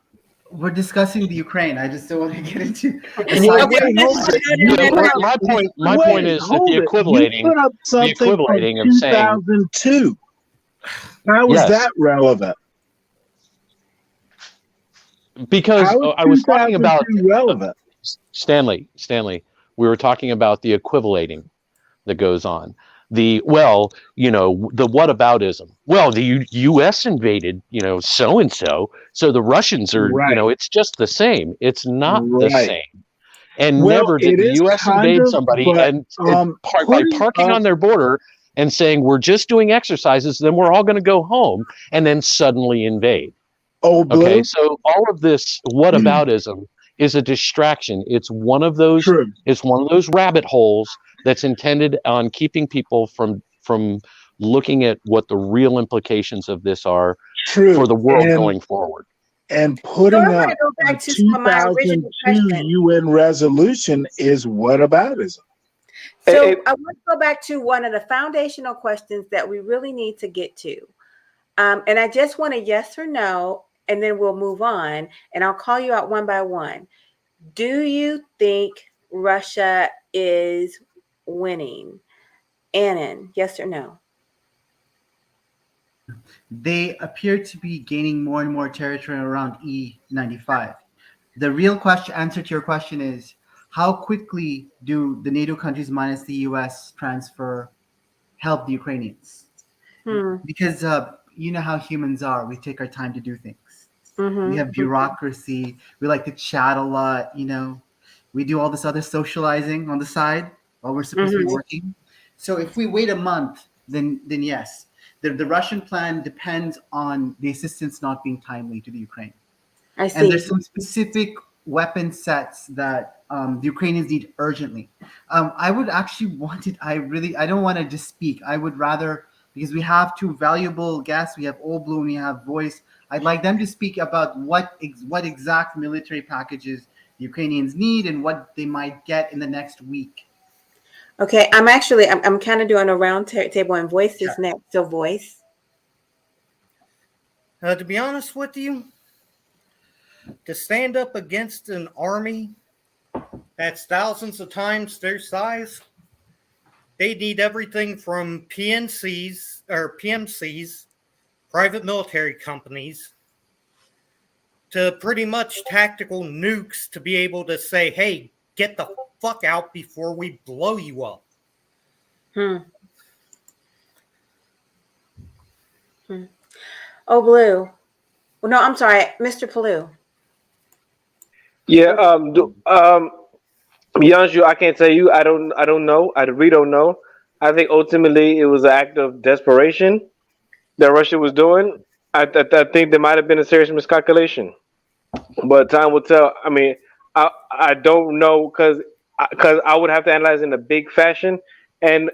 We're discussing the Ukraine. I just don't want to get into. My point is that the equivalating of saying 2002. How was that relevant? Because I was talking about relevant. Stanley. We were talking about the equivalating that goes on. The whataboutism. Well, the U.S. invaded, so-and-so, so the Russians are, it's just the same. It's not the same. And never did the U.S. invade somebody by parking on their border and saying, we're just doing exercises, then we're all going to go home, and then suddenly invade. Okay, so all of this whataboutism is a distraction. It's one of those. It's one of those rabbit holes that's intended on keeping people from looking at what the real implications of this are for the world going forward. And putting up a 2002 UN resolution is whataboutism. So I want to go back to one of the foundational questions that we really need to get to. And I just want a yes or no, and then we'll move on. And I'll call you out one by one. Do you think Russia is winning? Annan, yes or no? They appear to be gaining more and more territory around E95. The real answer to your question is, how quickly do the NATO countries minus the US help the Ukrainians? Because you know how humans are. We take our time to do things. We have bureaucracy. We like to chat a lot, We do all this other socializing on the side while we're supposed to be working. So if we wait a month, then yes. the Russian plan depends on the assistance not being timely to the Ukraine. I And see. there's some specific weapon sets that the Ukrainians need urgently. I would actually wanted. I don't want to just speak. I would rather, because we have two valuable guests. We have Old Blue and we have Voice. I'd like them to speak about what exact military packages the Ukrainians need and what they might get in the next week. Okay, I'm kind of doing a round table, and Voice is Sure. next. So Voice. To be honest with you, to stand up against an army that's thousands of times their size, they need everything from PMCs, private military companies, to pretty much tactical nukes to be able to say, hey, get the fuck out before we blow you up. Oh, Blue. Well, no, I'm sorry, Mr. Pelu. Yeah. Be honest with you, I can't tell you. I don't know. I really don't know. I think ultimately it was an act of desperation that Russia was doing. I think there might have been a serious miscalculation, but time will tell. I mean, I don't know because I would have to analyze in a big fashion. And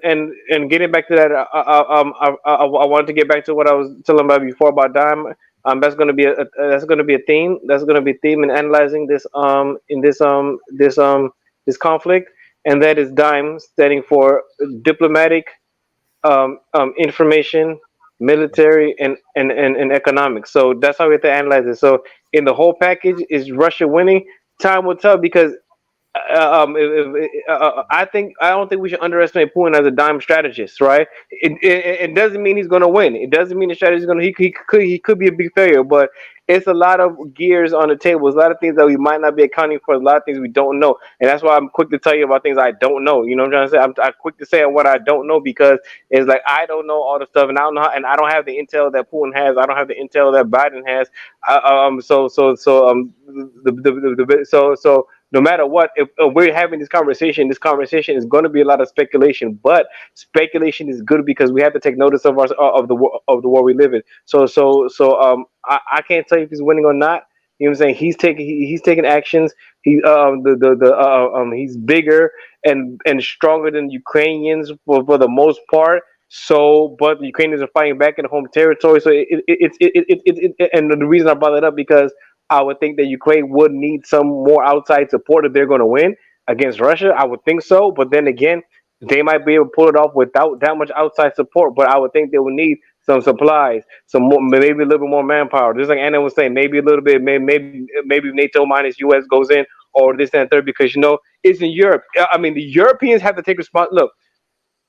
getting back to that, I wanted to get back to what I was telling about before about Dime. That's going to be that's going to be a theme. That's going to be a theme in analyzing this in this conflict, and that is Dime standing for diplomatic, information, military, and economics. So that's how we have to analyze it. So in the whole package, is Russia winning? Time will tell because I don't think we should underestimate Putin as a dime strategist, right? It doesn't mean he's going to win. It doesn't mean the strategy is going to. He could be a big failure, but it's a lot of gears on the table. It's a lot of things that we might not be accounting for. A lot of things we don't know, and that's why I'm quick to tell you about things I don't know. You know what I'm trying to say? I'm quick to say what I don't know because it's like I don't know all the stuff, and I don't know, and I don't have the intel that Putin has. I don't have the intel that Biden has. So no matter what, if we're having this conversation is going to be a lot of speculation. But speculation is good because we have to take notice of of the world we live in. I can't tell you if he's winning or not. You know what I'm saying? He's taking actions. He's bigger and stronger than Ukrainians for the most part. So, but the Ukrainians are fighting back in the home territory. So and the reason I brought it up because I would think that Ukraine would need some more outside support if they're going to win against Russia. I would think so, but then again, they might be able to pull it off without that much outside support. But I would think they would need some supplies, some more, maybe a little bit more manpower. Just like Anna was saying, maybe a little bit, maybe NATO minus US goes in or this and third because it's in Europe. I mean, the Europeans have to take response. Look,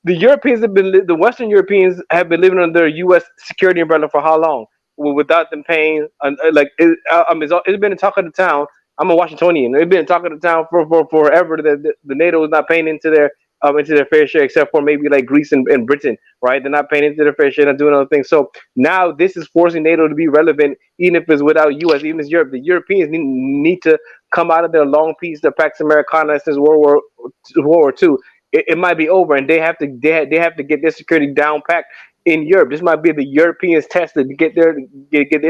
the Western Europeans have been living under U.S. security umbrella for how long? Without them paying, it's been a talk of the town. I'm a Washingtonian. It's been a talk of the town for forever that the NATO is not paying into their fair share, except for maybe like Greece and Britain, right? They're not paying into their fair share, not doing other things. So now this is forcing NATO to be relevant, even if it's without U.S., even as Europe. The Europeans need to come out of their long peace, the Pax Americana since World War II. It might be over, and they have to get their security down packed in Europe. This might be the Europeans tested to get their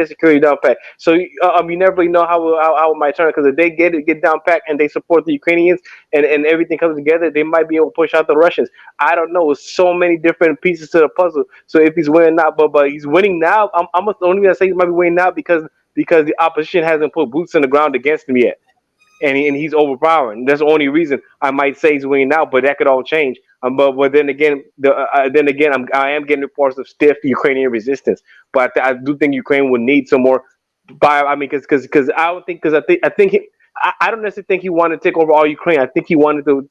security down packed. So you never really know how it might turn because if they get down packed and they support the Ukrainians and everything comes together, they might be able to push out the Russians. I don't know. It's so many different pieces to the puzzle. So if he's winning now, but he's winning now, I'm the only reason I say he might be winning now because the opposition hasn't put boots on the ground against him yet. And he's overpowering. That's the only reason I might say he's winning now, but that could all change. But then again, I am getting reports of stiff Ukrainian resistance. But I do think Ukraine will need some more. I mean, because I think I don't necessarily think he wanted to take over all Ukraine. I think he wanted to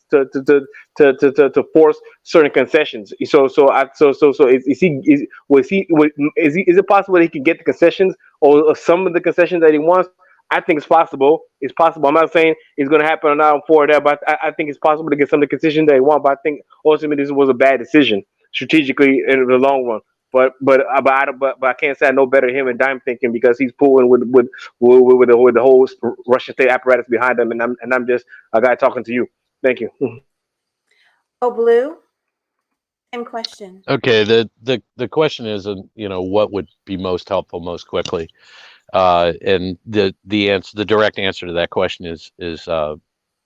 force certain concessions. Is it possible that he can get the concessions or some of the concessions that he wants? I think it's possible. It's possible. I'm not saying it's going to happen or not for that, but I think it's possible to get some of the concessions they want. But I think ultimately this was a bad decision strategically in the long run. But I can't say I know better him and Dime thinking because he's pulling with the whole Russian state apparatus behind him, and I'm just a guy talking to you. Thank you. Oh, Blue. Same question. Okay, the question is, what would be most helpful most quickly? And the direct answer to that question is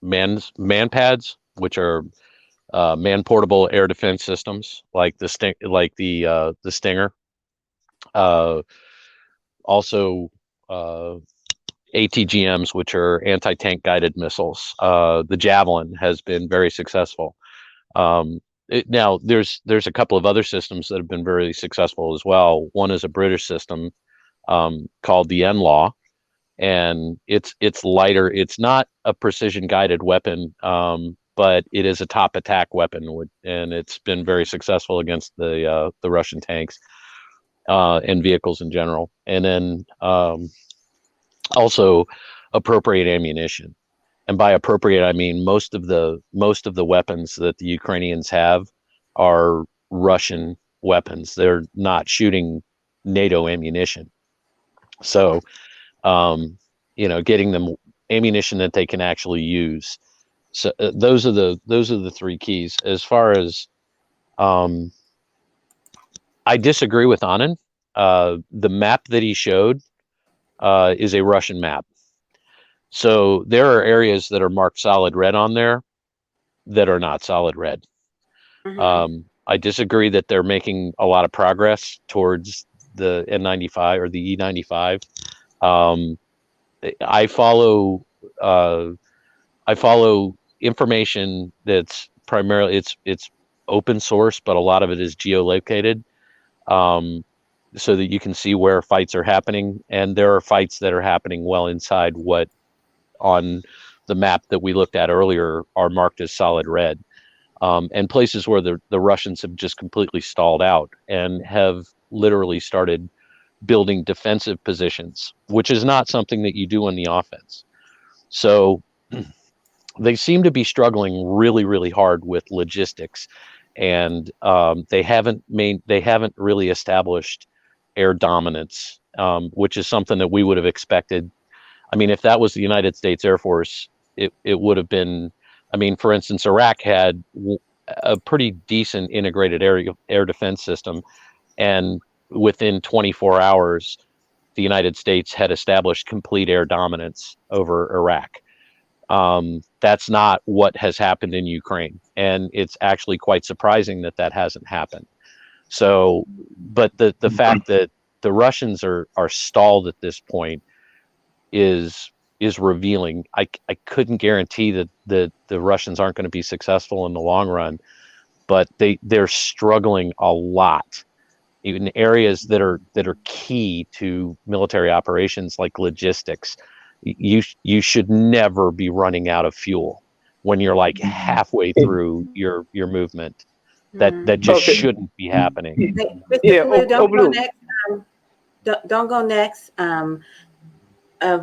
man pads, which are man portable air defense systems like the Stinger. Also, ATGMs, which are anti-tank guided missiles. The Javelin has been very successful. Now, there's a couple of other systems that have been very successful as well. One is a British system called the NLAW, and it's lighter. It's not a precision guided weapon, but it is a top attack weapon, and it's been very successful against the Russian tanks and vehicles in general. And then also appropriate ammunition. And by appropriate, I mean most of the weapons that the Ukrainians have are Russian weapons. They're not shooting NATO ammunition. So, getting them ammunition that they can actually use. So those are the three keys. As far as I disagree with Anand. The map that he showed is a Russian map. So there are areas that are marked solid red on there that are not solid red. I disagree that they're making a lot of progress towards the N95 or the E95. I follow information that's primarily it's open source, but a lot of it is geolocated, so that you can see where fights are happening. And there are fights that are happening well inside what on the map that we looked at earlier are marked as solid red. And places where the Russians have just completely stalled out and have literally started building defensive positions, which is not something that you do on the offense. So they seem to be struggling really, really hard with logistics, and they haven't really established air dominance, which is something that we would have expected. I mean, if that was the United States Air Force, it would have been. I mean, for instance, Iraq had a pretty decent integrated air defense system, and within 24 hours, the United States had established complete air dominance over Iraq. That's not what has happened in Ukraine, and it's actually quite surprising that that hasn't happened. So, but the fact that the Russians are stalled at this point is revealing. I couldn't guarantee that the Russians aren't going to be successful in the long run, but they're struggling a lot in areas that are key to military operations, like logistics. You should never be running out of fuel when you're like halfway through your movement. That just shouldn't be happening. Mr. Yeah, Pelu, don't go Blue. next. Don't go next.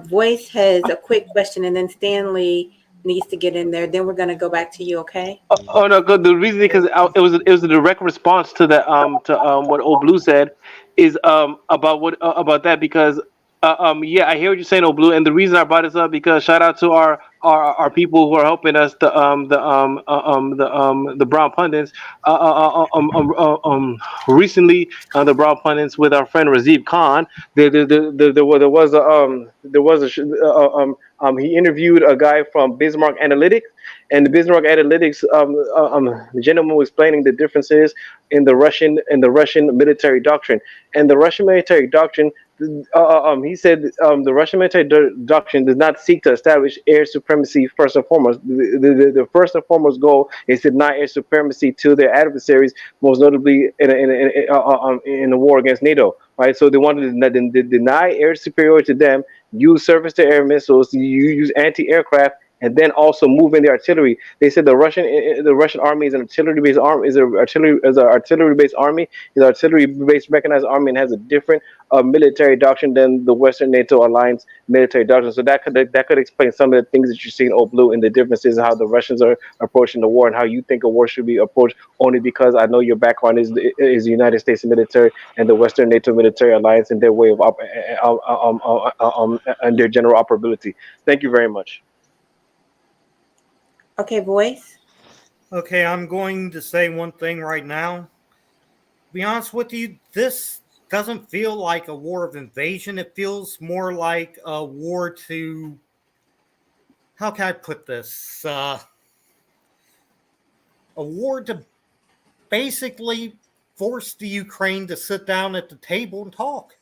Voice has a quick question, and then Stanley needs to get in there. Then we're going to go back to you. Okay. Oh no, good. The reason because it was a direct response to that to what Old Blue said is about about that because yeah, I hear what you're saying, Old Blue, and the reason I brought this up because shout out to our people who are helping us the brown pundits recently the brown pundits with our friend Razib Khan there was a he interviewed a guy from Bismarck Analytics, and the Bismarck Analytics the gentleman was explaining the differences in the Russian military doctrine. And the Russian military doctrine, he said the Russian military doctrine does not seek to establish air supremacy first and foremost. The first and foremost goal is to deny air supremacy to their adversaries, most notably in the war against NATO. Right, so they wanted to deny air superiority to them, use surface-to-air missiles, you use anti-aircraft, and then also move in the artillery. They said the Russian army is an artillery-based army, is an artillery-based army, is an artillery-based mechanized army, and has a different military doctrine than the Western NATO alliance military doctrine. So that could explain some of the things that you see in Old Blue and the differences in how the Russians are approaching the war and how you think a war should be approached. Only because I know your background is the United States military and the Western NATO military alliance and their way of and their general operability. Thank you very much. Okay, Voice. Okay, I'm going to say one thing right now. To be honest with you, this doesn't feel like a war of invasion. It feels more like a war to, how can I put this? A war to basically force the Ukraine to sit down at the table and talk.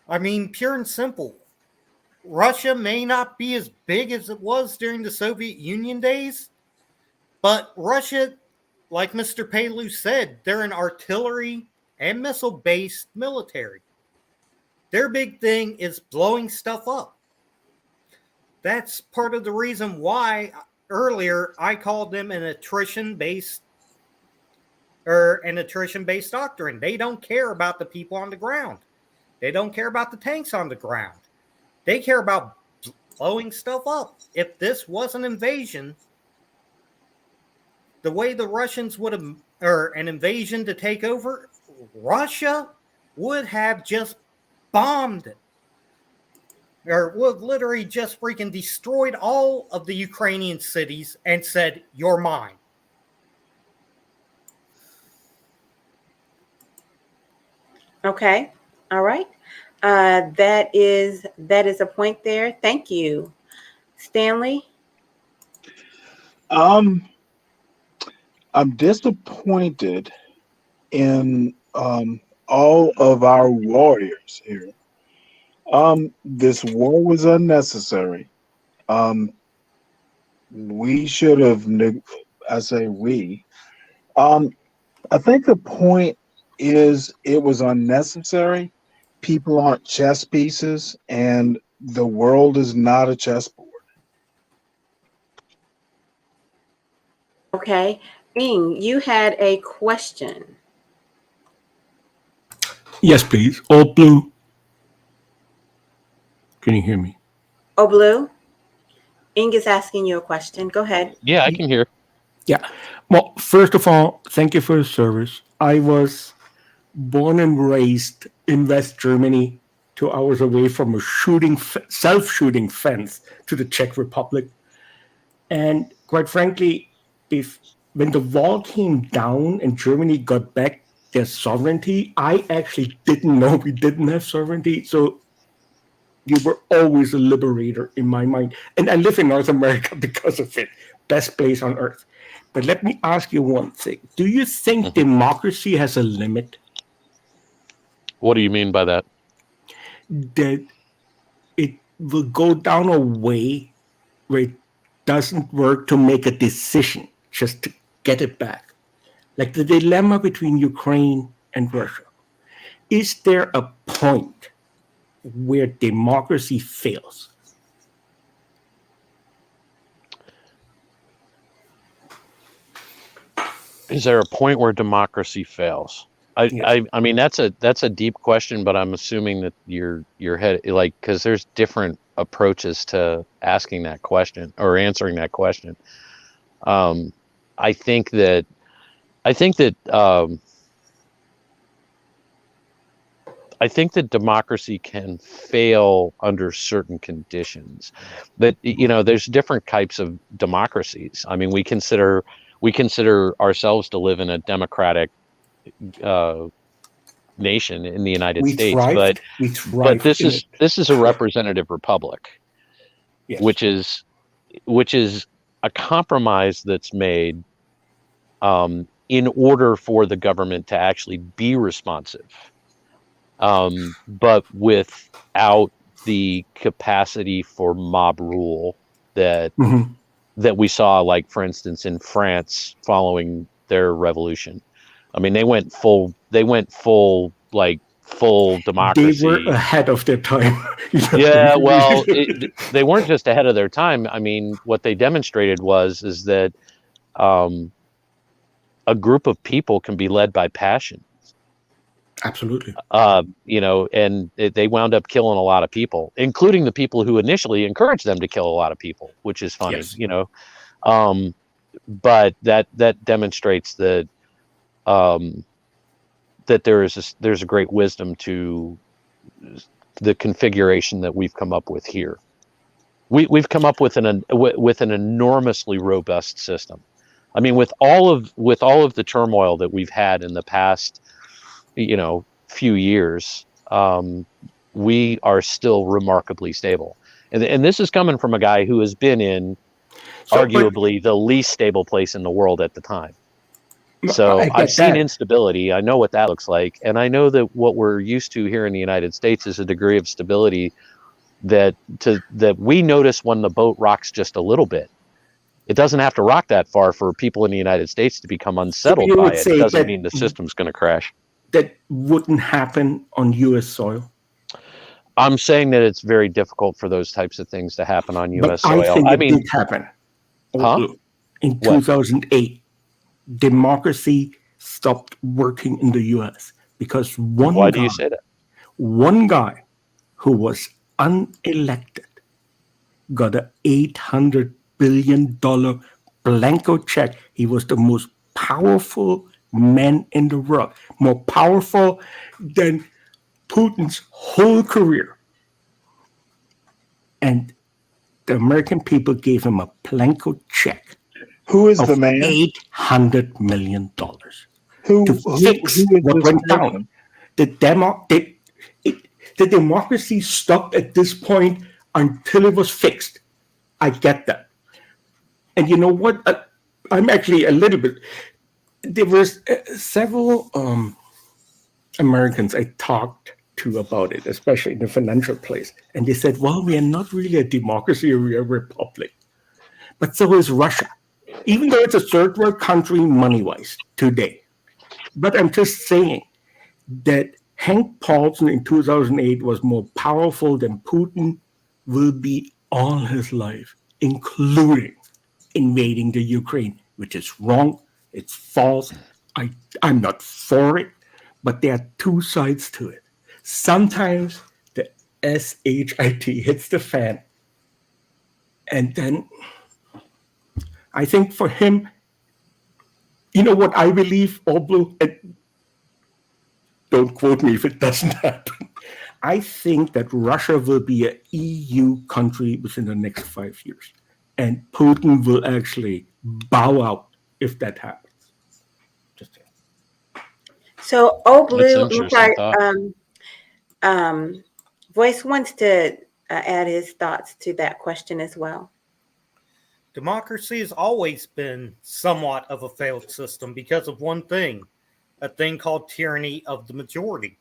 I mean, pure and simple. Russia may not be as big as it was during the Soviet Union days, but Russia, like Mr. Pelu said, they're an artillery and missile based military. Their big thing is blowing stuff up. That's part of the reason why earlier I called them an attrition based doctrine. They don't care about the people on the ground. They don't care about the tanks on the ground. They care about blowing stuff up. If this was an invasion, the way the Russians would have, or an invasion to take over, Russia would have just bombed it. Or would literally just freaking destroyed all of the Ukrainian cities and said, "You're mine." Okay. All right. That is a point there. Thank you, Stanley. I'm disappointed in all of our warriors here. This war was unnecessary. We should have. I say we. I think the point is it was unnecessary. People aren't chess pieces, and the world is not a chessboard. Okay. Bing, you had a question. Yes, please. All blue. Can you hear me? Oh, Blue. Ing is asking you a question. Go ahead. Yeah, I can hear. Yeah. Well, first of all, thank you for the service. I was born and raised in West Germany, 2 hours away from a self-shooting fence to the Czech Republic. And quite frankly, when the wall came down and Germany got back their sovereignty, I actually didn't know we didn't have sovereignty. So you were always a liberator in my mind. And I live in North America because of it. Best place on earth. But let me ask you one thing. Do you think democracy has a limit? What do you mean by that? That it will go down a way where it doesn't work to make a decision, just to get it back. Like the dilemma between Ukraine and Russia. Is there a point where democracy fails? Is there a point where democracy fails? I mean that's a deep question, but I'm assuming that your head, like, because there's different approaches to asking that question or answering that question. I think that democracy can fail under certain conditions. That, you know, there's different types of democracies. I mean, we consider ourselves to live in a democratic nation in the United States, but this is a representative republic, yes. which is a compromise that's made in order for the government to actually be responsive, but without the capacity for mob rule that we saw, like, for instance, in France following their revolution. I mean, they went full democracy. They were ahead of their time. Yeah, well, they weren't just ahead of their time. I mean, what they demonstrated is that a group of people can be led by passion. Absolutely. You know, and they wound up killing a lot of people, including the people who initially encouraged them to kill a lot of people, which is funny, yes. You know. But that demonstrates that that there's a great wisdom to the configuration that we've come up with here. We've come up with an enormously robust system. I mean, with all of the turmoil that we've had in the past, few years, we are still remarkably stable. And this is coming from a guy who has been in So, but arguably the least stable place in the world at the time. So I I've get seen that. instability. I know what that looks like. And I know that what we're used to here in the United States is a degree of stability that we notice when the boat rocks just a little bit. It doesn't have to rock that far for people in the United States to become So unsettled you by would it. It say doesn't that mean the system's going to crash. that wouldn't happen on U.S. soil, I'm saying that it's very difficult for those types of things to happen on but U.S. I soil. think I it mean, did happen. huh? In What? 2008, democracy stopped working in the U.S. because Why do you say that? one guy who was unelected got a $800 billion blanco check. He was the most powerful man in the world, more powerful than Putin's whole career. And the American people gave him a blanco check Who is of the man? $800 million Who to who fix who is what this went down. person? The democracy stopped at this point until it was fixed. I get that. And you know what? I'm actually a little bit. There was several Americans I talked to about it, especially in the financial place, and they said, "Well, we are not really a democracy; we are a republic." But so is Russia, even though it's a third world country money-wise today. But I'm just saying that Hank Paulson in 2008 was more powerful than Putin will be all his life, including invading the Ukraine, which is wrong. It's false. I'm not for it, but there are two sides to it. Sometimes the SHIT hits the fan. And then I think for him, you know what I believe, All Blue, and don't quote me if it doesn't happen. I think that Russia will be an EU country within the next 5 years. And Putin will actually bow out if that happens. Just saying. So, That's Blue, I'm interesting sorry, thought. Voice wants to add his thoughts to that question as well. Democracy has always been somewhat of a failed system because of one thing, a thing called tyranny of the majority.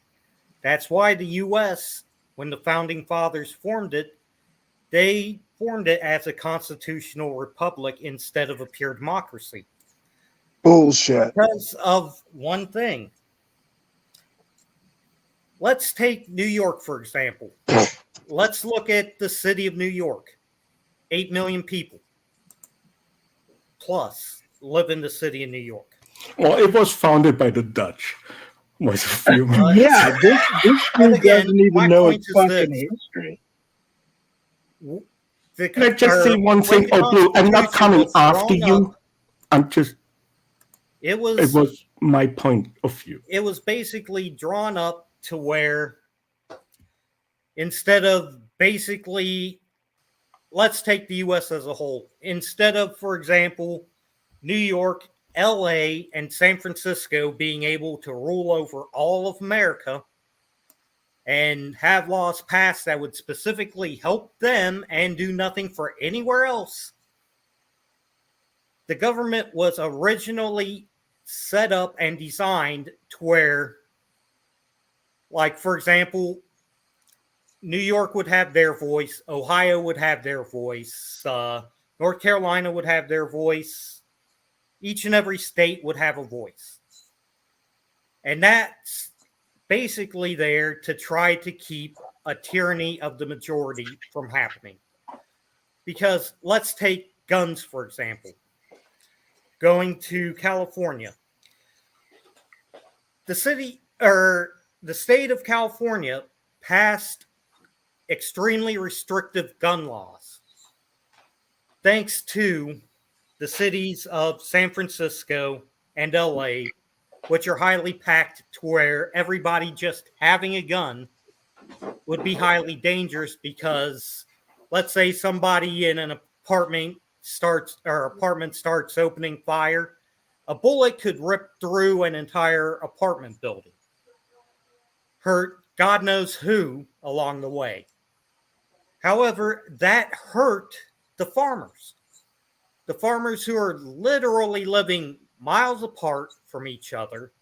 That's why the U.S., when the founding fathers formed it, they formed it as a constitutional republic instead of a pure democracy. Bullshit. Because of one thing. Let's take New York, for example. Let's look at the city of New York. 8 million people plus live in the city of New York. Well, it was founded by the Dutch. Was a few Yeah, this But dude again, doesn't even my know point its is fucking this. history. Can I just say one when thing? the Oh, Blue, I'm not Constitution coming was after drawn you. up, I'm just, it it was was my point of view. basically drawn up to where instead of basically, let's take the U.S. as a whole. Instead of, for example, New York, L.A., and San Francisco being able to rule over all of America and have laws passed that would specifically help them and do nothing for anywhere else, the government was originally set up and designed to where, like, for example, New York would have their voice, Ohio would have their voice, North Carolina would have their voice, each and every state would have a voice. And that's basically there to try to keep a tyranny of the majority from happening. Because let's take guns, for example. Going to California. The state of California passed extremely restrictive gun laws, thanks to the cities of San Francisco and LA, which are highly packed to where everybody just having a gun would be highly dangerous because, let's say, somebody in an apartment apartment starts opening fire, a bullet could rip through an entire apartment building, hurt God knows who along the way. However, that hurt the farmers who are literally living miles apart from each other,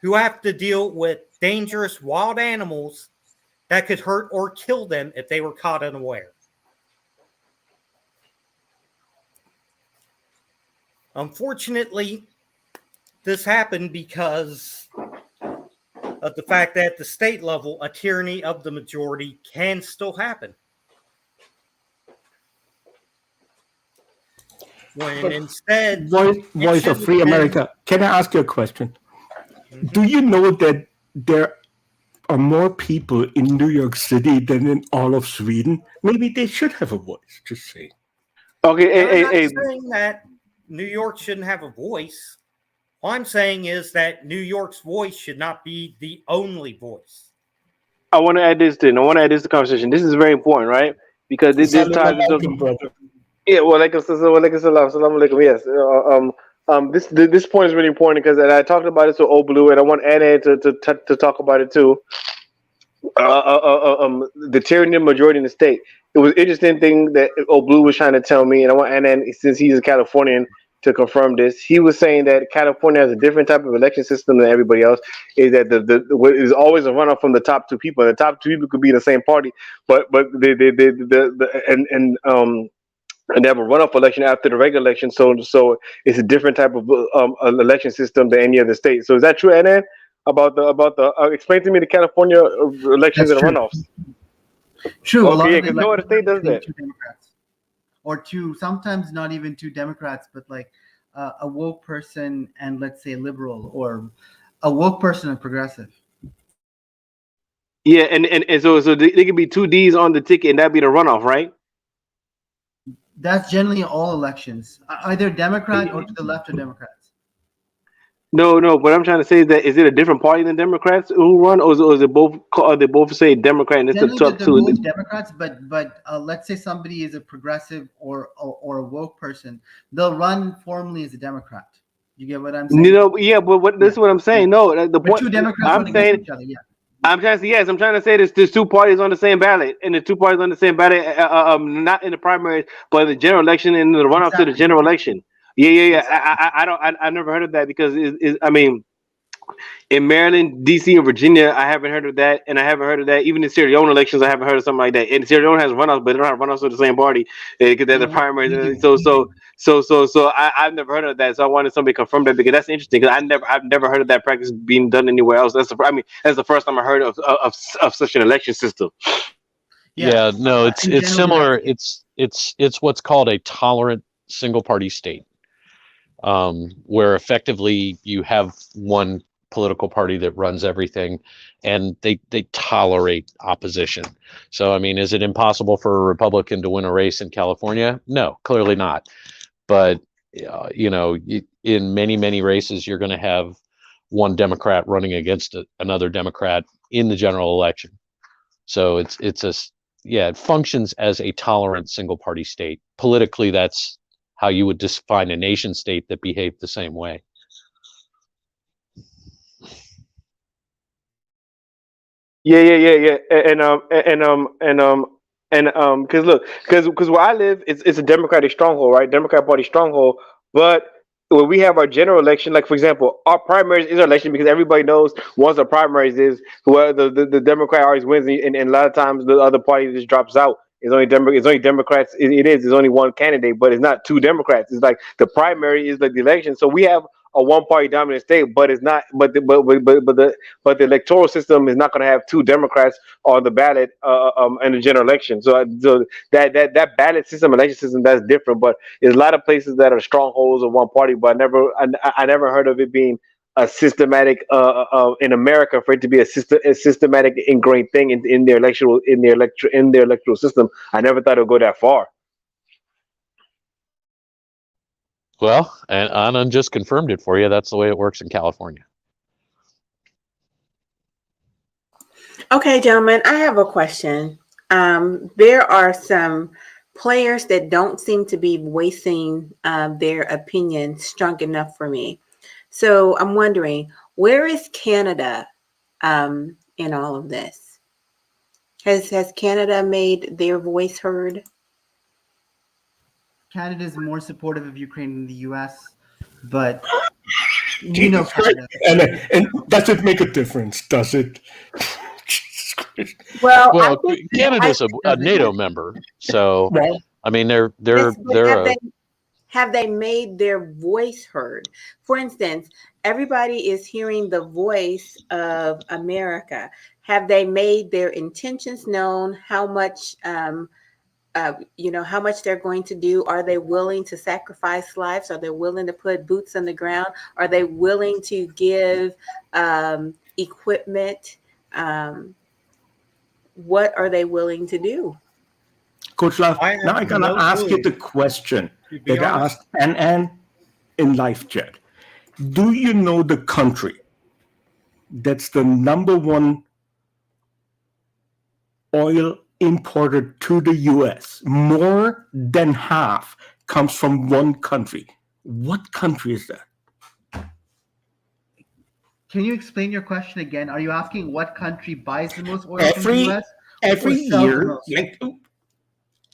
who have to deal with dangerous wild animals that could hurt or kill them if they were caught unaware. Unfortunately, this happened because of the fact that at the state level, a tyranny of the majority can still happen. When But instead, Voice of Free America, can I ask you a question? Do you know that there are more people in New York City than in all of Sweden? Maybe they should have a voice, just saying. Okay, I'm not saying that New York shouldn't have a voice. All I'm saying is that New York's voice should not be the only voice. I want to add this to the conversation. This is very important, right? Because this ties into brother. yeah. Well, like salam alaikum. Yes. This point is really important because I talked about it to Old Blue, and I want Anna to talk about it too. The tyranny majority in the state. It was interesting thing that Old Blue was trying to tell me, and I want Anna, since he's a Californian, to confirm this. He was saying that California has a different type of election system than everybody else. Is that what is always a runoff from the top two people. And the top two people could be in the same party, but and they have a runoff election after the regular election. So it's a different type of election system than any other state. So is that true, Anna? About the explain to me the California elections That's and true. runoffs. True. A lot Okay, yeah, of because no other state does that. two Democrats, or two, sometimes not even two Democrats, but like a woke person and let's say liberal, or a woke person and progressive. Yeah, and so they could be two D's on the ticket, and that'd be the runoff, right? That's generally all elections, either Democrat or to the left of Democrats. No. What I'm trying to say is that is it a different party than Democrats who run, or is it both? Are they both say Democrat and it's the Generally, top they're two? both Democrats, but let's say somebody is a progressive or a woke person, they'll run formally as a Democrat. You get what I'm saying? Yeah, but this is what I'm saying. No, the But point two Democrats I'm running against saying. each other. Yeah. I'm trying to say yes. I'm trying to say there's two parties on the same ballot, and the two parties on the same ballot, not in the primaries, but in the general election and the runoff to the general election. Yeah. I never heard of that because I mean, in Maryland, DC, and Virginia, I haven't heard of that, and I haven't heard of that. Even in Sierra Leone elections, I haven't heard of something like that. And Sierra Leone has runoffs, but they don't have runoffs to the same party because they're the primaries. So I've never heard of that. So I wanted somebody to confirm that because that's interesting. Because I've never heard of that practice being done anywhere else. That's the first time I heard of such an election system. Yeah, no, it's in general, similar. It's what's called a tolerant single party state, where effectively you have one political party that runs everything, and they tolerate opposition. So I mean, is it impossible for a Republican to win a race in California? No, clearly not. But in many races, you're going to have one Democrat running against another Democrat in the general election. So it functions as a tolerant single party state. Politically, that's how you would define a nation state that behaved the same way. Yeah. Because where I live, it's a Democratic stronghold, right? Democrat Party stronghold. But when we have our general election, like for example, our primaries is our election because everybody knows once the primaries is whoever the Democrat always wins, and a lot of times the other party just drops out. It's only Democrats. It's only one candidate, but it's not two Democrats. It's like the primary is like the election. So we have a one party dominant state, but it's not. But the electoral system is not going to have two Democrats on the ballot in the general election. So that ballot system, election system, that's different. But there's a lot of places that are strongholds of one party. But I never heard of it being a systematic in America for it to be a systematic ingrained thing in their electoral system. I never thought it would go that far. Well, and Anand just confirmed it for you. That's the way it works in California. Okay, gentlemen, I have a question. There are some players that don't seem to be voicing their opinion strong enough for me. So I'm wondering, where is Canada in all of this? Has Canada made their voice heard? Canada is more supportive of Ukraine than the U.S., but you know Jesus Christ. Canada. And does it make a difference? Does it? Jesus Christ. Well, I Well, think Canada's a Does it? NATO member, so Well, I mean they're yes, they're but they're a have they made their voice heard? For instance, everybody is hearing the voice of America. Have they made their intentions known? How much, how much they're going to do? Are they willing to sacrifice lives? Are they willing to put boots on the ground? Are they willing to give equipment? Um, what are they willing to do? Coach Love, I now have I'm gonna no ask you clue, the question to be that I honest. asked Ann in live chat. Do you know the country that's the number one oil imported to the US? More than half comes from one country. What country is that? Can you explain your question again? Are you asking what country buys the most oil from the Every U.S. every or sells the year, most? like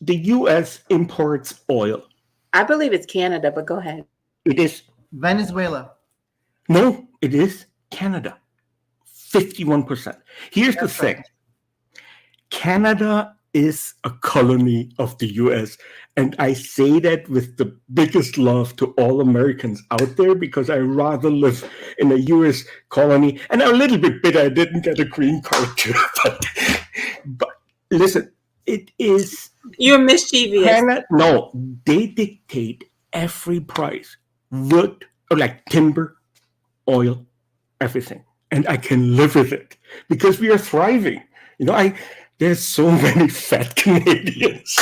the US imports oil. I believe it's Canada, but go ahead. It is Venezuela. no, it is Canada. 51%. Here's the That's right. thing. Canada is a colony of the US. And I say that with the biggest love to all Americans out there because I rather live in a US colony. And I'm a little bit bitter I didn't get a green card too. But listen, it is You're mischievous. Canada. No, they dictate every price wood, or like timber, oil, everything. And I can live with it because we are thriving. There's so many fat Canadians.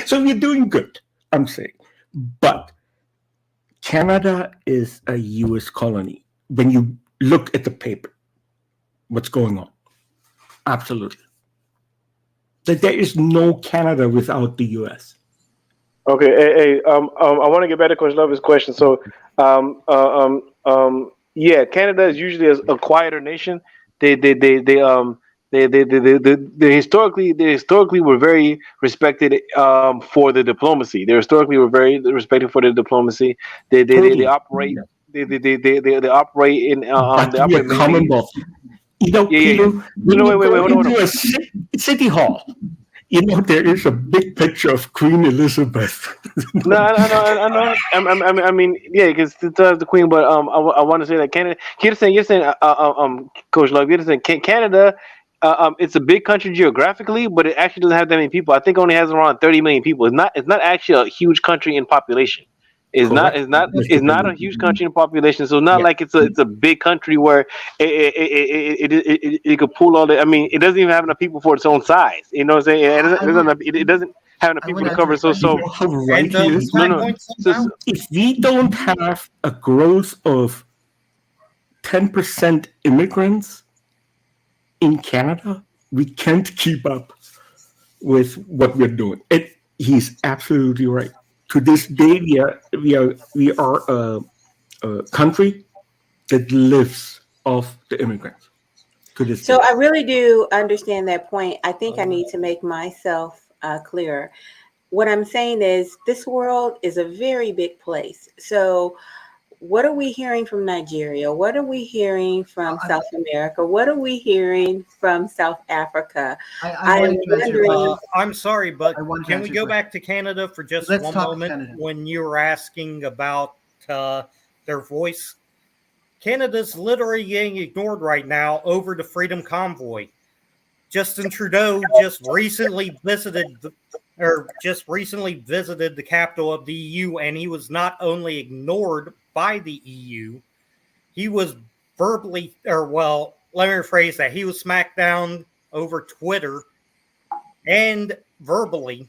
So we're doing good, I'm saying. But Canada is a US colony. When you look at the paper, what's going on? Absolutely. That there is no Canada without the US. Okay, I want to get back to Coach Love's question. So, yeah, Canada is usually a quieter nation. They historically were very respected for the diplomacy. They historically were very respected for the diplomacy. They Totally. operate they operate in But they we are operate mainly. Commonwealth. Yeah. Pelu, when No, you wait, go hold on. into a city hall, there is a big picture of Queen Elizabeth. No, I know. I mean, yeah, because it's the Queen, but I want to say that Canada. You're saying, Coach Love, you're saying Canada. It's a big country geographically, but it actually doesn't have that many people. I think it only has around 30 million people. It's not actually a huge country in population. Correct, It's Mr. not a Pelu. huge country in population. So it's not Yeah. like it's a big country where it could pull all the. I mean, it doesn't even have enough people for its own size. You know what I'm saying? It doesn't have enough I people want to to answer cover. your So You question. know how right And he can is? no, I no. point something out? If we don't have a growth of 10% immigrants in Canada, we can't keep up with what we're doing. He's absolutely right. To this day, we are a country that lives off the immigrants. To this So day, I really do understand that point. I think I need to make myself clearer. What I'm saying is, this world is a very big place. So, what are we hearing from Nigeria? What are we hearing from South America? What are we hearing from South Africa? I I'm wanted to answer your wondering. question. I'm sorry, but I wanted to can we answer go your back to Canada for just Let's one talk moment Canada. when you were asking about their voice? Canada's literally getting ignored right now over the Freedom Convoy. Justin Trudeau just recently visited the capital of the EU, and he was not only ignored by the EU, he was verbally, or well, let me rephrase that, he was smacked down over Twitter and verbally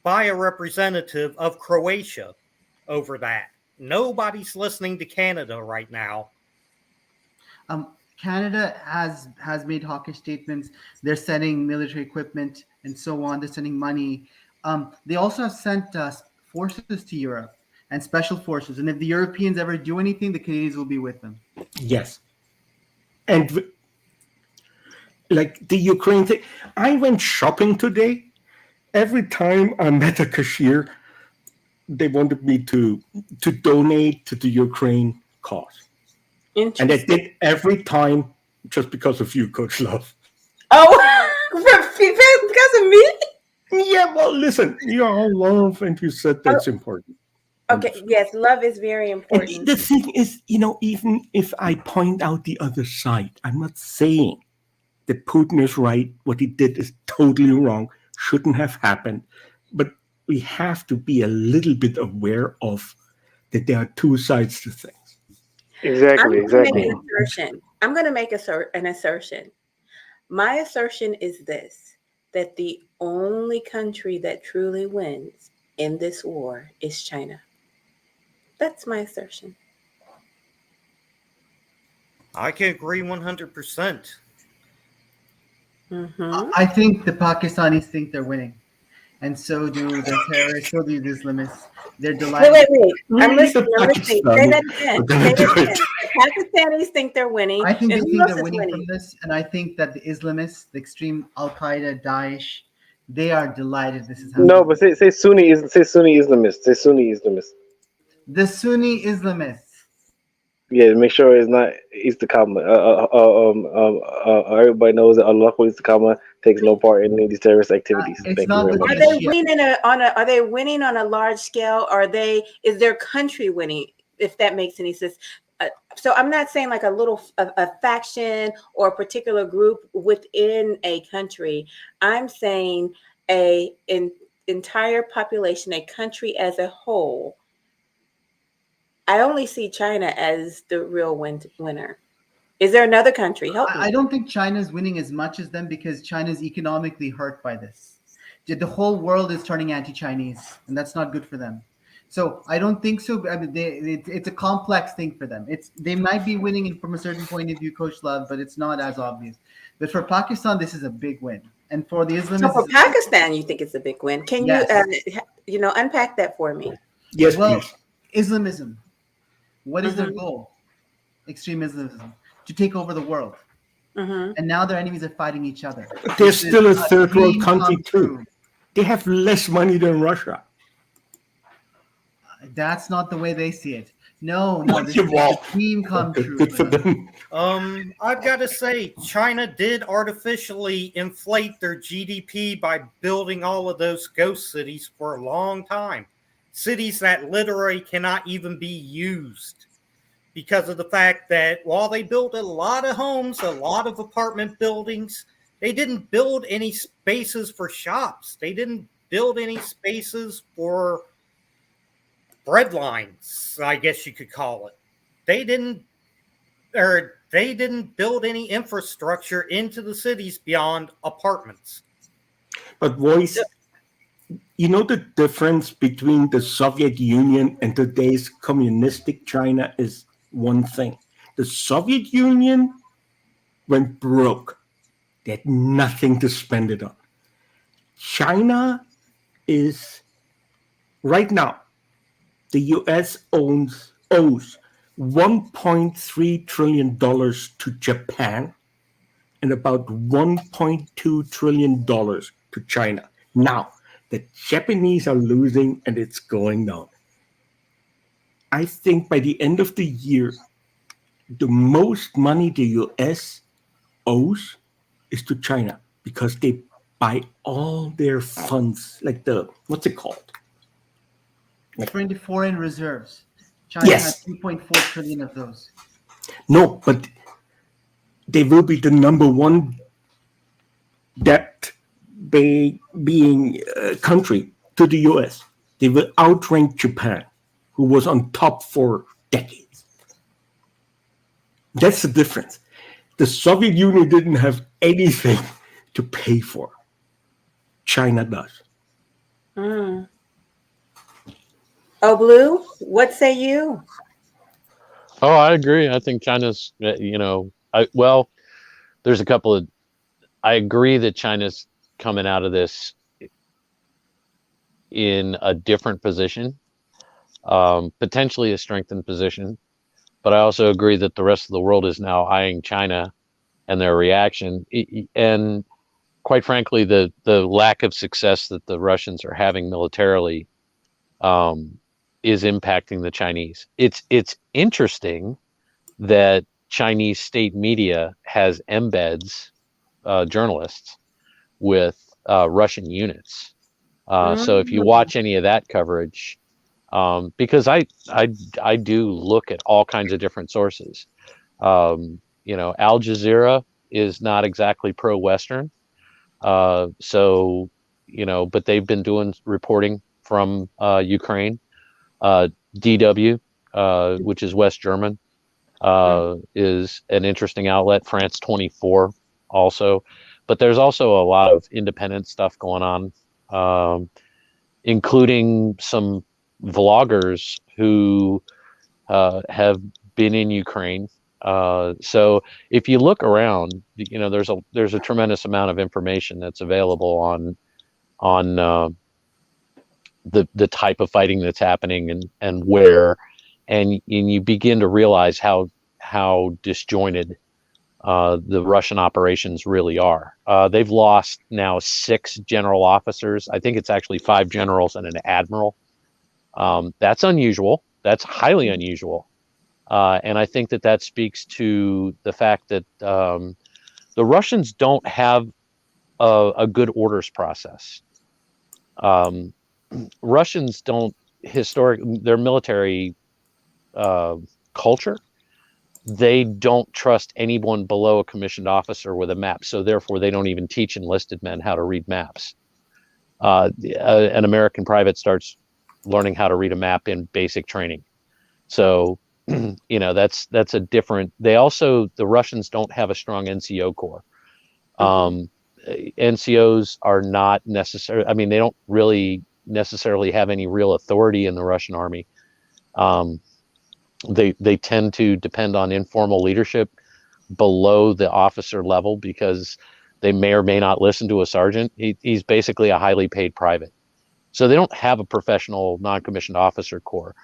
by a representative of Croatia over that. Nobody's listening to Canada right now. Canada has made hawkish statements. They're sending military equipment and so on. They're sending money. They also have sent forces to Europe and special forces. And if the Europeans ever do anything, the Canadians will be with them. Yes. And like the Ukraine thing, I went shopping today. Every time I met a cashier, they wanted me to donate to the Ukraine cause. And I Interesting. did every time just because of you, Coach Love. Oh, because of me? Yeah, well, listen, you all love, and you said that's important. Okay, yes, love is very And important. the thing is, even if I point out the other side, I'm not saying that Putin is right. What he did is totally wrong, shouldn't have happened. But we have to be a little bit aware of that there are two sides to things. Exactly, I'm going to make exactly. an assertion. I'm going to make an assertion. My assertion is this, that the only country that truly wins in this war is China. That's my assertion. I can agree 100%. Mm-hmm. I think the Pakistanis think they're winning. And so do the terrorists, so do the Islamists. They're delighted. Wait. I'm Really, the listening. I'm listening. Say that again. Pakistanis are gonna Say do that it. again. The Pakistanis think they're winning. I think they And who think else they're is winning winning? from this, and I think that the Islamists, the extreme Al Qaeda, Daesh, they are delighted this is No, happening. but say Sunni Islamist. Say Sunni Islamist. The Sunni Islamists. Yeah, make sure it's not East Kama. Everybody knows that Allah East Kama takes no part in any of these terrorist activities. It's Thank you not very the much. Are they Shia. winning are they winning on a large scale? Is their country winning? If that makes any sense. So I'm not saying like a faction or a particular group within a country. I'm saying entire population, a country as a whole. I only see China as the real winner. Is there another country? Help I me. don't think China's winning as much as them because China's economically hurt by this. The whole world is turning anti-Chinese, and that's not good for them. So I don't think so. I mean, it's a complex thing for them. They might be winning from a certain point of view, Coach Love, but it's not as obvious. But for Pakistan, this is a big win, and for the So Islamists, for Pakistan, you think it's a big win? Can you, yes. unpack that for me? Yes, Well, please. Islamism. What is their Mhm. goal? Extreme Islamism to take over the world, Mm-hmm. and now their enemies are fighting each other. There's This is still a third world dream country come too. true. They have less money than Russia. That's not the way they see it. No, this Yeah, is well, a dream come okay, true. good for them. I've got to say, China did artificially inflate their GDP by building all of those ghost cities for a long time. Cities that literally cannot even be used because of the fact that while they built a lot of homes, a lot of apartment buildings, they didn't build any spaces for shops. They didn't build any spaces for bread lines, I guess you could call it. They didn't build any infrastructure into the cities beyond apartments. But voice, you know the difference between the Soviet Union and today's communistic China is one thing. The Soviet Union went broke. They had nothing to spend it on. China is right now, the US owes $1.3 trillion to Japan and about $1.2 trillion to China. Now, the Japanese are losing and it's going down. I think by the end of the year, the most money the US owes is to China because they buy all their funds, like what's it called? Foreign reserves. China Yes. has 2.4 trillion of those. No, but they will be the number one debt being country to the US. They will outrank Japan, who was on top for decades. That's the difference. The Soviet Union didn't have anything to pay for. China does. Mm. Oh, Blue, what say you? Oh, I agree. I think China's, there's a couple of, I agree that China's coming out of this in a different position, potentially a strengthened position. But I also agree that the rest of the world is now eyeing China and their reaction. And quite frankly, the lack of success that the Russians are having militarily is impacting the Chinese. It's interesting that Chinese state media has embeds journalists with Russian units. So if you watch any of that coverage, because I do look at all kinds of different sources. Al Jazeera is not exactly pro-Western, so but they've been doing reporting from Ukraine. DW, which is West German, is an interesting outlet. France 24 also, but there's also a lot of independent stuff going on, including some vloggers who have been in Ukraine. So if you look around, there's a tremendous amount of information that's available on the type of fighting that's happening and where, and you begin to realize how disjointed the Russian operations really are. They've lost now 6 general officers. I think it's actually 5 generals and an admiral. That's unusual. That's highly unusual. And I think that speaks to the fact that the Russians don't have a good orders process. Russians don't their military culture, they don't trust anyone below a commissioned officer with a map. So therefore, they don't even teach enlisted men how to read maps. An American private starts learning how to read a map in basic training. So, that's a different. The Russians don't have a strong NCO corps. NCOs are not necessary. I mean, they don't really necessarily have any real authority in the Russian army. They tend to depend on informal leadership below the officer level because they may or may not listen to a sergeant. He's basically a highly paid private. So they don't have a professional non-commissioned officer corps.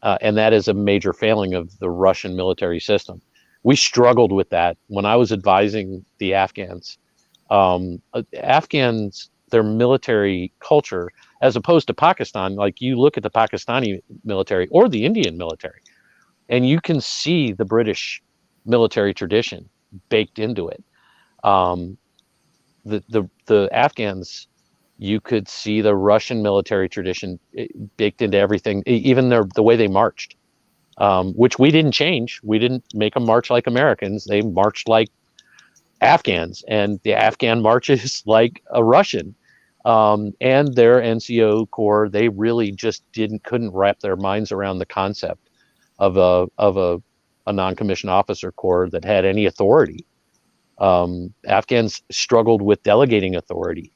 And that is a major failing of the Russian military system. We struggled with that when I was advising the Afghans. Afghans, their military culture, as opposed to Pakistan, like you look at the Pakistani military or the Indian military, and you can see the British military tradition baked into it. The Afghans, you could see the Russian military tradition baked into everything, even the way they marched, which we didn't change. We didn't make them march like Americans. They marched like Afghans, and the Afghan marches like a Russian. And their NCO corps, they really just couldn't wrap their minds around the concept of a non-commissioned officer corps that had any authority. Afghans struggled with delegating authority.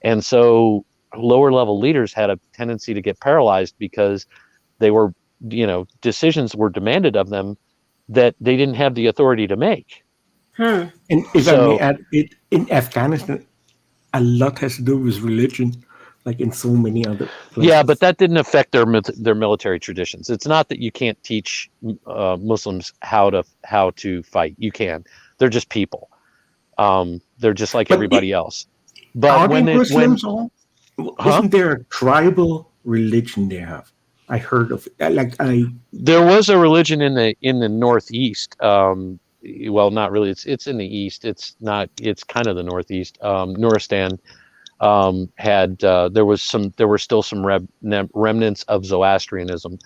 And so lower level leaders had a tendency to get paralyzed because they were, decisions were demanded of them that they didn't have the authority to make. And if I may add, in Afghanistan, a lot has to do with religion, like in so many other places. Yeah, but that didn't affect their military traditions. It's not that you can't teach Muslims how to fight. You can. They're just people. They're just like everybody else. But are they Muslims all? Isn't there a tribal religion they have? I heard of it. There was a religion in the Northeast. Well, not really. It's in the east. It's not. It's kind of the Northeast. Nuristan had. There were still some remnants of Zoroastrianism.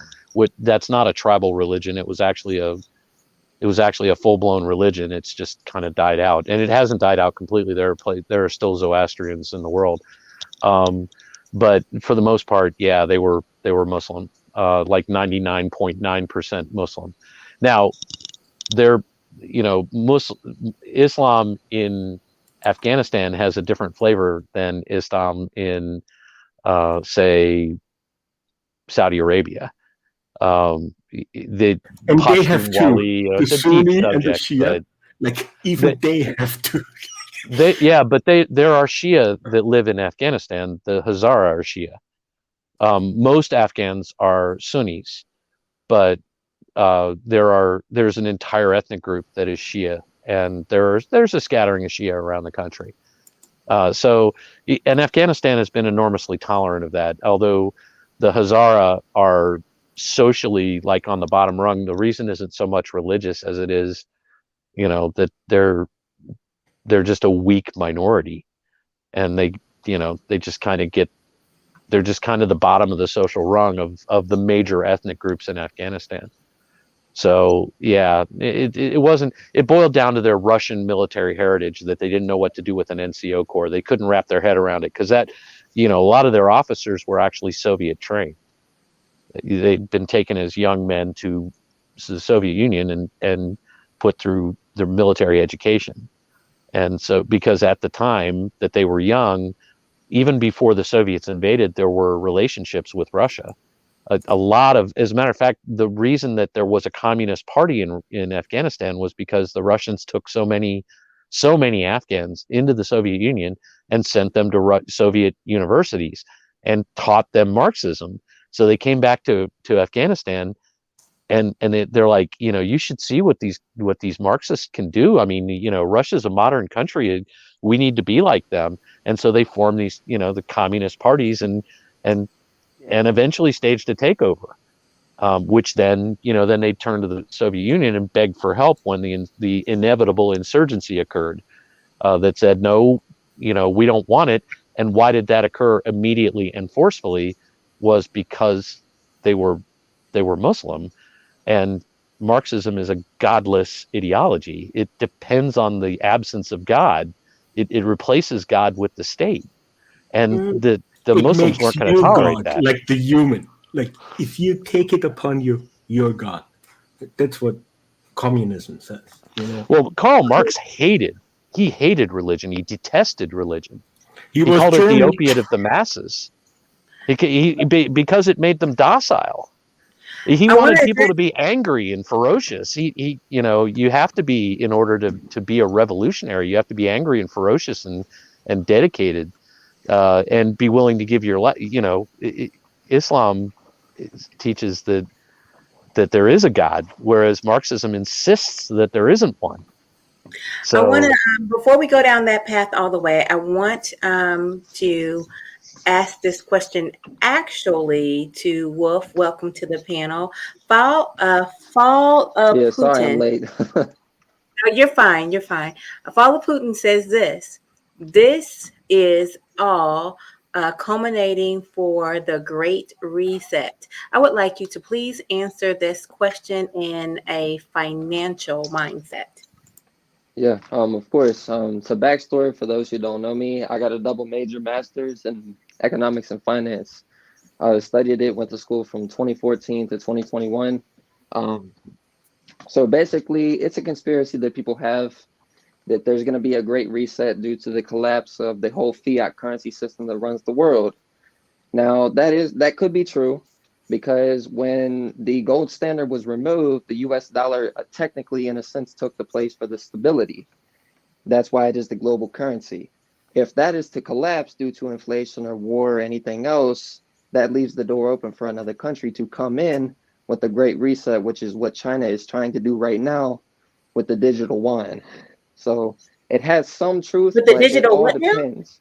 That's not a tribal religion. It was actually a full-blown religion. It's just kind of died out, and it hasn't died out completely. There are still Zoroastrians in the world, but for the most part, yeah, they were Muslim, like 99.9% Muslim. Now, Islam in Afghanistan has a different flavor than Islam in, say, Saudi Arabia. They have to. The Sunni and the Shia, they have to. But there are Shia that live in Afghanistan. The Hazara are Shia. Most Afghans are Sunnis, but there's an entire ethnic group that is Shia, and there's a scattering of Shia around the country. And Afghanistan has been enormously tolerant of that. Although the Hazara are socially like on the bottom rung, the reason isn't so much religious as it is, that they're just a weak minority, and they just kind of they're just kind of the bottom of the social rung of the major ethnic groups in Afghanistan. So yeah, it boiled down to their Russian military heritage, that they didn't know what to do with an NCO corps. They couldn't wrap their head around it, because a lot of their officers were actually Soviet trained. They'd been taken as young men to the Soviet Union and put through their military education. And so, because at the time that they were young, even before the Soviets invaded, there were relationships with Russia. A lot of, as a matter of fact, the reason that there was a communist party in Afghanistan was because the Russians took so many Afghans into the Soviet Union and sent them to Soviet universities and taught them Marxism. So they came back to Afghanistan, and they're like, you should see what these Marxists can do. I mean, Russia's a modern country. We need to be like them. And so they formed these, the communist parties, and eventually staged a takeover, which then they turned to the Soviet Union and begged for help when the inevitable insurgency occurred, that said, no, we don't want it. And why did that occur immediately and forcefully? Was because they were Muslim, and Marxism is a godless ideology. It depends on the absence of God. It replaces God with the state, and the Muslims weren't going to tolerate that. Like the human, like if you take it upon you, you're God. That's what communism says. Well, Karl Marx hated religion. He detested religion. He was called German. it the opiate of the masses. Because it made them docile. He wanted people to be angry and ferocious. You have to be, in order to be a revolutionary, you have to be angry and ferocious and dedicated, and be willing to give your life. Islam teaches that there is a God, whereas Marxism insists that there isn't one. So I want to, before we go down that path all the way, I want to ask this question actually to Wolf. Welcome to the panel. Fall of Putin. Sorry I'm late. No, you're fine. You're fine. Fall of Putin says this. This is all culminating for the Great Reset. I would like you to please answer this question in a financial mindset. Yeah, of course. So backstory for those who don't know me, I got a double major master's in economics and finance. I studied it, went to school from 2014 to 2021. So basically, it's a conspiracy that people have that there's going to be a great reset due to the collapse of the whole fiat currency system that runs the world. Now, that could be true, because when the gold standard was removed, the US dollar technically, in a sense, took the place for the stability. That's why it is the global currency. If that is to collapse due to inflation or war or anything else, that leaves the door open for another country to come in with the Great Reset, which is what China is trying to do right now with the digital yuan. So it has some truth, With the but digital it all what now? depends.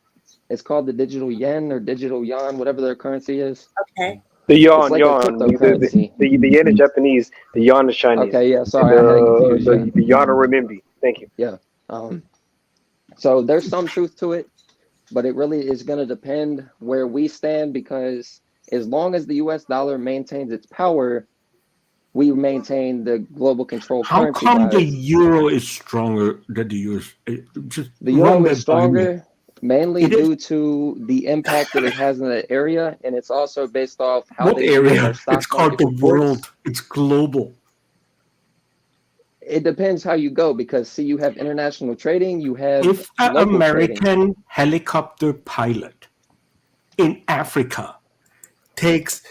It's called the digital yen or digital yuan, whatever their currency is. Okay. The It's yawn, like a yawn. cryptocurrency. The yen is Japanese. The yawn is Chinese. Okay, yeah, sorry, I had it confused. The yawn are renminbi. Thank you. Yeah. So there's some truth to it, but it really is going to depend where we stand, because as long as the US dollar maintains its power, we maintain the global control How currency. come the euro is stronger than the US? Just The euro run is that by me. stronger mainly It is- due to the impact that it has in that area, and it's also based off how What they deal with area? our stock It's called market the reports. world. It's global. It depends how you go, because see, you have international trading, you have If an local trading. American helicopter pilot in Africa takes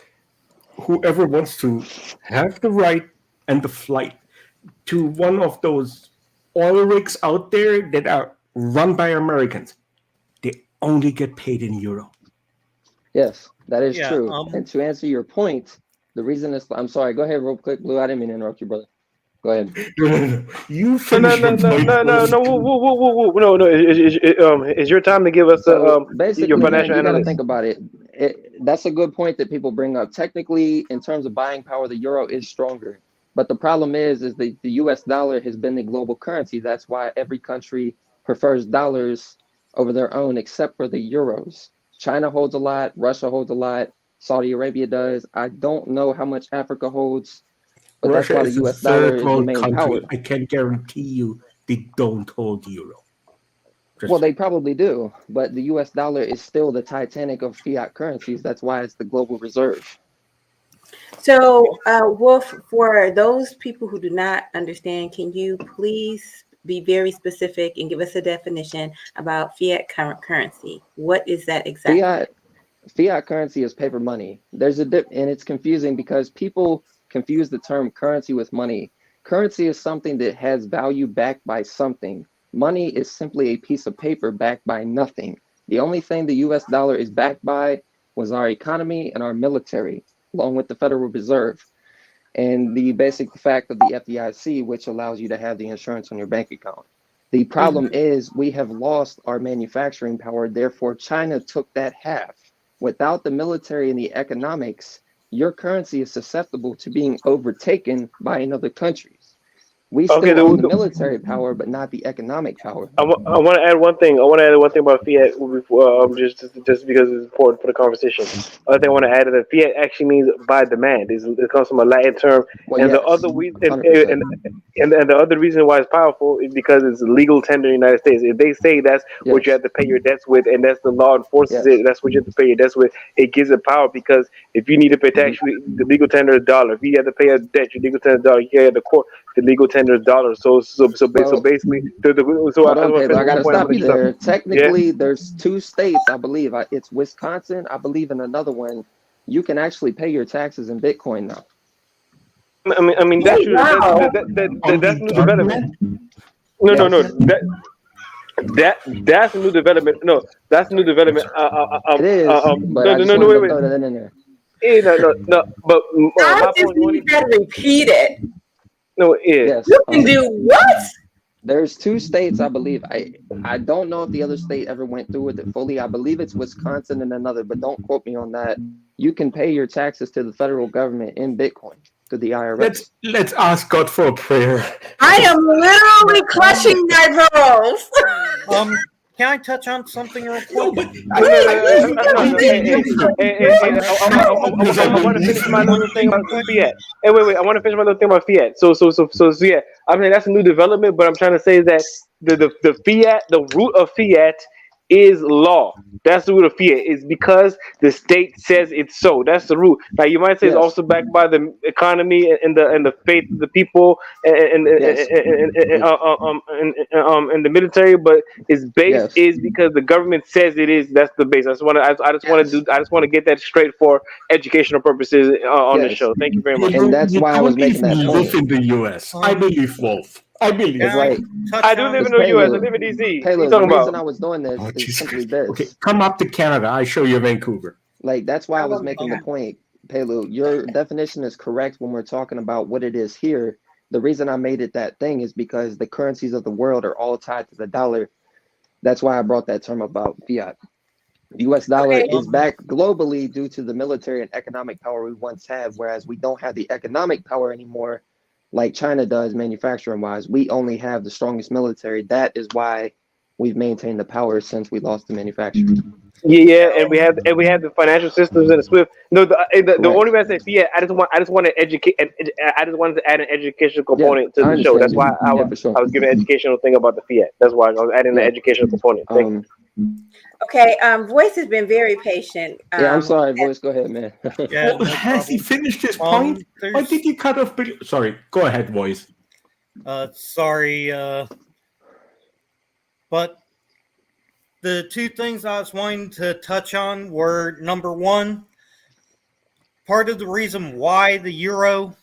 whoever wants to have the right and the flight to one of those oil rigs out there that are run by Americans, they only get paid in euro. Yes, that is Yeah. true. And to answer your point, the reason is, I'm sorry, go ahead real quick, Blue. I didn't mean to interrupt you, brother. Go ahead. No. You No, finish your point. No. It's your time to give us So your basically, man, financial you got to analyst. think about it. That's a good point that people bring up. Technically, in terms of buying power, the euro is stronger. But the problem is the U.S. dollar has been the global currency. That's why every country prefers dollars over their own, except for the euros. China holds a lot. Russia holds a lot. Saudi Arabia does. I don't know how much Africa holds, but that's Russia why the is a U.S. dollar third is the world main country. power. I can guarantee you they don't hold euro. Well, they probably do, but the US dollar is still the Titanic of fiat currencies. That's why it's the global reserve. So, Wolf, for those people who do not understand, can you please be very specific and give us a definition about fiat currency? What is that exactly? Fiat currency is paper money. There's a dip, and it's confusing because people confuse the term currency with money. Currency is something that has value backed by something. Money is simply a piece of paper backed by nothing. The only thing the US dollar is backed by was our economy and our military, along with the Federal Reserve and the basic fact of the FDIC, which allows you to have the insurance on your bank account. The problem is we have lost our manufacturing power, therefore China took that half. Without the military and the economics, your currency is susceptible to being overtaken by another countries. We Okay, still own the military power, but not the economic power. I want to add one thing. I want to add one thing about fiat before, just because it's important for the conversation. Other thing I want to add is that fiat actually means by demand. It comes from a Latin term, Well, and yes, the other reason, 100%. and the other reason why it's powerful is because it's legal tender in the United States. If they say that's what you Yes, have to pay your debts with, and that's the law enforces it, yes. that's what you have to pay your debts with. It gives it power because if you need to pay tax, the legal tender is $1. If you have to pay a debt, your legal tender is $1. You have the court, the legal tender is $1. So Well, basically, so hold I on, want to Pedro. finish I one gotta point. I'm stop gonna you let you talk. there. Yeah. Technically, there's two states, I believe. It's Wisconsin, I believe, and another one. You can actually pay your taxes in Bitcoin now. I mean that's Oh, true. wow. On That's the new dark development. net? No. Yes, That's a new development. No, that's a new development. it is, but I just No. wanted to Wait. throw that in there. No. But I my just point need only. that repeated. No, yeah. Yes, You can do what? there's two states, I believe. I don't know if the other state ever went through with it fully. I believe it's Wisconsin and another, but don't quote me on that. You can pay your taxes to the federal government in Bitcoin to the IRS. Let's ask God for a prayer. I am literally clutching my pearls. Can I touch on something real No, quick? but No. I want to finish my little thing about fiat. Hey, wait. I want to finish my little thing about fiat. So yeah. I mean that's a new development, but I'm trying to say that the fiat, the root of fiat, is law. That's the root of fiat. It's because the state says it's so. That's the root. Now you might say it's Yes, also backed by the economy and the faith of the people yes, and the military, but its base yes, is because the government says it is. That's the base. yes, I just want to get that straight for educational purposes on the yes. show. Thank you very much. And you, that's you why I was don't making even that live point. in the US. I believe, Wolf. I Can believe. It's I like, I touch do live on? in it's the U.S. I Pelu. live in D.C. What are you Pelu, the talking reason about? I was doing this Oh, is Jesus simply Christ. Okay, this. come up to Canada. I show you Vancouver. Like, that's why I was Oh, making the yeah. point, Pelu. Your definition is correct when we're talking about what it is here. The reason I made it that thing is because the currencies of the world are all tied to the dollar. That's why I brought that term about fiat. The US dollar Okay. is back globally due to the military and economic power we once had, whereas we don't have the economic power anymore like China does manufacturing wise. We only have the strongest military. That is why we've maintained the power since we lost the manufacturing. Yeah, and we have the financial systems and the SWIFT. No, the only Correct. reason I say fiat, I just want to educate, and I just wanted to add an educational Yeah, component to I the show. understand That's why you. Yeah, for sure. I was giving an educational thing about the fiat. That's why I was adding the Yeah. educational component. Thank you. Okay. Voice has been very patient. Yeah, I'm sorry, voice. Go ahead, man. Yeah, Well, no has he problem. finished his point? Why There's did you cut off? Sorry, go ahead, voice. sorry, but the two things I was wanting to touch on were number one, part of the reason why the euro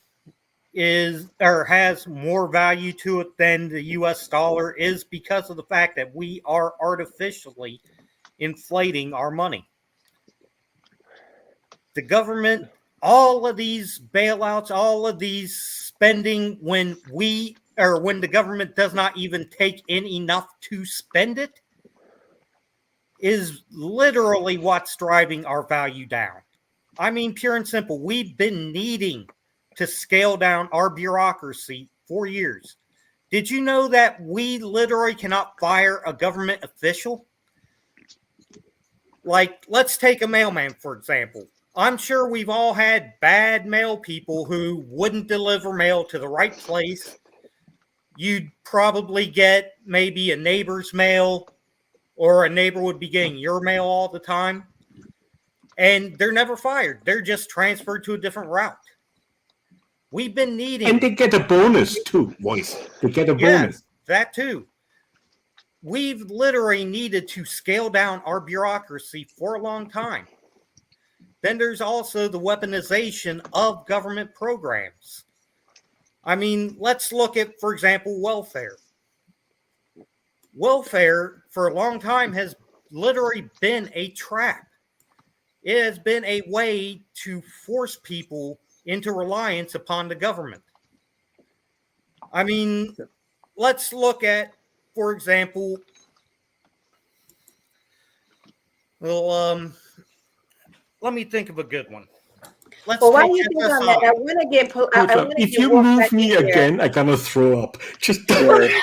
is or has more value to it than the US dollar is because of the fact that we are artificially inflating our money. the government, all of these bailouts, all of these spending when the government does not even take in enough to spend it is literally what's driving our value down. I mean, pure and simple, we've been needing to scale down our bureaucracy for years. Did you know that we literally cannot fire a government official? Like, let's take a mailman, for example. I'm sure we've all had bad mail people who wouldn't deliver mail to the right place. You'd probably get maybe a neighbor's mail, or a neighbor would be getting your mail all the time. And they're never fired. They're just transferred to a different route. We've been needing... And they get a bonus too, boys. They get a bonus. Yes, that too. We've literally needed to scale down our bureaucracy for a long time. Then there's also the weaponization of government programs. I mean, let's look at, for example, welfare. Welfare, for a long time, has literally been a trap. It has been a way to force people into reliance upon the government. I mean, let's look at, for example, let me think of a good one. Well, while you think on that, I want to get. If you move me again, I'm gonna throw up. Just I wasn't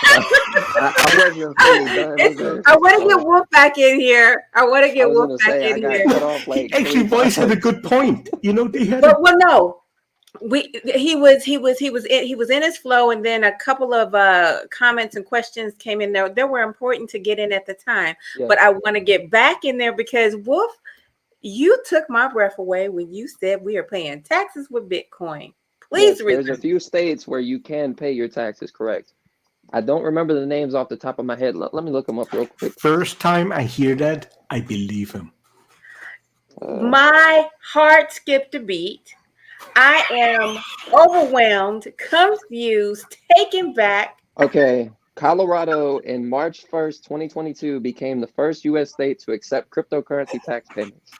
fully done. I want to get Wolf back in here. I want to get Wolf back in here. Actually, Boyce had a good point. You know, they had. Well, no. He was in his flow, and then a couple of comments and questions came in there. They were important to get in at the time, but I want to get back in there because Wolf, you took my breath away when you said we are paying taxes with Bitcoin. Please, there's a few states where you can pay your taxes. Correct. I don't remember the names off the top of my head. Let me look them up real quick. First time I hear that, I believe him. My heart skipped a beat. I am overwhelmed, confused, taken back. Okay. Colorado in March 1st, 2022 became the first U.S. state to accept cryptocurrency tax payments.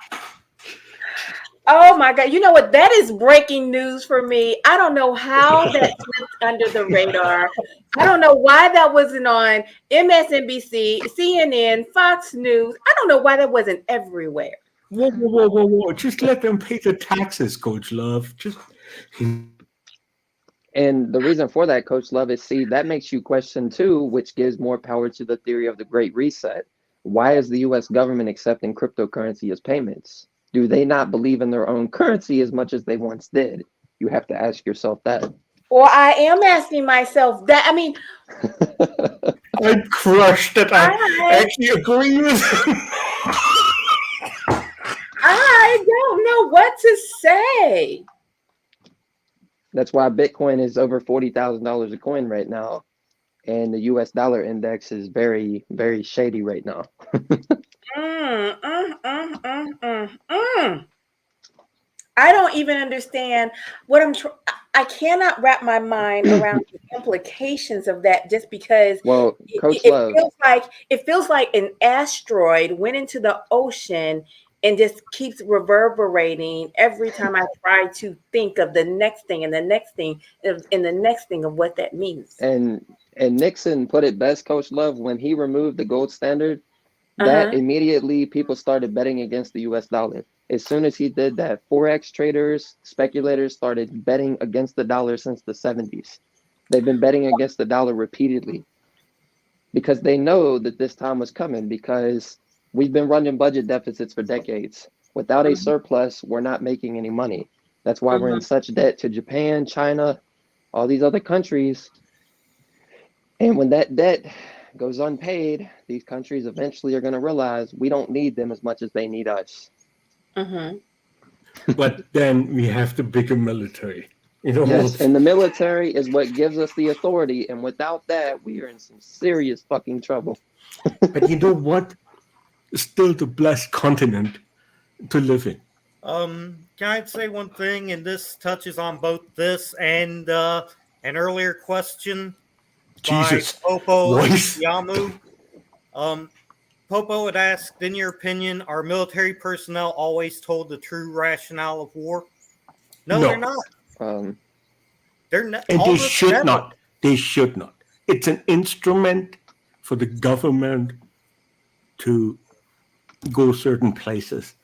Oh my God. You know what? That is breaking news for me. I don't know how that slipped under the radar. I don't know why that wasn't on MSNBC, CNN, Fox News. I don't know why that wasn't everywhere. Whoa. Just let them pay the taxes, Coach Love. And the reason for that, Coach Love, is that makes you question too, which gives more power to the theory of the Great Reset. Why is the U.S. government accepting cryptocurrency as payments? Do they not believe in their own currency as much as they once did? You have to ask yourself that. Well, I am asking myself that. I mean, I'm crushed that I actually agree with him. I don't know what to say. That's why Bitcoin is over $40,000 a coin right now. And the US dollar index is very, very shady right now. I don't even understand what I cannot wrap my mind around the implications of that just because it feels like an asteroid went into the ocean and just keeps reverberating every time I try to think of the next thing and the next thing and the next thing of what that means. And Nixon put it best, Coach Love, when he removed the gold standard, that immediately people started betting against the US dollar. As soon as he did that, Forex traders, speculators started betting against the dollar since the 70s. They've been betting against the dollar repeatedly because they know that this time was coming, because we've been running budget deficits for decades. Without a surplus, we're not making any money. That's why we're in such debt to Japan, China, all these other countries. And when that debt goes unpaid, these countries eventually are going to realize we don't need them as much as they need us. But then we have the bigger military. Yes, and the military is what gives us the authority. And without that, we are in some serious fucking trouble. But you know what? Still the blessed continent to live in. Can I say one thing? And this touches on both this and an earlier question Jesus. by Popo Yamu. Popo had asked, in your opinion, are military personnel always told the true rationale of war? No, they're not. They're not. And they should not. They should not. It's an instrument for the government to go certain places.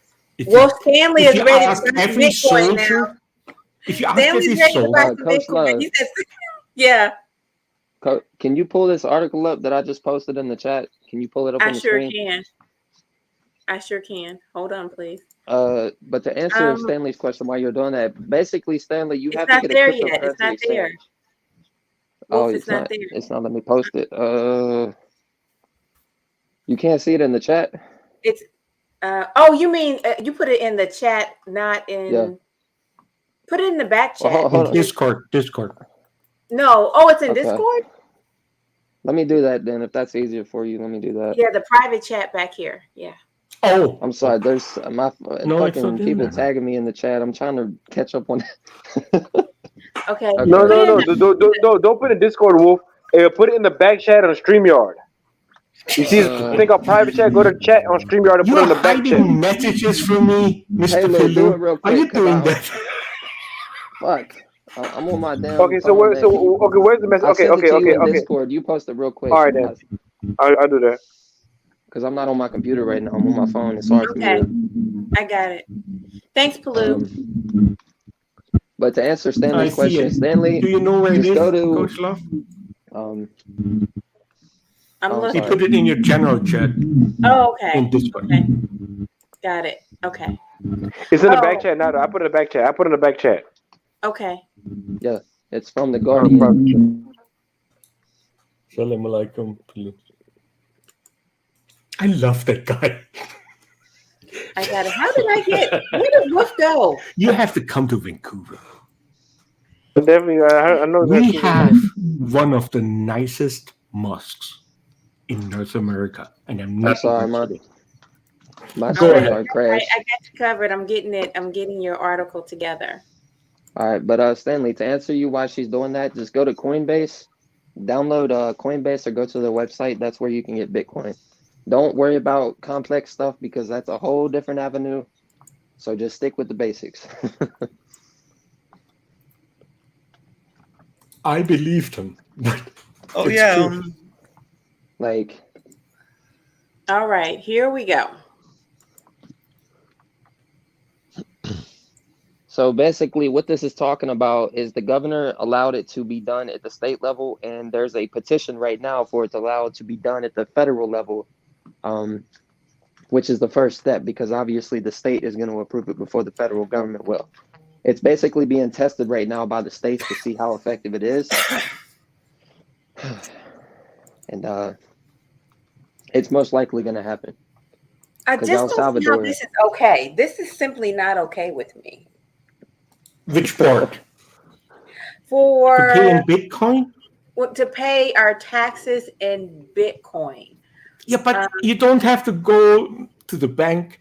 Stanley is ready to buy some Bitcoin now. If you ask Stanley's every ready to buy soldier, some Bitcoin. He says, yeah. Can you pull this article up that I just posted in the chat? Can you pull it up on the screen? I sure can. Hold on, please. But to answer Stanley's question while you're doing that, basically, Stanley, you have to get a cryptocurrency It's not there. Wolf, it's not there. It's not. Let me post it. You can't see it in the chat. It's. You mean you put it in the chat, not in. Yeah. Put it in the back chat. Hold on. Discord. No. Oh, it's in Discord? Let me do that then. If that's easier for you, let me do that. Yeah, the private chat back here. Yeah. Oh, I'm sorry. There's fucking people tagging me in the chat. I'm trying to catch up on that. Okay. No. Don't put it in Discord, Wolf. Put it in the back chat on StreamYard. You see this thing called private chat? Go to chat on StreamYard and put it in the back chat. You messages from me, Mr. Pelu. Are you doing that? Fuck. I'm on my damn. Okay, where's the message? Okay. Discord. You post it real quick. All right, then. I'll do that. Because I'm not on my computer right now. I'm on my phone. It's hard for me. I got it. Thanks, Pelu. But to answer Stanley's question, Stanley, do you know where it is, Coach Love? I'm looking. You put it in your general chat. Oh, okay. In Discord. Okay. Got it. Okay. It's in the back chat now. I put it in the back chat. Okay. Yeah, it's from the Guardian. Salam alaikum. I love that guy. I got it. How did I get? Where did Wolf go? You have to come to Vancouver. Definitely, I know. We have one of the nicest mosques in North America, and I'm not. Sorry, my server crashed. I got you covered. I'm getting it. I'm getting your article together. All right, but Stanley, to answer you why she's doing that, just go to Coinbase, download Coinbase, or go to their website. That's where you can get Bitcoin. Don't worry about complex stuff because that's a whole different avenue. So just stick with the basics. I believed him. Oh yeah. All right, here we go. So basically what this is talking about is the governor allowed it to be done at the state level, and there's a petition right now for it to allow it to be done at the federal level, which is the first step because obviously the state is going to approve it before the federal government will. It's basically being tested right now by the states to see how effective it is. And it's most likely going to happen. I just don't see how this is okay. This is simply not okay with me. Which part? For to pay in Bitcoin? To pay our taxes in Bitcoin. Yeah, but you don't have to go to the bank.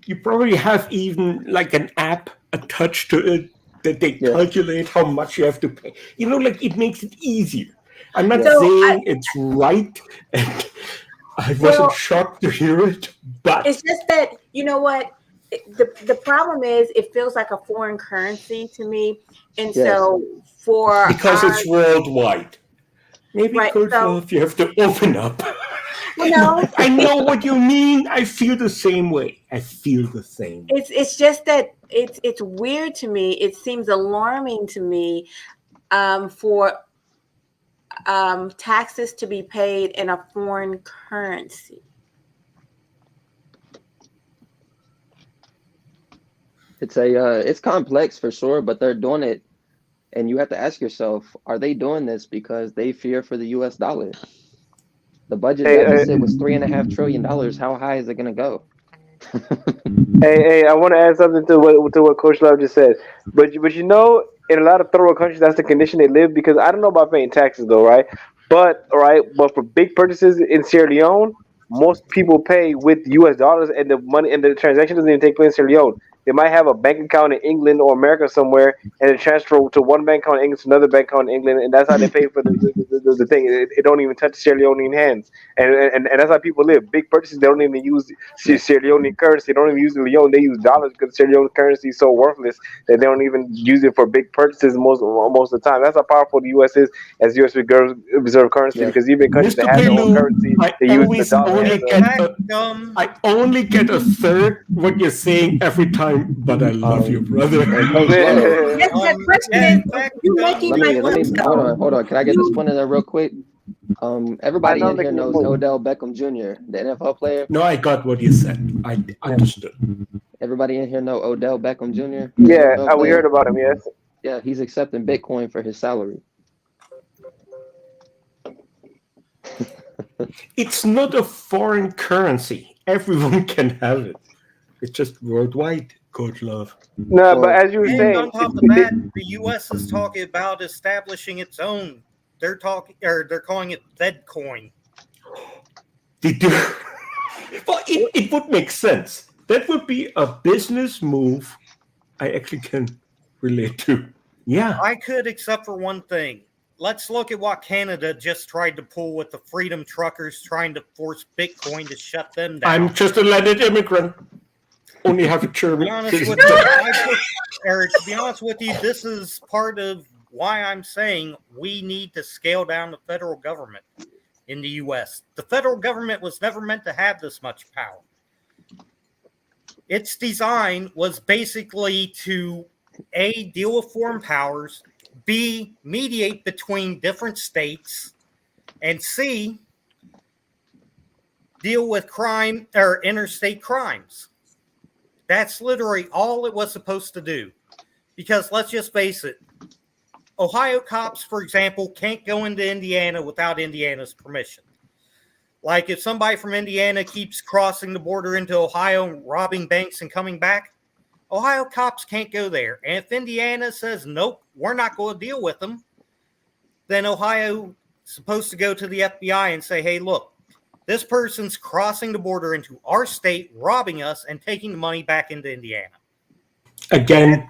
You probably have even like an app attached to it that they calculate how much you have to pay. You know, like it makes it easier. I'm not saying it's right. And I wasn't shocked to hear it, but it's just that, you know what? The problem is it feels like a foreign currency to me. And so because it's worldwide. Maybe Coach you have to open up. You know, I know what you mean. I feel the same way. It's just that it's weird to me. It seems alarming to me for taxes to be paid in a foreign currency. It's complex for sure, but they're doing it, and you have to ask yourself: are they doing this because they fear for the U.S. dollar? The budget deficit was $3.5 trillion. How high is it going to go? I want to add something to what Coach Love just said. But you know, in a lot of third world countries, that's the condition they live because I don't know about paying taxes though, right? But for big purchases in Sierra Leone, most people pay with U.S. dollars, and the money and the transaction doesn't even take place in Sierra Leone. they might have a bank account in England or America somewhere, and they transfer to one bank account in England to another bank account in England, and that's how they pay for the thing. It don't even touch Sierra Leonean hands, and that's how people live. Big purchases, they don't even use Sierra Leonean currency. They don't even use the Leone. They use dollars because Sierra Leone currency is so worthless that they don't even use it for big purchases most of the time. That's how powerful the U.S. is as U.S. reserve currency, Yeah. because even countries that Mr. have their own Pelu, currency, I they use the always dollar only as a. get a, um, I only get a third what you're saying every time, but I love you, brother. And Coach Love, Yes, that question yeah, is, in fact, you making let my me point though. hold on. Can I get this You, point in there real quick? I'm Everybody not in here making a knows point. Odell Beckham Jr., the NFL player. No, I got what you said. I understood. Everybody in here know Odell Beckham Jr., the Yeah, NFL we heard player. about him. Yes. Yeah, he's accepting Bitcoin for his salary. It's not a foreign currency. Everyone can have it. It's just worldwide, Coach Love. No, but Well, as you were and saying, on top of that, the U.S. is talking about establishing its own. They're calling it FedCoin. They do. Well, it would make sense. That would be a business move I actually can relate to. Yeah. I could, except for one thing. Let's look at what Canada just tried to pull with the Freedom Truckers trying to force Bitcoin to shut them down. I'm just a landed immigrant. Only have a To German be honest with citizenship. you, Eric, to be honest with you, this is part of why I'm saying we need to scale down the federal government in the U.S. The federal government was never meant to have this much power. Its design was basically to A, deal with foreign powers, B, mediate between different states, and C, deal with crime or interstate crimes. That's literally all it was supposed to do. Because let's just face it, Ohio cops, for example, can't go into Indiana without Indiana's permission. Like if somebody from Indiana keeps crossing the border into Ohio and robbing banks and coming back, Ohio cops can't go there. And if Indiana says, nope, we're not going to deal with them, then Ohio is supposed to go to the FBI and say, hey, look, this person's crossing the border into our state, robbing us, and taking the money back into Indiana. Again,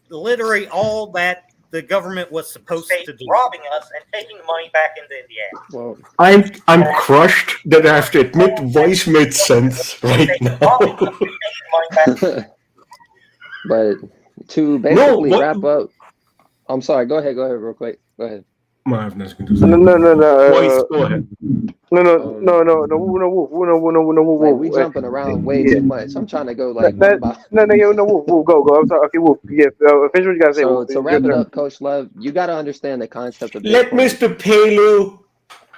Literally all that the government was supposed to do. Robbing us and taking the money back into Indiana. well, I'm crushed that I have to admit voice made sense right now. but to basically wrap up, I'm sorry. Go ahead, real quick. Go ahead. I have nothing to say. No. Voice, go ahead. No. Like we jumping around way too much. I'm trying to go like one by. Wolf, go. I'm sorry. Okay, Wolf. Yeah, finish what you gotta say. So Wolf. to wrap it up, Coach Love, you got to understand the concept of Let Bitcoin. Mr. Pelu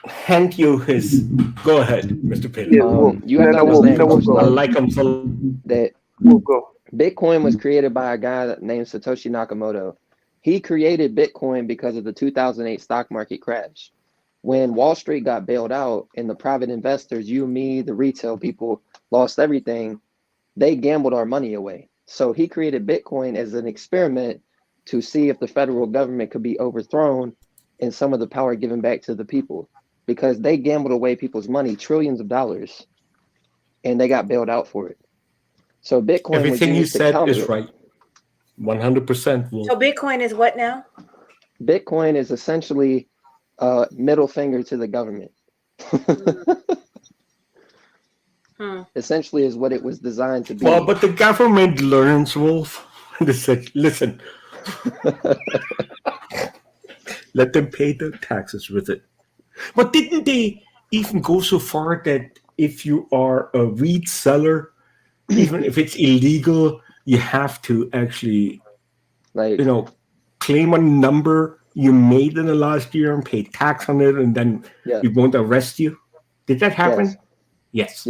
hand you his. Go ahead, Mr. Pelu. You have to understand, Coach I Love, like him so. that Wolf, go. Bitcoin was created by a guy named Satoshi Nakamoto. He created Bitcoin because of the 2008 stock market crash. When Wall Street got bailed out and the private investors, you, me, the retail people, lost everything, they gambled our money away. So he created Bitcoin as an experiment to see if the federal government could be overthrown and some of the power given back to the people, because they gambled away people's money, trillions of dollars, and they got bailed out for it. So Bitcoin Everything was you used to said counter is it. right. 100%. Wolf. so Bitcoin is what now? Bitcoin is essentially a middle finger to the government. Essentially is what it was designed to be. Well, but the government learns, Wolf. They said, listen, let them pay their taxes with it. But didn't they even go so far that if you are a weed seller, even if it's illegal, you have to actually, like, claim a number you made in the last year and pay tax on it, and then we won't arrest you? Did that happen? Yes.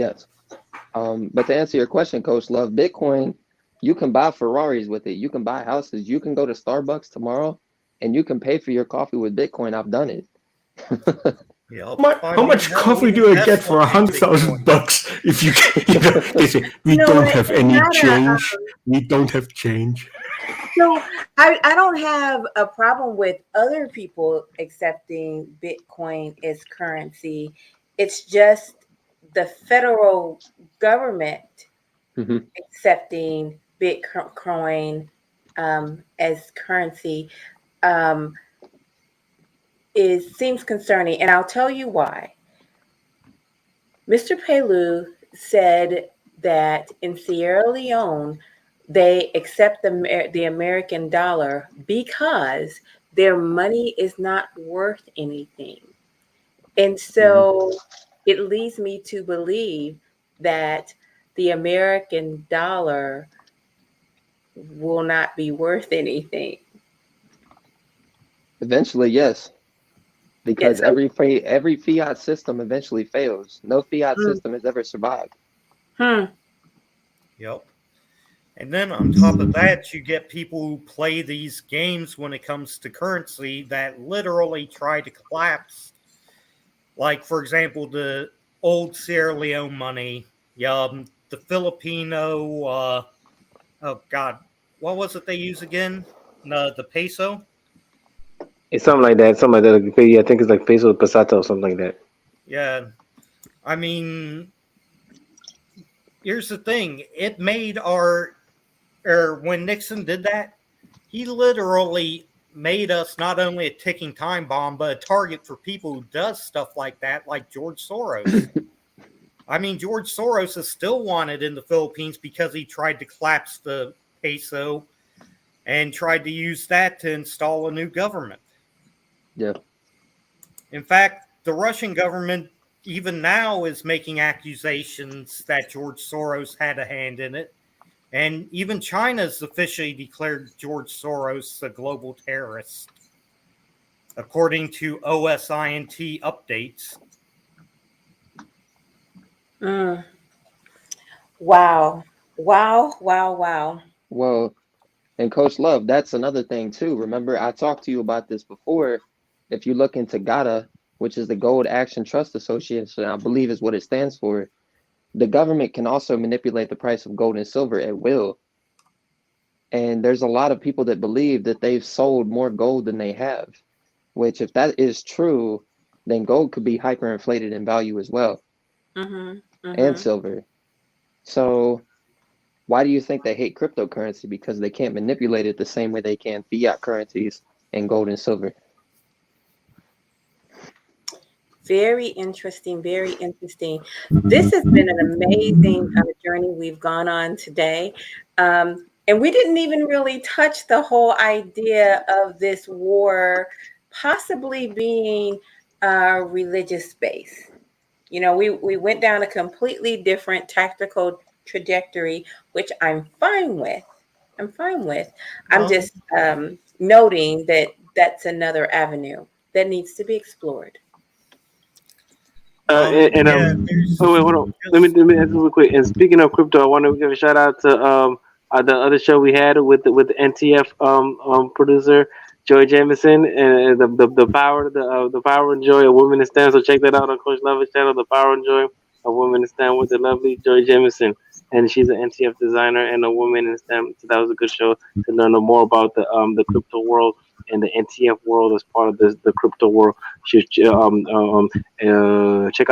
But to answer your question, Coach Love, Bitcoin, you can buy Ferraris with it. You can buy houses. You can go to Starbucks tomorrow and you can pay for your coffee with Bitcoin. I've done it. How much coffee do I get for $100,000 if you they say we don't have any change. We don't have change. No, I don't have a problem with other people accepting Bitcoin as currency. It's just the federal government accepting Bitcoin as currency um, seems concerning, and I'll tell you why. Mr. Pelu said that in Sierra Leone they accept the American dollar because their money is not worth anything. And so it leads me to believe that the American dollar will not be worth anything. Eventually, yes, Yes. because every fiat system eventually fails. No fiat system has ever survived. Yep. And then on top of that, you get people who play these games when it comes to currency that literally try to collapse. Like, for example, the old Sierra Leone money, the Filipino, oh God, what was it they use again? The peso? It's something like that. Something like that. Yeah, I think it's like peso pasata or something like that. Yeah. I mean, here's the thing. It made when Nixon did that, he literally made us not only a ticking time bomb, but a target for people who does stuff like that, like George Soros. I mean, George Soros is still wanted in the Philippines because he tried to collapse the peso and tried to use that to install a new government. Yeah. In fact, the Russian government, even now, is making accusations that George Soros had a hand in it. And even China's officially declared George Soros a global terrorist, according to OSINT updates. Wow. Wow. Wow. Wow. Well, and Coach Love, that's another thing too. Remember, I talked to you about this before. If you look into GATA, which is the Gold Action Trust Association, I believe is what it stands for, the government can also manipulate the price of gold and silver at will. And there's a lot of people that believe that they've sold more gold than they have, which if that is true, then gold could be hyperinflated in value as well, and silver. So why do you think they hate cryptocurrency? Because they can't manipulate it the same way they can fiat currencies and gold and silver. Very interesting. Very interesting. This has been an amazing journey we've gone on today. And we didn't even really touch the whole idea of this war possibly being religious based. You know, we went down a completely different tactical trajectory, which I'm fine with. I'm fine with. I'm just noting that that's another avenue that needs to be explored. Oh wait, hold on. Let me ask you real quick. And speaking of crypto, I want to give a shout out to the other show we had with the NTF producer Joy Jamison and the power and joy of women in STEM. So check that out on Coach Love's channel, the power and joy of women in STEM with the lovely Joy Jamison, and she's an NTF designer and a woman in STEM. So that was a good show to learn more about the crypto world and the NTF world as part of the crypto world. Check out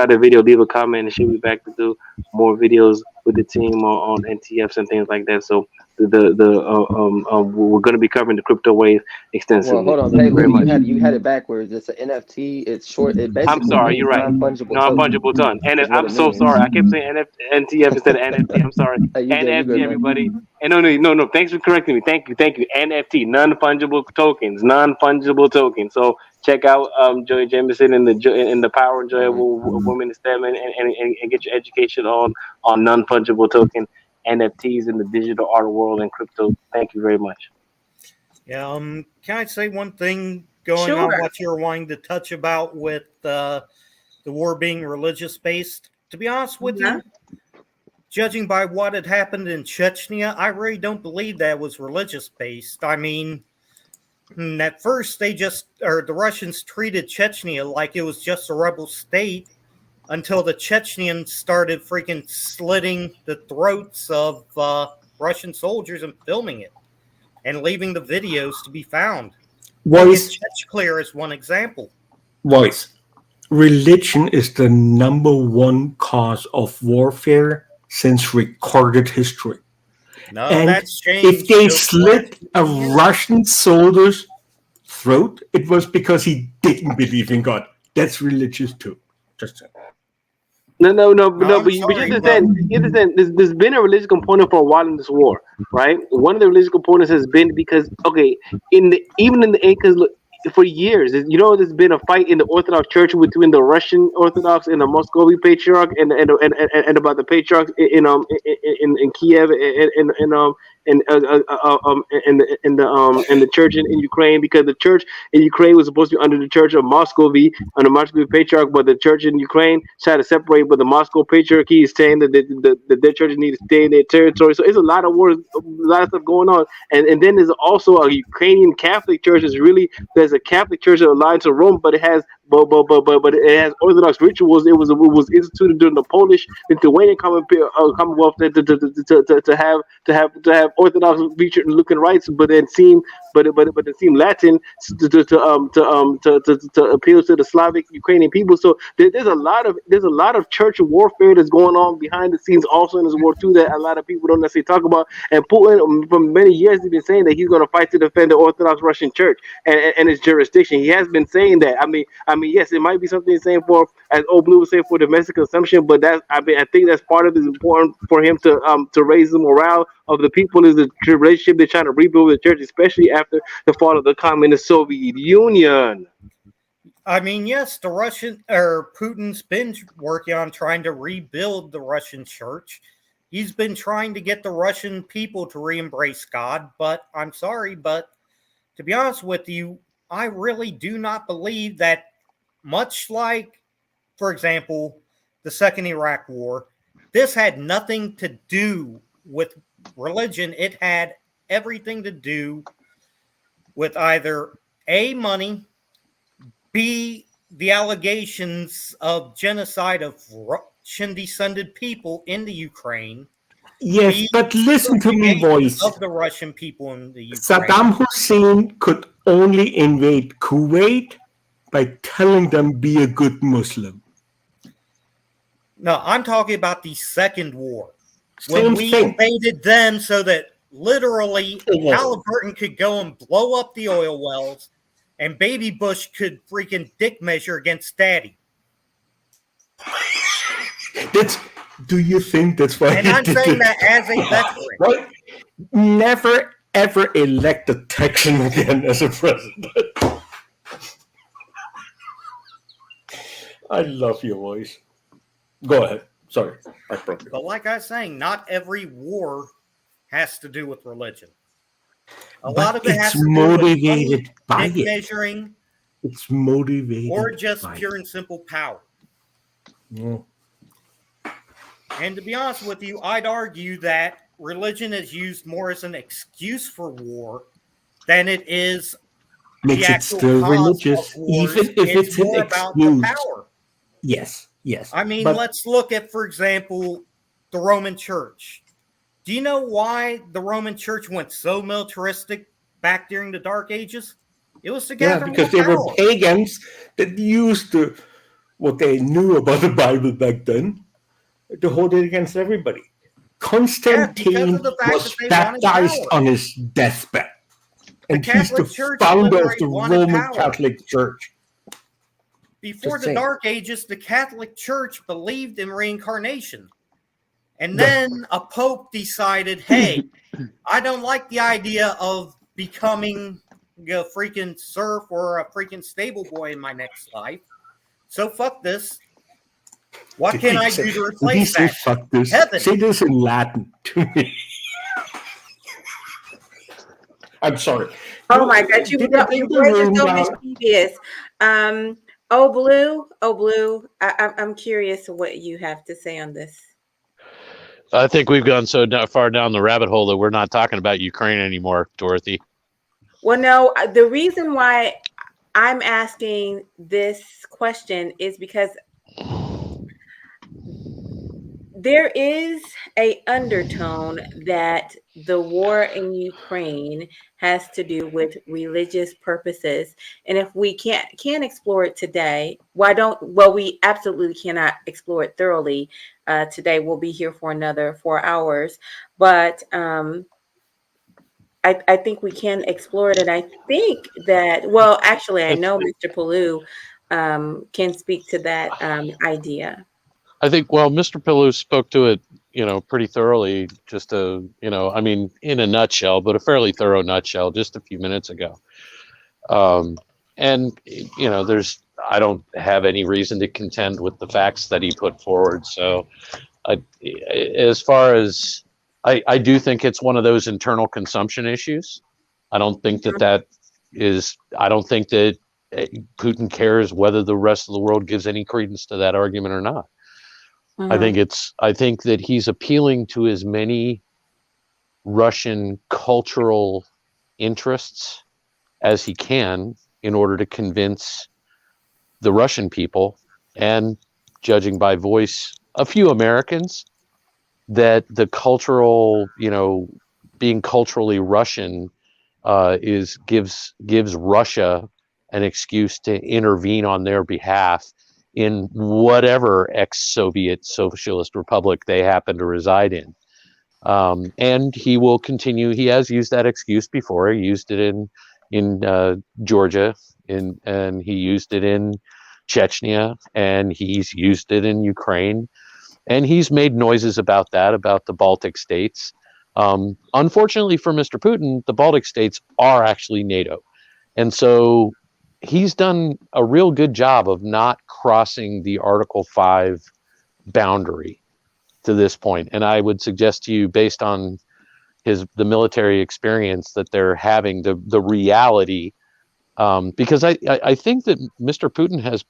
the video, leave a comment, and she'll be back to do more videos with the team on NTFs and things like that. So we're going to be covering the crypto wave extensively. Well, hold on, Pelu, you had it backwards. It's an NFT. It's short. It basically I'm sorry, means you're right. Non-fungible token. And I'm so sorry. I kept saying NTF instead of NFT. I'm sorry. NFT, everybody. And no. Thanks for correcting me. Thank you. NFT, non-fungible tokens. So check out Joey Jameson and the power and joy of women in STEM and get your education on non-fungible token NFTs in the digital art world and crypto. Thank you very much. Yeah. Can I say one thing going on what you're wanting to touch about with the war being religious based? To be honest with you, judging by what had happened in Chechnya, I really don't believe that was religious based. I mean, at first the Russians treated Chechnya like it was just a rebel state until the Chechens started freaking slitting the throats of Russian soldiers and filming it and leaving the videos to be found. Chechnya is one example. Religion is the number one cause of warfare since recorded history. No, And that's changed. if they over the slit last a 50 years. Russian soldier's throat, it was because he didn't believe in God. That's religious too. Just saying. No. I'm But you sorry, understand. You understand. There's been a religious component for a while in this war, right? One of the religious components has been because okay, even in the Incas, for years, there's been a fight in the Orthodox Church between the Russian Orthodox and the Muscovy Patriarch, and about the patriarchs in Kiev and the church in Ukraine, because the church in Ukraine was supposed to be under the church of Muscovy, under Muscovy Patriarch, but the church in Ukraine tried to separate. But the Moscow Patriarchy is saying that their churches need to stay in their territory. So it's a lot of wars, a lot of stuff going on. And then there's also a Ukrainian Catholic church. There's a Catholic church that aligned to Rome, but it has it has Orthodox rituals. It was instituted during the Polish Lithuanian Commonwealth to have Orthodox looking rites, but then it seemed Latin to appeal to the Slavic Ukrainian people. So there's a lot of church warfare that's going on behind the scenes also in this war too, that a lot of people don't necessarily talk about. And Putin, for many years, he's been saying that he's going to fight to defend the Orthodox Russian Church and its jurisdiction. He has been saying that. I mean, yes, it might be something he's saying for, as Old Blue was saying, for domestic consumption, but I think that's part of it. Is important for him to raise the morale of the people, is the relationship they're trying to rebuild with the church, especially after the fall of the communist Soviet Union. I mean, yes, the Russian or Putin's been working on trying to rebuild the Russian church. He's been trying to get the Russian people to re-embrace God, but I'm sorry, but to be honest with you, I really do not believe that, much like, for example, the Second Iraq War, this had nothing to do with religion. It had everything to do with either A, money, B, the allegations of genocide of Russian descended people in the Ukraine. Yes, B, but listen to me, voice. of the Russian people in the Ukraine. Saddam Hussein could only invade Kuwait by telling them be a good Muslim. No, I'm talking about the Second War. Same When we thing. invaded them so that literally Yeah. Halliburton could go and blow up the oil wells and Baby Bush could freaking dick measure against Daddy. Do you think that's why And he I'm did saying it? that as a veteran. What? Never ever elect a Texan again as a president. I love your voice. Go ahead. Sorry, I broke you. But like I was saying, not every war has to do with religion. A lot of it has to do with motivated by dick it. measuring, It's motivated or just by pure and simple power. it. And to be honest with you, I'd argue that religion is used more as an excuse for war than it is Makes the it actual still cause religious, of wars. even if it's an more about the excuse. power. Yes. I mean, but let's look at, for example, the Roman Church. Do you know why the Roman Church went so militaristic back during the Dark Ages? It was to gather because more they were power. pagans that used what they knew about the Bible back then to hold it against everybody. Constantine of the fact was that they wanted baptized power. on his deathbed. And he's the Catholic Church founder of literally the wanted Roman power. Catholic Church. Before Just the saying. Dark Ages, the Catholic Church believed in reincarnation. And Yeah. then a pope decided, hey, I don't like the idea of becoming a freaking serf or a freaking stable boy in my next life. So fuck this. What can I do to Did he replace say that? fuck this? Heaven. Say this in Latin to me. I'm sorry. Oh my God, your voice is so mischievous. Blue, I'm curious what you have to say on this. I think we've gone so far down the rabbit hole that we're not talking about Ukraine anymore, Dorothy. Well, no, the reason why I'm asking this question is because there is a undertone that the war in Ukraine has to do with religious purposes, and if we can't explore it today, why don't? Well, we absolutely cannot explore it thoroughly today. We'll be here for another 4 hours, but I think we can explore it, and I think that. Well, actually, I know Mr. Pelu can speak to that idea. I think, well, Mr. Pelu spoke to it, pretty thoroughly, just I mean, in a nutshell, but a fairly thorough nutshell just a few minutes ago. And, I don't have any reason to contend with the facts that he put forward. So as far as, I do think it's one of those internal consumption issues. I don't think that I don't think that Putin cares whether the rest of the world gives any credence to that argument or not. I think that he's appealing to as many Russian cultural interests as he can in order to convince the Russian people, and judging by voice, a few Americans, that the cultural, being culturally Russian gives Russia an excuse to intervene on their behalf in whatever ex-Soviet socialist republic they happen to reside in. And he will continue. He has used that excuse before. He used it in Georgia, and he used it in Chechnya, and he's used it in Ukraine, and he's made noises about that, about the Baltic states. Unfortunately for Mr. Putin, the Baltic states are actually NATO. And so he's done a real good job of not crossing the Article 5 boundary to this point. And I would suggest to you, based on the military experience that they're having, the reality, because I think that Mr. Putin has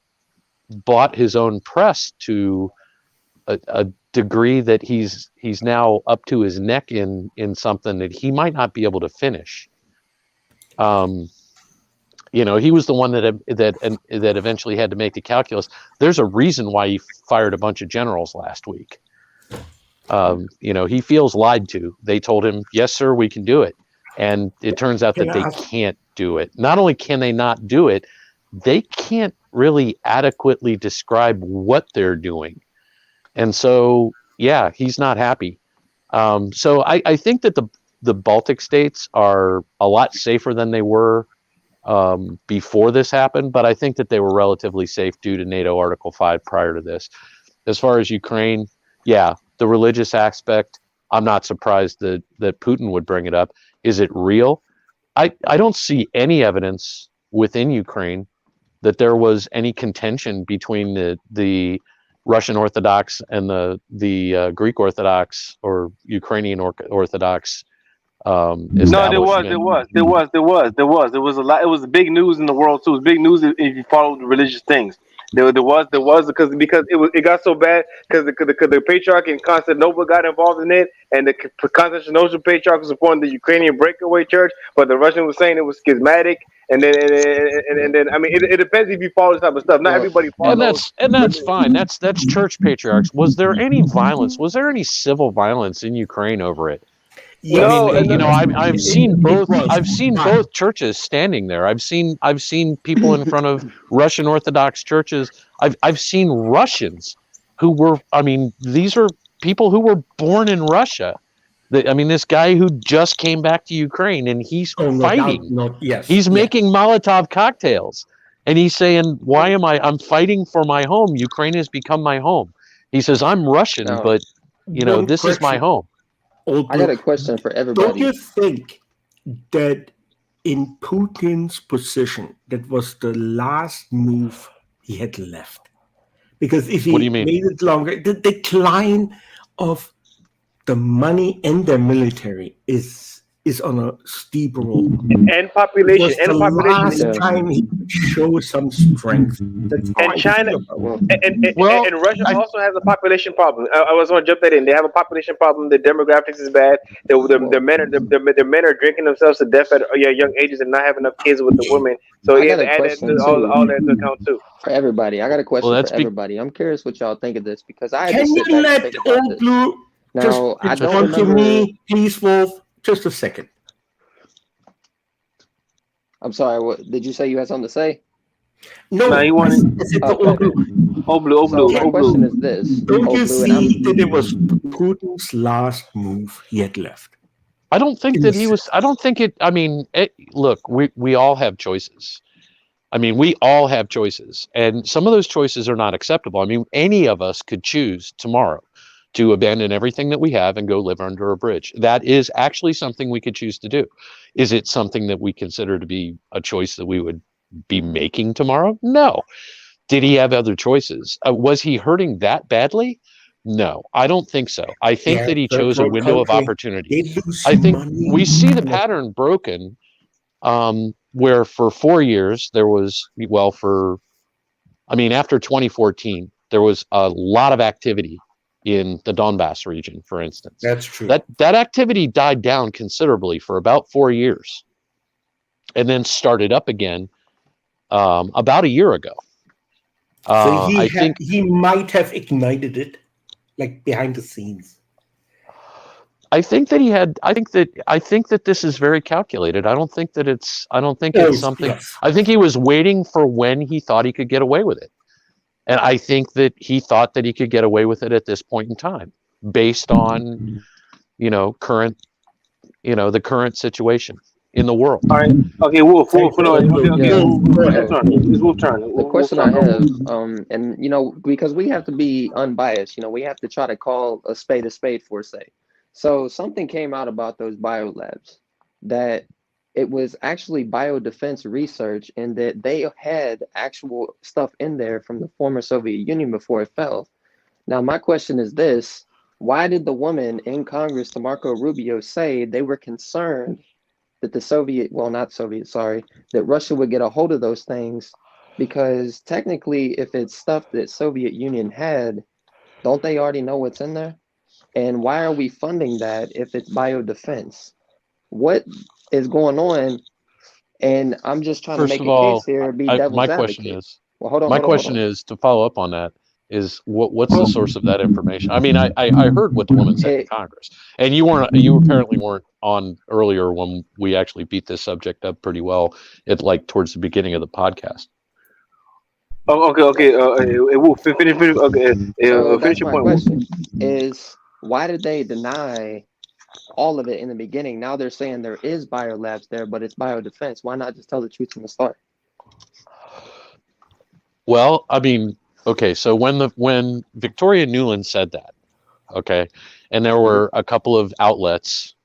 bought his own press to a degree that he's now up to his neck in something that he might not be able to finish. He was the one that eventually had to make the calculus. There's a reason why he fired a bunch of generals last week. He feels lied to. They told him, "Yes, sir, we can do it," and it turns out that they can't do it. Not only can they not do it, they can't really adequately describe what they're doing. And so, yeah, he's not happy. So I think that the Baltic states are a lot safer than they were before this happened, but I think that they were relatively safe due to NATO Article 5 prior to this. As far as Ukraine, yeah, the religious aspect, I'm not surprised that Putin would bring it up. Is it real? I don't see any evidence within Ukraine that there was any contention between the Russian Orthodox and the Greek Orthodox or Ukrainian Orthodox No, there was a lot. It was big news in the world too. It was big news if you followed the religious things. There was because it got so bad because the patriarch in Constantinople got involved in it, and the Constantinople patriarch was supporting the Ukrainian breakaway church, but the Russian was saying it was schismatic. And then I mean, it depends if you follow this type of stuff. Not everybody follows. And that's fine. That's church patriarchs. Was there any violence? Was there any civil violence in Ukraine over it? Yes. I mean, I've seen both. I've seen both churches standing there. I've seen people in front of Russian Orthodox churches. I've seen Russians who were. I mean, these are people who were born in Russia. This guy who just came back to Ukraine, and he's fighting. He's making Molotov cocktails, and he's saying, "Why am I'm fighting for my home? Ukraine has become my home." He says, "I'm Russian, but this is my home." I got a question for everybody. Don't you think that in Putin's position, that was the last move he had left? Because if he made it longer, the decline of the money and the military is is on a steep roll. And It population was the last Yeah. time he could show some strength. That's how and I China feel about Well, Well, and Russia I, also has a population problem. I was going to jump that in. They have a population problem. The demographics is bad. The well, men are the men are drinking themselves to death at young ages and not having enough kids with the women. So I you have got to a add that question to too all that to account too. for everybody. I got a well, question for that's be, everybody. I'm curious what y'all think of this because I had to Can you sit back and let think about Old this. Blue just Now, I don't respond to remember. me, please, Wolf? Just a second. I'm sorry. What did you say? You had something to say? No, No, he I wanted said to Okay. Old Blue. Old So blue, my Old question blue. is this, Don't Old you Blue, and I'm see that it was Putin's last move he had left? I don't think that he was. I don't think it. I mean, look, we all have choices. I mean, we all have choices, and some of those choices are not acceptable. I mean, any of us could choose tomorrow to abandon everything that we have and go live under a bridge. That is actually something we could choose to do. Is it something that we consider to be a choice that we would be making tomorrow? No. Did he have other choices? Was he hurting that badly? No, I don't think so. I think Yeah, that he third chose a world window of country. opportunity. They lose I think money. we see the pattern broken, where for 4 years there was, well, I mean, after 2014, there was a lot of activity in the Donbass region, for instance. That's true. That activity died down considerably for about 4 years, and then started up again about a year ago. So I think he might have ignited it, like behind the scenes. I think that he had. I think that this is very calculated. I don't think that it's. I don't think Oh, it's it's something. bluff. I think he was waiting for when he thought he could get away with it, and I think that he thought that he could get away with it at this point in time, based on current the current situation in the world. All right. Okay, Wolf. Thank you, No, Old Blue. yeah. Wolf's So turn. It's Wolf's turn. the Wolf's question I turn. have, and because we have to be unbiased, we have to try to call a spade for a say. So something came out about those biolabs that it was actually biodefense research and that they had actual stuff in there from the former Soviet Union before it fell. Now, my question is this: why did the woman in Congress, to Marco Rubio, say they were concerned that that Russia would get a hold of those things? Because technically, if it's stuff that Soviet Union had, don't they already know what's in there? And why are we funding that if it's biodefense? What is going on? And I'm just trying to First make of a case all, here, be my devil's question advocate. is Well, hold my on. question is to follow up on that is what's the source of that information? I mean, I heard what the woman said in Congress, and you apparently weren't on earlier when we actually beat this subject up pretty well at like towards the beginning of the podcast. Oh, okay. Wolf, finish. Okay, So finish that's your my point, Wolf. question: is why did they deny all of it in the beginning? Now they're saying there is biolabs there, but it's biodefense. Why not just tell the truth from the start? Well, I mean, okay, so when Victoria Nuland said that, okay, and there were a couple of outlets,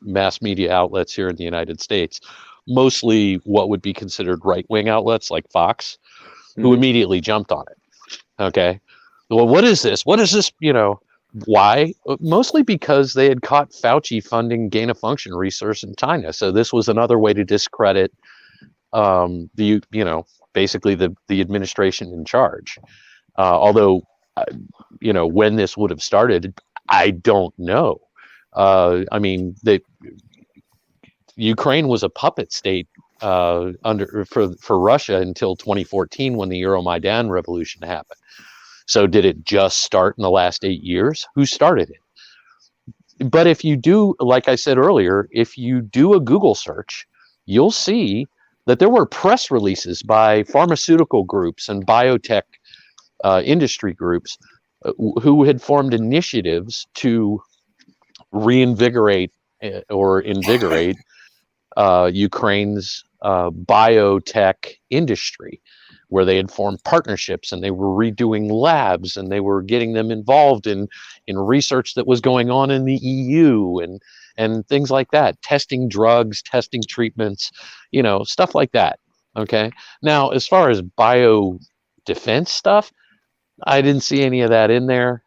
mass media outlets here in the United States, mostly what would be considered right-wing outlets like Fox, who immediately jumped on it. Okay, well, what is this? What is this? Why? Mostly because they had caught Fauci funding gain-of-function research in China, so this was another way to discredit basically the administration in charge. Although, when this would have started, I don't know. I mean, Ukraine was a puppet state for Russia until 2014 when the Euromaidan revolution happened. So did it just start in the last 8 years? Who started it? But if you do, like I said earlier, if you do a Google search, you'll see that there were press releases by pharmaceutical groups and biotech industry groups who had formed initiatives to reinvigorate or invigorate Ukraine's biotech industry, where they had formed partnerships and they were redoing labs and they were getting them involved in research that was going on in the EU and things like that, testing drugs, testing treatments, stuff like that. Okay. Now, as far as bio defense stuff, I didn't see any of that in there.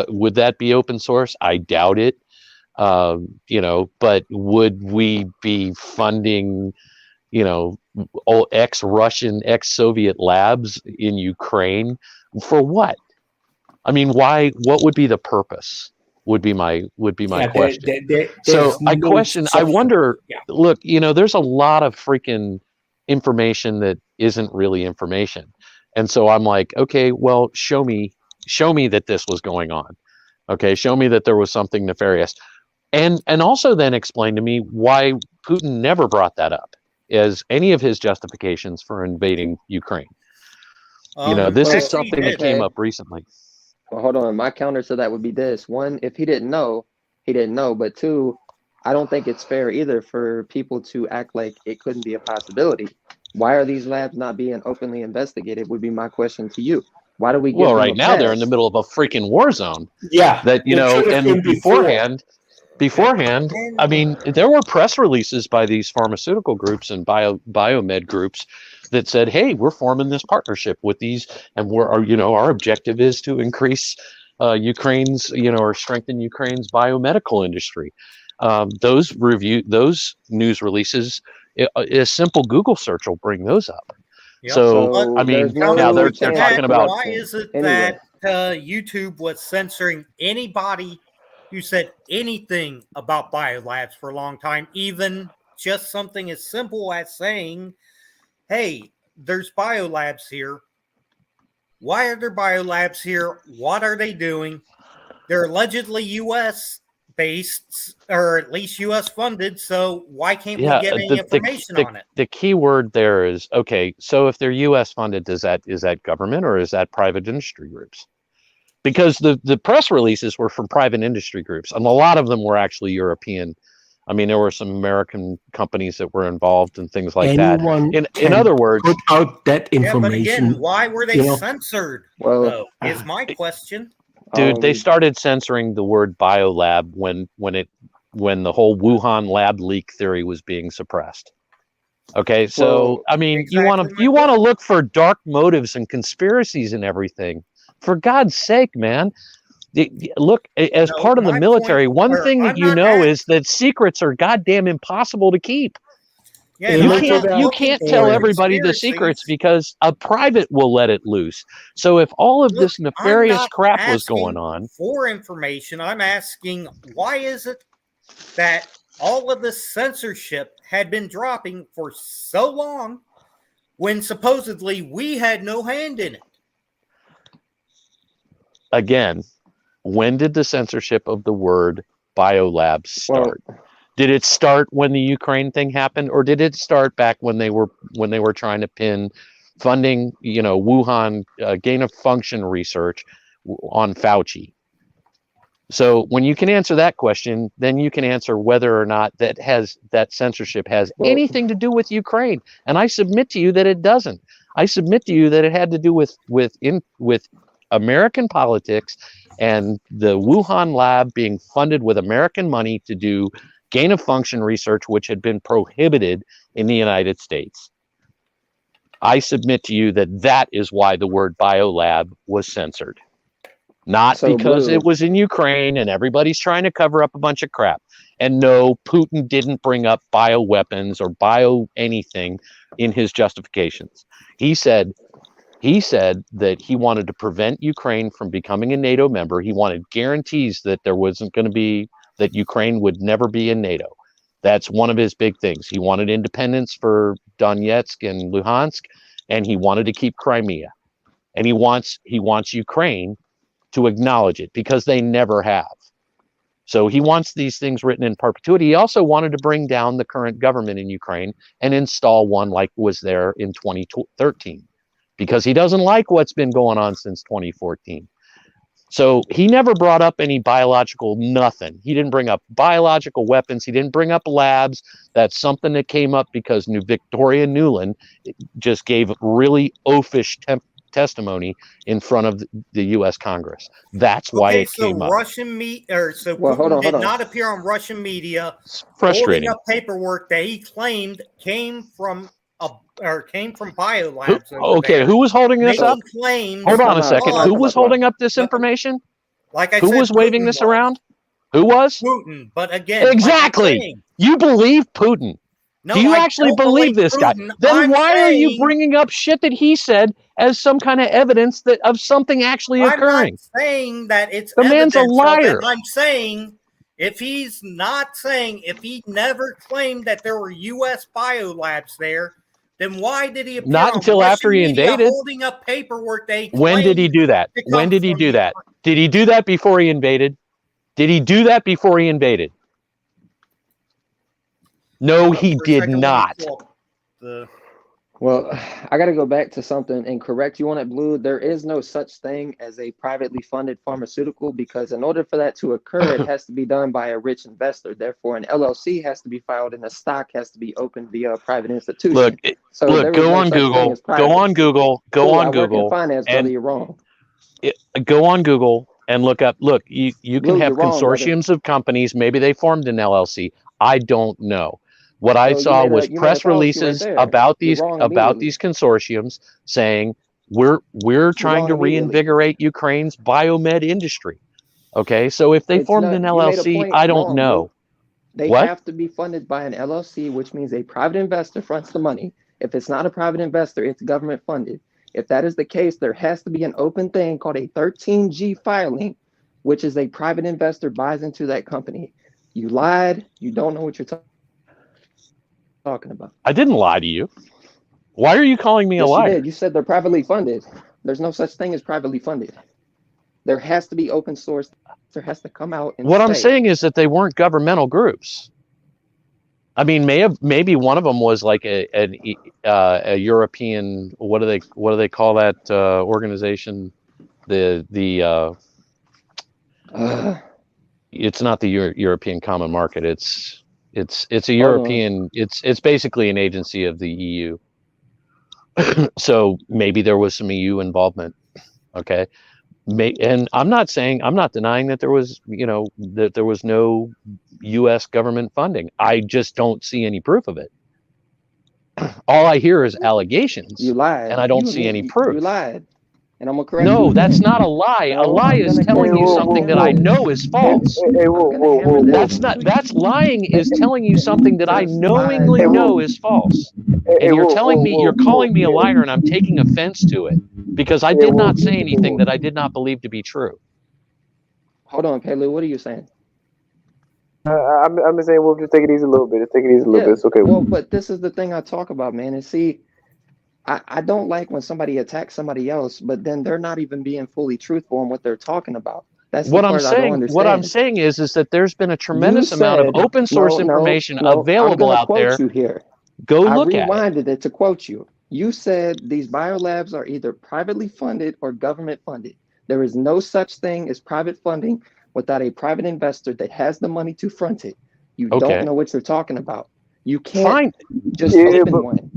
Would that be open source? I doubt it. But would we be funding, ex-Russian, ex-Soviet labs in Ukraine for what? I mean, why? What would be the purpose? Would be my question. So I wonder. Yeah. Look, there's a lot of freaking information that isn't really information, and so I'm like, okay, well, show me that this was going on. Okay, show me that there was something nefarious, and also then explain to me why Putin never brought that up as any of his justifications for invading Ukraine. This is something that came up recently. Well, hold on. My counter to that would be this. One, if he didn't know, he didn't know. But two, I don't think it's fair either for people to act like it couldn't be a possibility. Why are these labs not being openly investigated would be my question to you. Why do we give them right a now pass? they're in the middle of a freaking war zone. Yeah. That, and beforehand, I mean, there were press releases by these pharmaceutical groups and biomed groups that said, hey, we're forming this partnership with these, and our objective is to increase Ukraine's, or strengthen Ukraine's biomedical industry. Those news releases, a simple Google search will bring those up. Yep. So I mean, now they're talking about. Why is it that YouTube was censoring anybody who said anything about biolabs for a long time, even just something as simple as saying, hey, there's biolabs here. Why are there biolabs here? What are they doing? They're allegedly U.S. based, or at least U.S. funded, so why can't we get any information on it? The key word there is, okay, so if they're U.S. funded, is that government or is that private industry groups? Because the press releases were from private industry groups, and a lot of them were actually European. I mean, there were some American companies that were involved and things like that. In other words, put out that information. Yeah, but again, why were they censored? Though, is my question. Dude, they started censoring the word biolab when the whole Wuhan lab leak theory was being suppressed. Okay, so I mean, you want to look for dark motives and conspiracies and everything. For God's sake, man. Look, as part of the military, one thing that is that secrets are goddamn impossible to keep. Yeah, you can't tell everybody the secrets because a private will let it loose. So if all of this nefarious crap was going on, for information, I'm asking, why is it that all of this censorship had been dropping for so long when supposedly we had no hand in it? Again, when did the censorship of the word biolabs start? Did it start when the Ukraine thing happened, or did it start back when they were trying to pin funding, Wuhan gain of function research on Fauci? So when you can answer that question, then you can answer whether or not that censorship has anything to do with Ukraine. And I submit to you that it doesn't. I submit to you that it had to do with American politics and the Wuhan lab being funded with American money to do gain of function research, which had been prohibited in the United States. I submit to you that is why the word biolab was censored. Not because it was in Ukraine and everybody's trying to cover up a bunch of crap. And no, Putin didn't bring up bioweapons or bio anything in his justifications. He said that he wanted to prevent Ukraine from becoming a NATO member. He wanted guarantees that that Ukraine would never be in NATO. That's one of his big things. He wanted independence for Donetsk and Luhansk, and he wanted to keep Crimea. And he wants Ukraine to acknowledge it because they never have. So he wants these things written in perpetuity. He also wanted to bring down the current government in Ukraine and install one like was there in 2013 because he doesn't like what's been going on since 2014. So he never brought up any biological nothing. He didn't bring up biological weapons. He didn't bring up labs. That's something that came up because Victoria Nuland just gave really oafish testimony in front of the U.S. Congress. That's why it came up. Putin did not appear on Russian media. It's frustrating. Holding up paperwork that he claimed came from biolabs. Okay, who was holding this up? Hold on a second. Who was holding up this information? Who was waving this around? Who was? Putin. But again, like I'm Exactly. saying, You believe Putin. no, Do you I actually don't believe this guy? Putin. Then I'm why are you saying- bringing up shit that he said as some kind of evidence that of something actually I'm occurring? not saying that it's The man's a evidence of liar. it. I'm saying if he never claimed that there were U.S. biolabs there, then why did he appear Not on until Russian after he media invaded. holding up paperwork they When did he claimed do that? to When come did he from do that? Ukraine? Did he do that before he invaded? Did he do that before he invaded? No, he For a did second, let me not. pull up the- Well, I got to go back to something and correct you on it, Blue. There is no such thing as a privately funded pharmaceutical because in order for that to occur, it has to be done by a rich investor. Therefore, an LLC has to be filed and a stock has to be opened via a private institution. Look, So there is go no on such thing Google. as private. Go on Google. Go Cool, on I work in Google. finance, brother. And You're wrong. go on Google and look up. Look, you can Blue, have you're wrong, brother. consortiums of companies. Maybe they formed an LLC. I don't know. What I So saw you was made a press fallacy right releases there. about You're these wrong immediately. consortiums saying we're trying wrong to immediately. reinvigorate Ukraine's biomed industry. Okay, so if they It's formed not, an you made a LLC, point I don't wrong, know. Blue. They What? have to be funded by an LLC, which means a private investor fronts the money. If it's not a private investor, it's government funded. If that is the case, there has to be an open thing called a 13G filing, which is a private investor buys into that company. You lied. You don't know what you're talking about. I didn't lie to you. Why are you calling me a Yes, you liar? did. You said they're privately funded. There's no such thing as privately funded. There has to be open source. There has to come out and What I'm say, saying is that they weren't governmental groups. I mean, maybe one of them was like a European. What do they call that organization? It's not the European Common Market. It's a European. It's basically an agency of the EU. So maybe there was some EU involvement. Okay. And I'm not denying that there was no U.S. government funding. I just don't see any proof of it. All I hear is allegations. You lied. And I don't see any proof. You lied. And I'm gonna correct No, you that's again. not a lie. No, A lie I'm is gonna telling correct you you something again. that I know is false. Lying is telling you something that I knowingly know is false. And you're telling me, you're calling me a liar, and I'm taking offense to it because I did not say anything that I did not believe to be true. Hold on, Pelu. What are you saying? I'm just saying we'll just take it easy a little bit. Just take it easy a little bit. It's okay. Well, but this is the thing I talk about, man. And see, I don't like when somebody attacks somebody else, but then they're not even being fully truthful in what they're talking about. That's What the I'm part I don't saying. understand. What I'm saying is that there's been a tremendous You amount of said- open source no, information I'm available gonna out quote there. you here. Go I look at it. rewinded it to quote you. You said these biolabs are either privately funded or government funded. There is no such thing as private funding without a private investor that has the money to front it. You Okay. don't know what you're talking about. You can't Fine. just open one.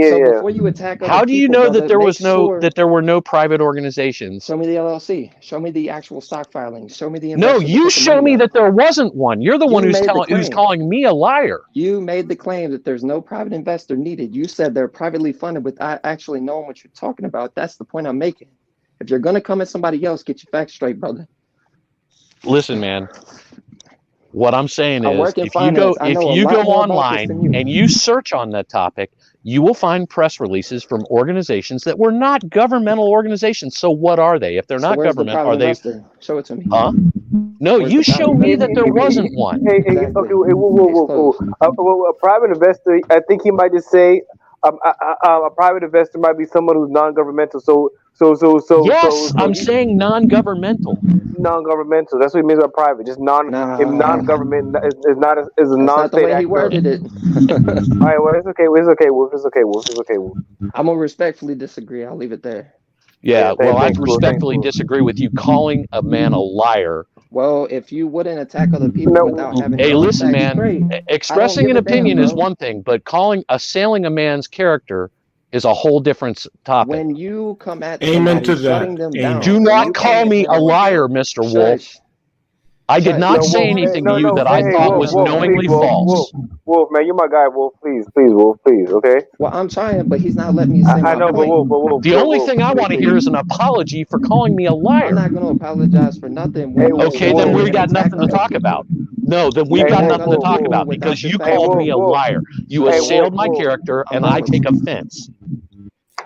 So before you attack other How do you people, know brother, that there make was sure- that there were no private organizations? Show me the LLC. Show me the actual stock filings. Show me the No, investor that you put the show money me up. that there wasn't one. You're the You one who's made the who's claim. calling me a liar. You made the claim that there's no private investor needed. You said they're privately funded without actually knowing what you're talking about. That's the point I'm making. If you're gonna come at somebody else, get your facts straight, brother. Listen, man. What I'm saying I is, work in if you go finance. I know a lot more about this than you. online and you search on that topic, you will find press releases from organizations that were not governmental organizations. So what are they? If they're So not where's the government, private are they? investor? Show it to me. Huh? No, Where's you the private show me investor? that there wasn't one. Okay, whoa. A private investor, I think he might just say a private investor might be someone who's non-governmental. Yes, I'm saying non-governmental. Non-governmental. That's what he means by private. Just non-government is not a That's non-state not the way he actor. worded it. All right, well, it's okay. It's okay. I'm gonna respectfully disagree. I'll leave it there. Yeah, well, I thanks, Will. respectfully disagree with you calling a man a liar. Well, if you wouldn't attack other people No. without having Hey, your own listen, facts man. straight, Expressing give an a damn, opinion is bro. one thing, but assailing a man's character is a whole different topic. When you come at Amen somebody, to that. shutting them Amen. down. Do when not you call come me at a them- liar, Mr. Wolf. Shush. I did But not No, say Wolf. anything to No, you no. that I Hey, thought Wolf, was Wolf, please, knowingly Wolf, Wolf, false. Wolf, man, you're my guy, Wolf. Please, Wolf, please. Okay. well, I'm trying, but he's not letting me say I my know, but point. The only Wolf, thing I want to hear please. is an apology for calling me a I'm liar. not going to apologize for nothing when Hey, you Okay, sit then there we and got attack nothing to other talk people. about. No, then You we've got attack nothing to other talk people about without because your you facts called me straight. a liar. You So assailed my Wolf. character, I'm and not I take listening. offense.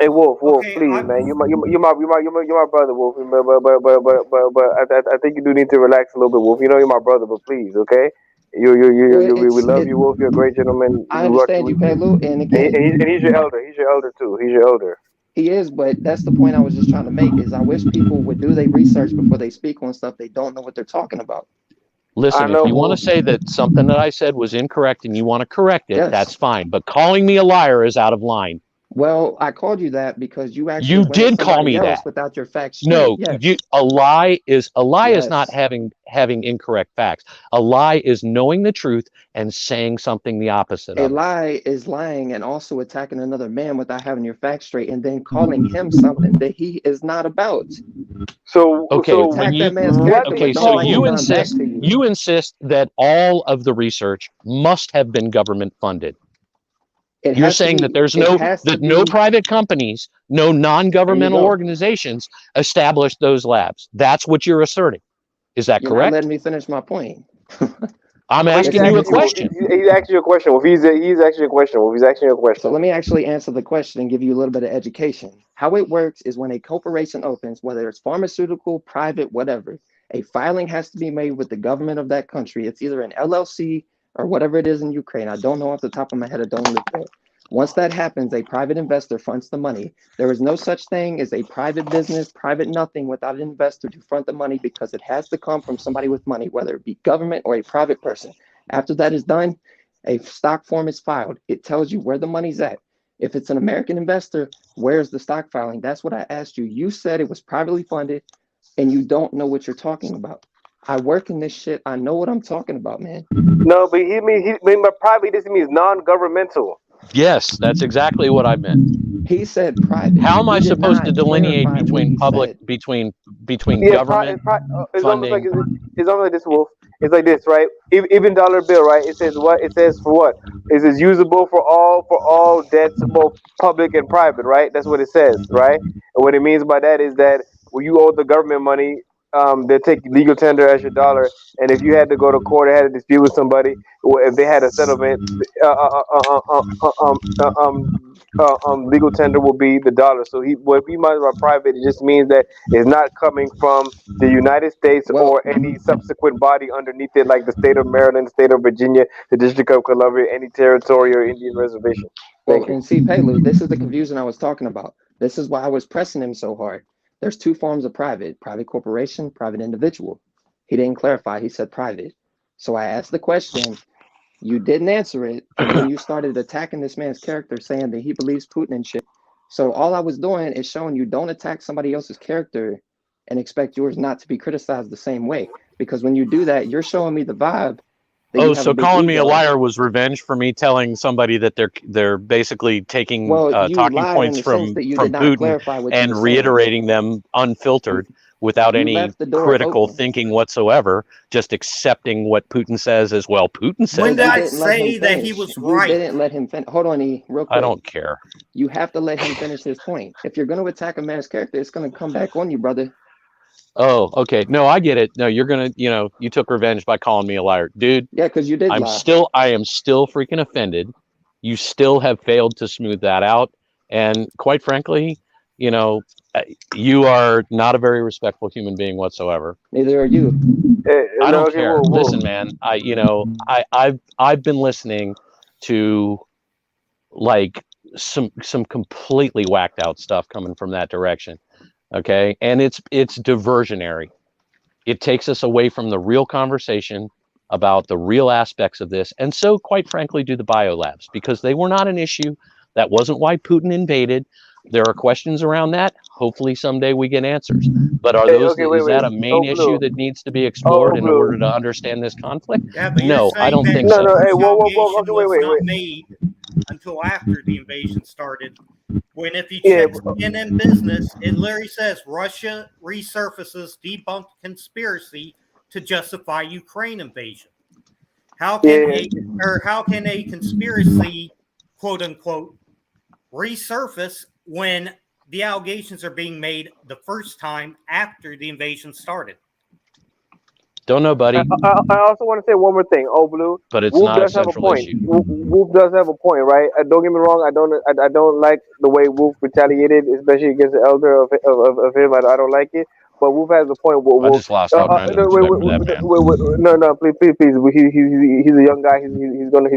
Hey, Wolf, Okay, please, man, you're my brother, Wolf. But I think you do need to relax a little bit, Wolf. You know you're my brother, but please, okay? Well, We love you, Wolf. You're a great gentleman. I We rock you understand you, with you. Pelu, and And, again, and he's your elder. He's your elder too. He's your elder. he is, but that's the point I was just trying to make. Is I wish people would do their research before they speak on stuff they don't know what they're talking about. I Listen, if know, you want to Wolf. say that something that I said was incorrect and you want to correct it, that's Yes. fine. But calling me a liar is out of line. Well, I called you that because you actually You went at did call somebody me that. else without your facts straight. No, Yes. a lie is not Yes. having incorrect facts. A lie is knowing the truth and saying something the opposite A of it. lie is lying and also attacking another man without having your facts straight and then calling him something that he is not about. Okay, You So when attack you that man's what character, do you but okay, don't so call let him him? come back to you. you insist that all of the research must have been government funded. It You're has to saying that be. there's It no has to that no be. private companies, no There you non-governmental go. organizations established those labs. That's what you're asserting. Is that You're not correct? letting me finish my point. I'm But he's This asking you a is asking you. question. He's asking you a question. Wolf. He's asking you a question. Wolf. He's asking you a So question. let me actually answer the question and give you a little bit of education. How it works is when a corporation opens, whether it's pharmaceutical, private, whatever, a filing has to be made with the government of that country. It's either an LLC or whatever it is in Ukraine. I don't know off the top of my head. I don't live there. Once that happens, a private investor fronts the money. There is no such thing as a private business, private nothing without an investor to front the money because it has to come from somebody with money, whether it be government or a private person. After that is done, a stock form is filed. It tells you where the money's at. If it's an American investor, where's the stock filing? That's what I asked you. You said it was privately funded and you don't know what you're talking about. I work in this shit. I know what I'm talking about, man. No, but he mean by private. This means non-governmental. Yes, that's exactly what I meant. He said private. How am I He did supposed to not delineate clarify what between he said. between government It's almost like funding? it's almost like this, Wolf. It's like this, right? Even dollar bill, right? It says what? It says for what? It says usable for all debts, both public and private, right? That's what it says, right? And what it means by that is that when you owe the government money, they take legal tender as your dollar, and if you had to go to court or had a dispute with somebody, or if they had a settlement, legal tender will be the dollar. So what he means by private, it just means that it's not coming from the United States Well, or any subsequent body underneath it, like the state of Maryland, the state of Virginia, the District of Columbia, any territory or Indian reservation. well, Thank you. and see, Pelu, this is the confusion I was talking about. This is why I was pressing him so hard. There's two forms of private corporation, private individual. He didn't clarify. He said private. So I asked the question. You didn't answer it, and then you started attacking this man's character, saying that he believes Putin and shit. So all I was doing is showing you don't attack somebody else's character and expect yours not to be criticized the same way. Because when you do that, you're showing me the vibe that you Oh, have a so big calling me a ego. liar was revenge for me telling somebody that they're basically taking Well, you talking lied in points the sense that you did from not Putin clarify what you and were saying. reiterating them unfiltered without You any left the door critical open, thinking whatsoever, just accepting what Putin says as well. Putin when says but did you that. I didn't let him say that he finish. was You right? didn't let him finish. Hold on, E, real I quick. don't care. You have to let him finish his point. If you're going to attack a man's character, it's going to come back on you, brother. Oh, okay. No, I get it. No, you're gonna, you took revenge by calling me a liar, dude. Yeah, because you did lie. I am still freaking offended. You still have failed to smooth that out, and quite frankly, you know, uh, you are not a very respectful human being whatsoever. Neither are you. I No, don't okay, care. whoa, whoa. Listen, man. I've been listening to like some completely whacked out stuff coming from that direction. Okay, and it's diversionary. It takes us away from the real conversation about the real aspects of this. And so, quite frankly, do the biolabs because they were not an issue. That wasn't why Putin invaded. There are questions around that. Hopefully, someday we get answers. But Hey, okay, is wait. that a main Oh, issue blue. that needs to be Oh, explored in order blue. to understand this conflict? Yeah, but you're No, I saying don't that think No, so. no. Hey, whoa. retaliation Okay, was not wait. made until after the invasion started. When if you Yeah, check CNN Business, it literally says Russia resurfaces debunked conspiracy to justify Ukraine invasion. How Yeah. can a conspiracy, quote unquote, resurface when the allegations are being made the first time after the invasion started? Don't know, buddy, I also want to say one more thing. Oh, Blue. but it's Wolf not a does have a central point. issue. Wolf does have a point, right? Don't get me wrong. I don't like the way Wolf retaliated, especially against the elder of him. I don't like it. But Wolf has a point. I just lost all kind of No, respect for that man. no, please. He's a young guy. He's gonna.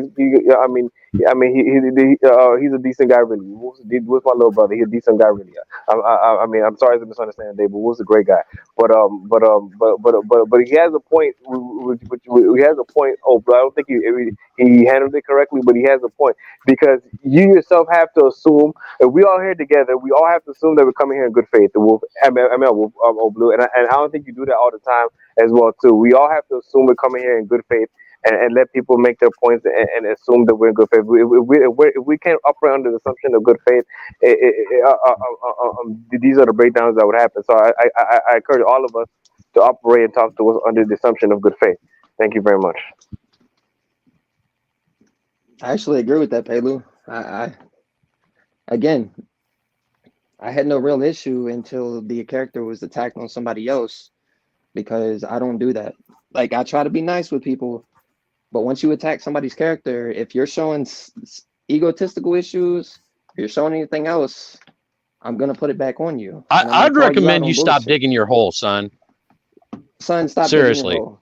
I mean, he's a decent guy, really. Wolf's my little brother. He's a decent guy, really. I mean, I'm sorry to misunderstand Dave, but Wolf's a great guy. But he has a point. He has a point. Oh, but I don't think he handled it correctly. But he has a point because you yourself have to assume if we all here together, we all have to assume that we're coming here in good faith. The Wolf, Wolf, Blue, and I don't think you do that all the time as well too. We all have to assume we're coming here in good faith. And let people make their points and assume that we're in good faith. If we can't operate under the assumption of good faith, these are the breakdowns that would happen. So I encourage all of us to operate and talk to us under the assumption of good faith. Thank you very much. I actually agree with that, Pelu. Again, I had no real issue until the character was attacked on somebody else, because I don't do that. Like, I try to be nice with people, but once you attack somebody's character, if you're showing egotistical issues, if you're showing anything else, I'm gonna put it back on you. I'd recommend you stop digging your hole, son. Son, stop Seriously. digging your hole.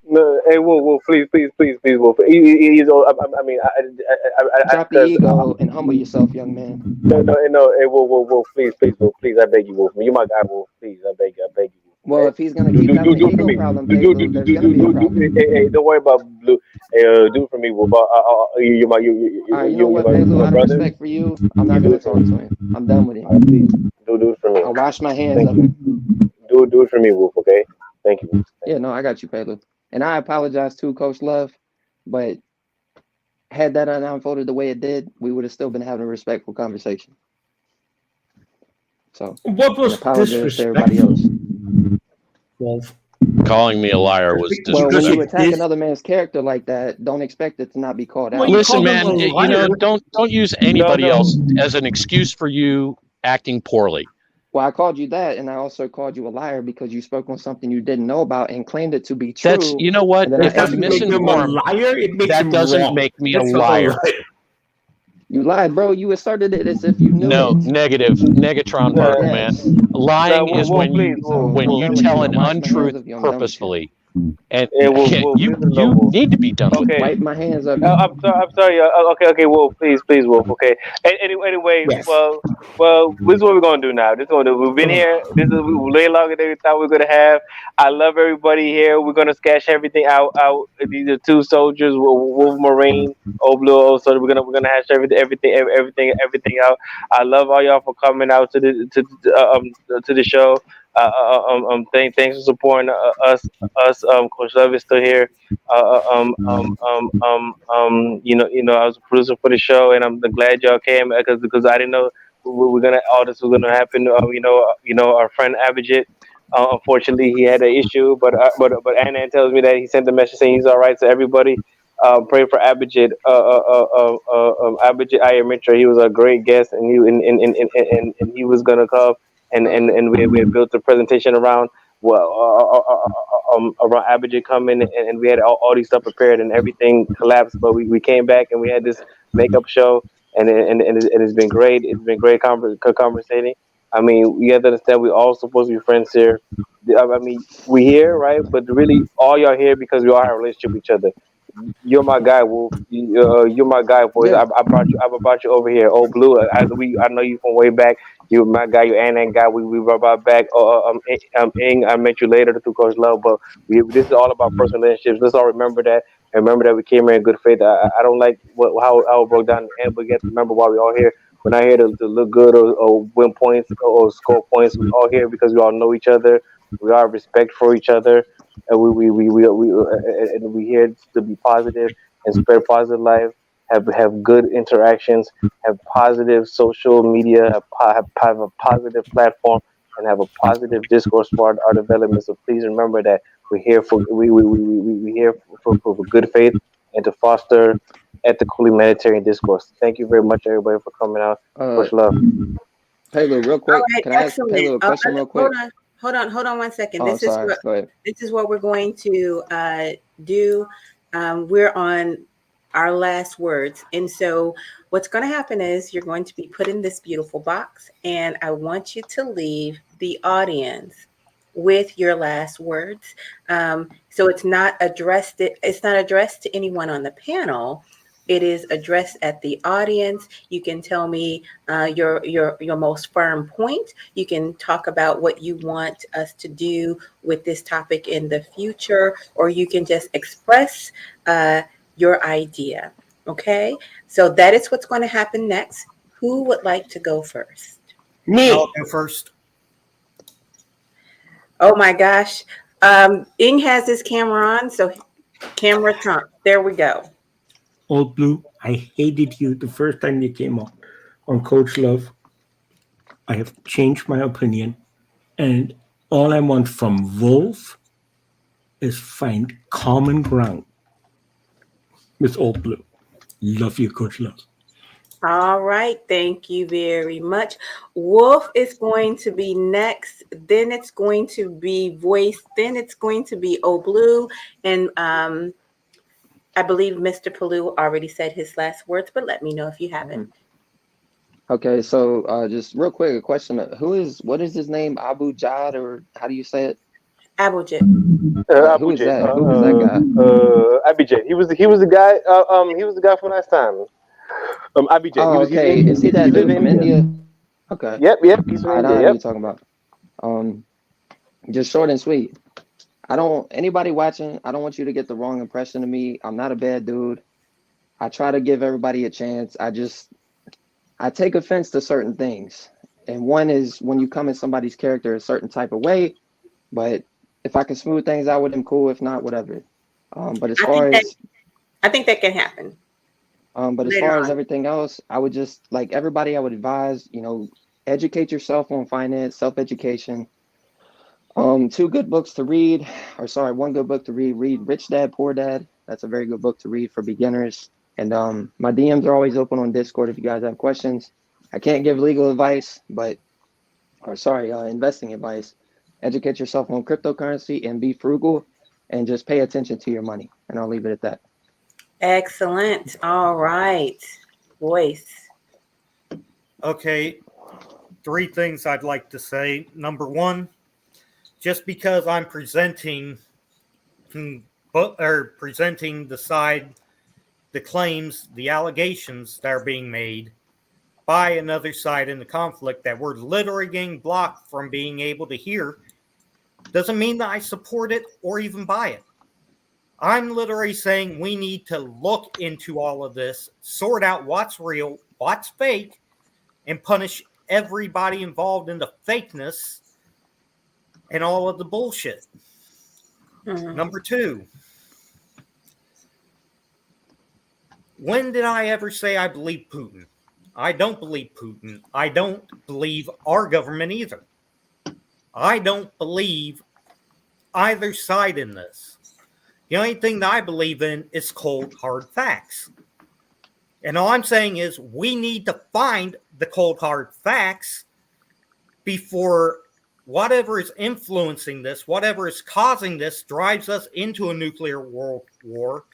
No, hey, Wolf, please, Wolf. He's. I mean, Drop the ego and humble yourself, young man. No. Hey, Wolf, please, Wolf, please. I beg you, Wolf. You my guy, Wolf. Please, I beg you. Well, if he's gonna keep having an ego problem, Pelu, there's gonna be a problem. Hey, don't worry about Blue. Hey, do it for me, Wolf. You know what, Pelu? Out of respect for you, I'm not gonna talk to him. I'm done with him. Please, do it for me. I'll wash my hands of him. Do it for me, Wolf. Okay. Thank you. Yeah, no, I got you, Pelu. And I apologize too, Coach Love, but had that unfolded the way it did, we would have still been having a respectful conversation. So, What was apologize to everybody else. Wolf? Calling me a liar was Well, when disrespectful. you attack another man's character like that, don't expect it to not be called out. Well, Listen, call man, them a you know, liar. don't use anybody else as an excuse for you acting poorly. Well, I called you that, and I also called you a liar because you spoke on something you didn't know about and claimed it to be true. That's, you know what? And then If I I'm asked you, Make them a misinformed, liar. It makes that him doesn't wrong. make me That's a not liar. you lied, bro. You asserted it as if you knew No, it. negative, negatron particle, man. Yes. Lying No, is Wolf, when you please, Wolf, when you Wolf. tell an Wash my hands untruth of you. I'm done with you. purposefully, and Hey, Wolf, you listen, no, Wolf. need to be done with Okay. it. Wipe my hands of you. I'm sorry. Okay, Wolf. Please, Wolf. Okay. Anyway, Yes. well, this is what we're gonna do now. We've been here. This is way longer than we thought we were gonna have. I love everybody here. We're gonna sketch everything out. These are two soldiers, Wolf Marine, Old Blue, Old Soldier. We're gonna hash everything out. I love all y'all for coming out to the show. Thanks for supporting us. Coach Love is still here. I was a producer for the show, and I'm glad y'all came because I didn't know all this was gonna happen. Our friend Abhijit, unfortunately, he had an issue, but Anna tells me that he sent a message saying he's all right. So everybody, pray for Abhijit. Abhijit Iyer Mitra, he was a great guest, and he was gonna come, and we had built a presentation around around Abhijit coming, and we had all these stuff prepared, and everything collapsed. But we came back, and we had this makeup show, and it's been great. It's been great conversating. I mean, you have to understand we're all supposed to be friends here. I mean, we here, right? But really, all y'all here because we all have a relationship with each other. You're my guy, Wolf. You're my guy, boys. Yeah. I brought you over here. Oh, Blue. I know you from way back. You're my guy. You're Annan guy. We brought back. Ing. I met you later through Coach Love, but this is all about personal relationships. Let's all remember that. And remember that we came here in good faith. I don't like how it broke down in the end, but you have to remember why we're all here. We're not here to look good or win points or score points. We're all here because we all know each other. We all have respect for each other, and we here to be positive and spread positive life. Have good interactions. Have positive social media. Have a positive platform, and have a positive discourse for our development. So please remember that We're here for we here for good faith and to foster ethical humanitarian discourse. Thank you very much, everybody, for coming out. Uh, Much love. Pelu, real All quick. right, Can I ask excellent. Pelu a question real quick? Hold on 1 second. Oh, sorry. Go ahead. This is what we're going to do. We're on our last words, and so what's going to happen is you're going to be put in this beautiful box, and I want you to leave the audience with your last words. So it's not addressed. It's not addressed to anyone on the panel. It is addressed at the audience. You can tell me your most firm point. You can talk about what you want us to do with this topic in the future, or you can just express your idea. Okay, so that is what's going to happen next. Who would like to go first? Me. I'll go first. Oh my gosh. Ing has his camera on, so camera Trump. There we go. Old Blue, I hated you the first time you came on Coach Love. I have changed my opinion, and all I want from Wolf is find common ground with Old Blue. Love you, Coach Love. All right, thank you very much. Wolf is going to be next. Then it's going to be Voice. Then it's going to be O Blue. And I believe Mr. Pelu already said his last words, but let me know if you haven't. Okay, so just real quick, a question: what is his name? Abu Jad, or how do you say it? Abujit. Who is that? Who is that guy? Abijay. He was the guy. He was the guy from last time. Abijay. Oh, okay. Is he that dude from India? Okay. Yep. He's from I know India. who Yep. you're talking about. Just short and sweet. Anybody watching, I don't want you to get the wrong impression of me. I'm not a bad dude. I try to give everybody a chance. I take offense to certain things. And one is when you come in somebody's character a certain type of way, but if I can smooth things out with him, cool. If not, whatever. But as far as I think that can happen. but as far as everything else, I would just like everybody, I would advise, educate yourself on finance, self-education. 2 good books to read, one good book to read. Read Rich Dad, Poor Dad. That's a very good book to read for beginners. And my DMs are always open on Discord if you guys have questions. I can't give legal advice, investing advice. Educate yourself on cryptocurrency and be frugal and just pay attention to your money. And I'll leave it at that. Excellent. All right. Voice. Okay, 3 things I'd like to say. Number 1, just because I'm presenting the side, the claims, the allegations that are being made by another side in the conflict that we're literally getting blocked from being able to hear, doesn't mean that I support it or even buy it. I'm literally saying we need to look into all of this, sort out what's real, what's fake, and punish everybody involved in the fakeness and all of the bullshit. Mm-hmm. Number 2, when did I ever say I believe Putin? I don't believe Putin. I don't believe our government either. I don't believe either side in this. The only thing that I believe in is cold, hard facts. And all I'm saying is we need to find the cold, hard facts before whatever is influencing this, whatever is causing this, drives us into a nuclear world war,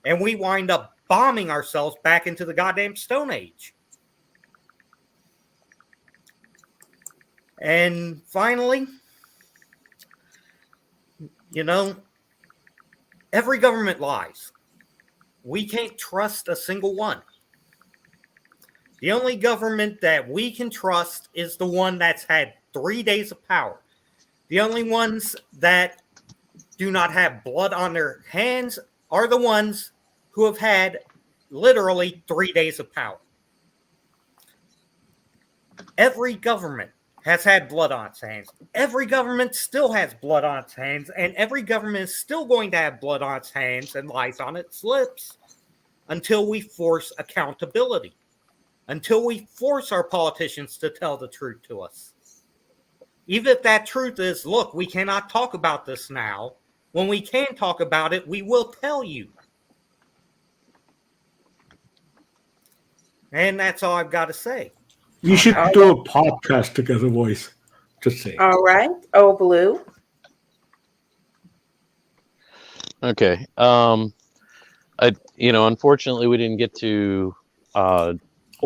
and we wind up bombing ourselves back into the goddamn Stone Age. And finally, every government lies. We can't trust a single one. The only government that we can trust is the one that's had 3 days of power. The only ones that do not have blood on their hands are the ones who have had literally 3 days of power. Every government has had blood on its hands. Every government still has blood on its hands, and every government is still going to have blood on its hands and lies on its lips until we force accountability, until we force our politicians to tell the truth to us. Even if that truth is, look, we cannot talk about this now, When we can talk about it, we will tell you. And that's all I've got to say. We should that. do a podcast together, boys. Just say. All right. Oh, Blue. Okay. Unfortunately, we didn't get to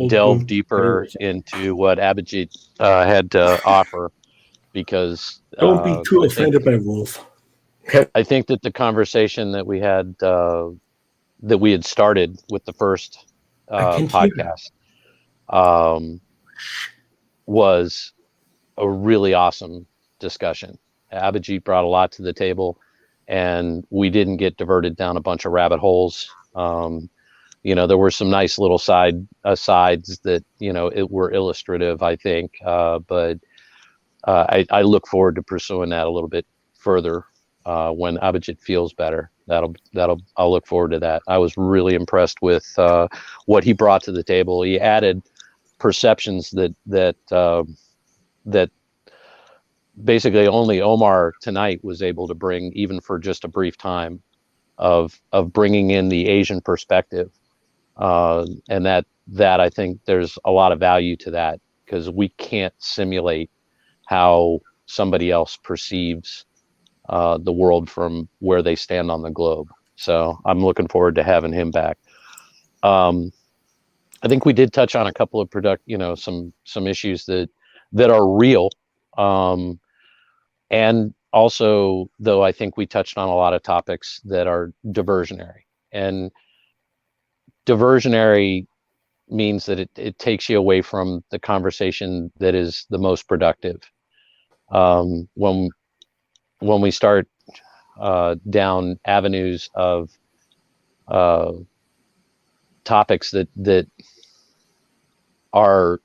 delve deeper into what Abhijit had to offer because Don't be too offended by Wolf. I think that the conversation that we had that we had started with the first podcast was a really awesome discussion. Abhijit brought a lot to the table, and we didn't get diverted down a bunch of rabbit holes. There were some nice little sides that were illustrative, I think, but I look forward to pursuing that a little bit further when Abhijit feels better. I'll look forward to that. I was really impressed with what he brought to the table. He added perceptions that basically only Omar tonight was able to bring, even for just a brief time, of bringing in the Asian perspective, and that I think there's a lot of value to that, because we can't simulate how somebody else perceives the world from where they stand on the globe. So I'm looking forward to having him back. I think we did touch on a couple of some issues that are real. And also, though, I think we touched on a lot of topics that are diversionary. And diversionary means that it takes you away from the conversation that is the most productive. When we start down avenues of topics that are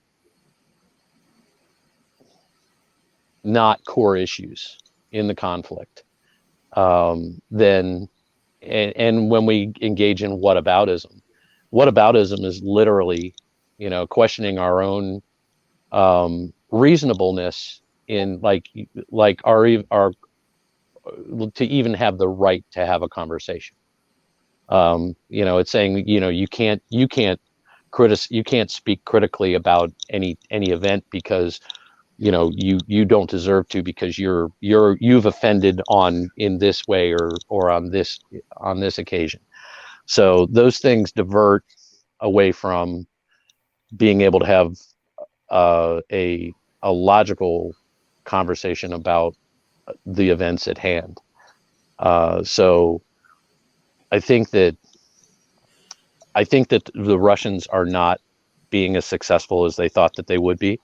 not core issues in the conflict, then and when we engage in whataboutism is literally, questioning our own reasonableness in like our to even have the right to have a conversation. It's saying, you can't speak critically about any event because you don't deserve to, because you've offended in this way or on this occasion. So those things divert away from being able to have a logical conversation about the events at hand. So I think that the Russians are not being as successful as they thought that they would be.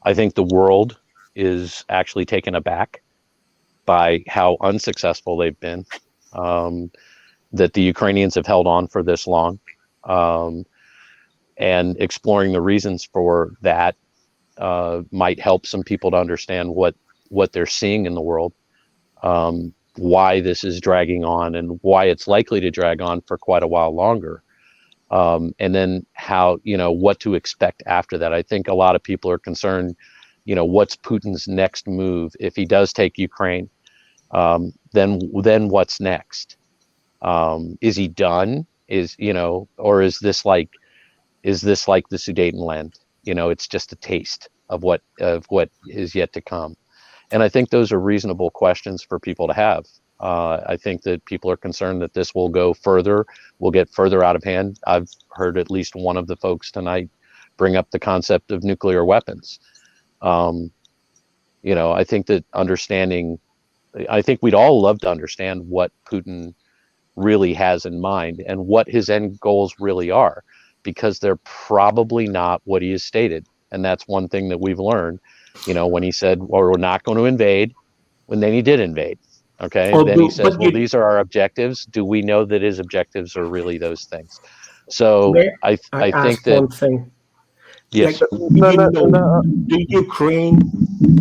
I think the world is actually taken aback by how unsuccessful they've been, that the Ukrainians have held on for this long, and exploring the reasons for that might help some people to understand what they're seeing in the world, why this is dragging on and why it's likely to drag on for quite a while longer. And then how, what to expect after that. I think a lot of people are concerned, what's Putin's next move if he does take Ukraine? Then what's next? Is he done? Or is this like the Sudetenland? It's just a taste of what is yet to come. And I think those are reasonable questions for people to have. I think that people are concerned that this will go further, will get further out of hand. I've heard at least one of the folks tonight bring up the concept of nuclear weapons. I think that I think we'd all love to understand what Putin really has in mind and what his end goals really are, because they're probably not what he has stated. And that's one thing that we've learned, when he said, well, we're not going to invade, when then he did invade. Okay. And then he says, well, these are our objectives. Do we know that his objectives are really those things? So I think that one thing. Yes. The Ukraine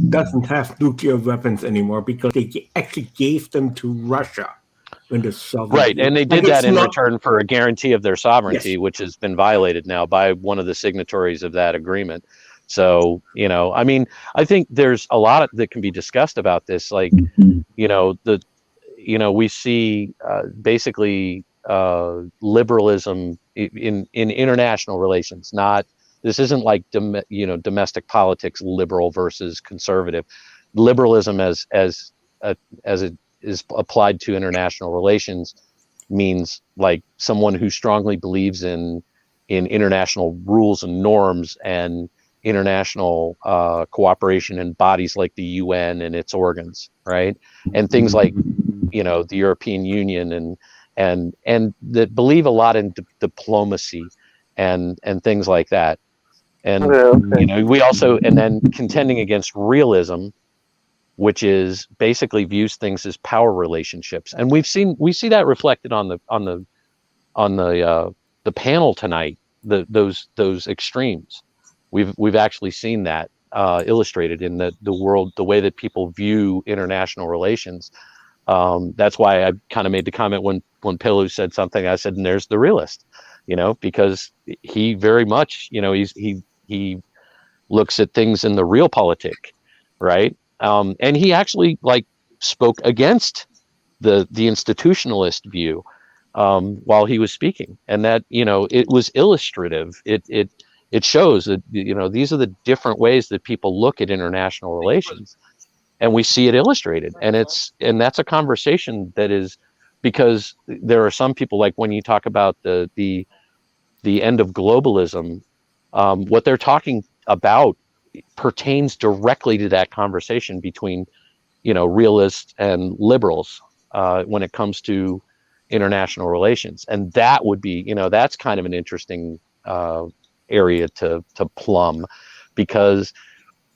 doesn't have nuclear weapons anymore because they actually gave them to Russia when the Soviet Right, and they did that in return for a guarantee of their sovereignty, yes, which has been violated now by one of the signatories of that agreement. So, I think there's a lot that can be discussed about this. Like, we see basically liberalism in international relations. This isn't like domestic politics, liberal versus conservative. Liberalism as it is applied to international relations means like someone who strongly believes in international rules and norms and international cooperation in bodies like the UN and its organs, right? And things like the European Union and that believe a lot in diplomacy and things like that. And we also, and then contending against realism, which is basically views things as power relationships. And we see that reflected on the panel tonight, those extremes. We've actually seen that illustrated in the world, the way that people view international relations. That's why I kind of made the comment when Pelu said something. I said, and there's the realist, because he very much, he looks at things in the realpolitik, right? And he actually spoke against the institutionalist view while he was speaking, and that it was illustrative. It shows that these are the different ways that people look at international relations, and we see it illustrated. And that's a conversation that is, because there are some people, like when you talk about the end of globalism, what they're talking about pertains directly to that conversation between realists and liberals when it comes to international relations. And that would be that's kind of an interesting area to plumb, because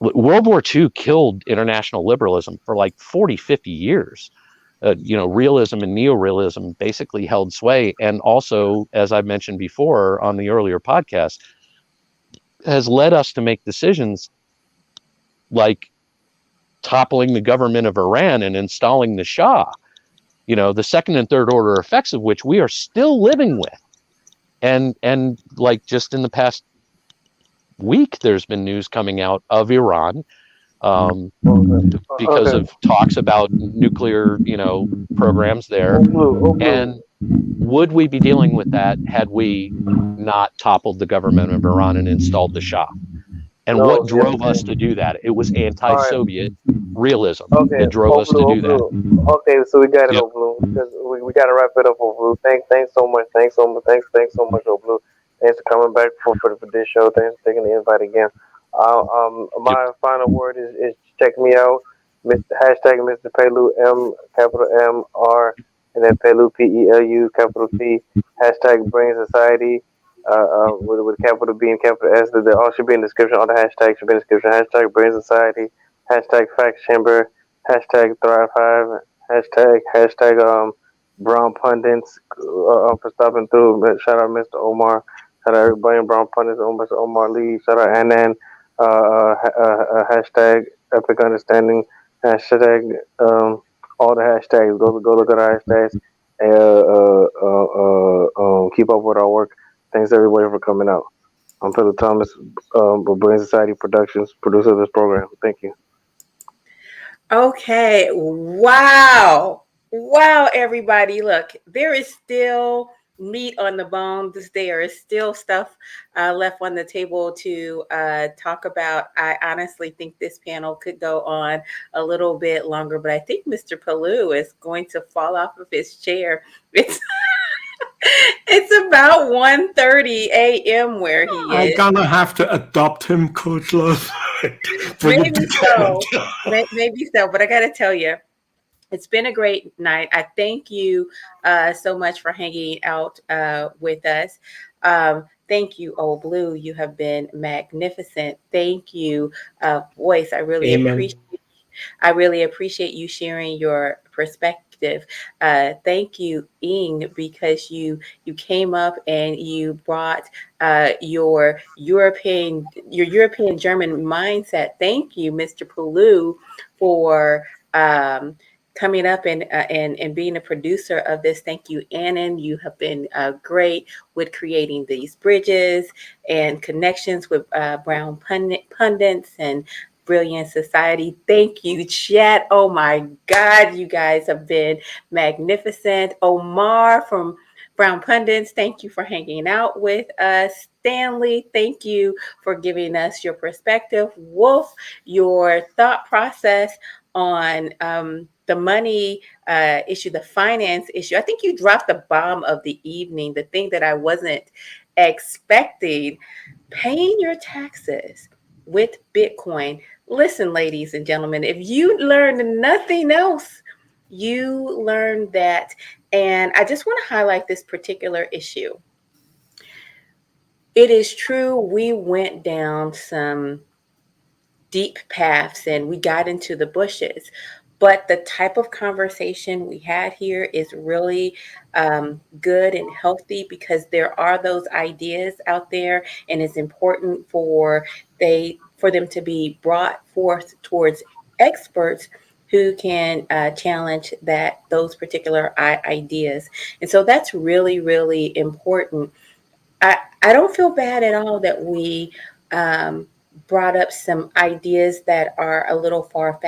World War II killed international liberalism for like 40-50 years. Realism and neorealism basically held sway, and also, as I mentioned before on the earlier podcast, has led us to make decisions like toppling the government of Iran and installing the Shah, the second and third order effects of which we are still living with. And like just in the past week, there's been news coming out of Iran because of talks about nuclear, programs there. And would we be dealing with that had we not toppled the government of Iran and installed the Shah? And what drove us to do that? It was anti-Soviet realism that drove us to do that. Okay, so we got it, Yep. Blue. We got to wrap it up, Blue. Thanks so much. Thanks so much, Blue. Thanks for coming back for this show. Thanks for taking the invite again. My final word is check me out. Hashtag Mr. Pelu, M, capital M, R, and then Pelu, P-E-L-U, capital P. Hashtag Brain Society, with capital B and capital S. They all should be in the description. All the hashtags should be in the description. Hashtag Brain Society, hashtag Fact Chamber, hashtag Thrive 5, hashtag Brown Pundits for stopping through. Shout out Mr. Omar. Shout out everybody in Brown Pundits. Mr. Omar Lee. Shout out Anan. Hashtag Epic Understanding. Hashtag all the hashtags. Go look at our hashtags. Keep up with our work. Thanks everybody for coming out. I'm Philip Thomas, Brain Society Productions, producer of this program. Thank you. Okay. Wow, everybody. Look, there is still meat on the bone. There is still stuff left on the table to talk about. I honestly think this panel could go on a little bit longer, but I think Mr. Pelu is going to fall off of his chair. It's about 1:30 a.m. where he is. I'm gonna have to adopt him, Coach Love. Maybe so. Maybe so. But I got to tell you, it's been a great night. I thank you so much for hanging out with us. Thank you, Old Blue. You have been magnificent. Thank you, Voice. I really appreciate you sharing your perspective. Thank you, Ing, because you came up and you brought your European German mindset. Thank you, Mr. Pelu, for coming up and being a producer of this. Thank you, Annan. You have been great with creating these bridges and connections with Brown pundits and Brilliant Society. Thank you, chat. Oh my God, you guys have been magnificent. Omar from Brown Pundits, thank you for hanging out with us. Stanley, thank you for giving us your perspective. Wolf, your thought process on the money issue, the finance issue. I think you dropped the bomb of the evening, the thing that I wasn't expecting. Paying your taxes with Bitcoin. Listen, ladies and gentlemen, if you learned nothing else, you learned that. And I just want to highlight this particular issue. It is true, we went down some deep paths and we got into the bushes. But the type of conversation we had here is really good and healthy because there are those ideas out there, and it's important for them to be brought forth towards experts who can challenge those particular ideas. And so that's really, really important. I don't feel bad at all that we brought up some ideas that are a little far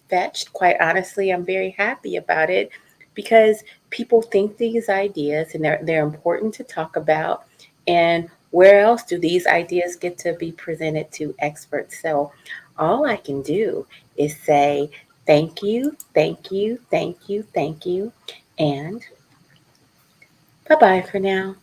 fetched. Quite honestly, I'm very happy about it because people think these ideas and they're important to talk about. And where else do these ideas get to be presented to experts? So all I can do is say thank you, thank you, thank you, thank you, and bye bye for now.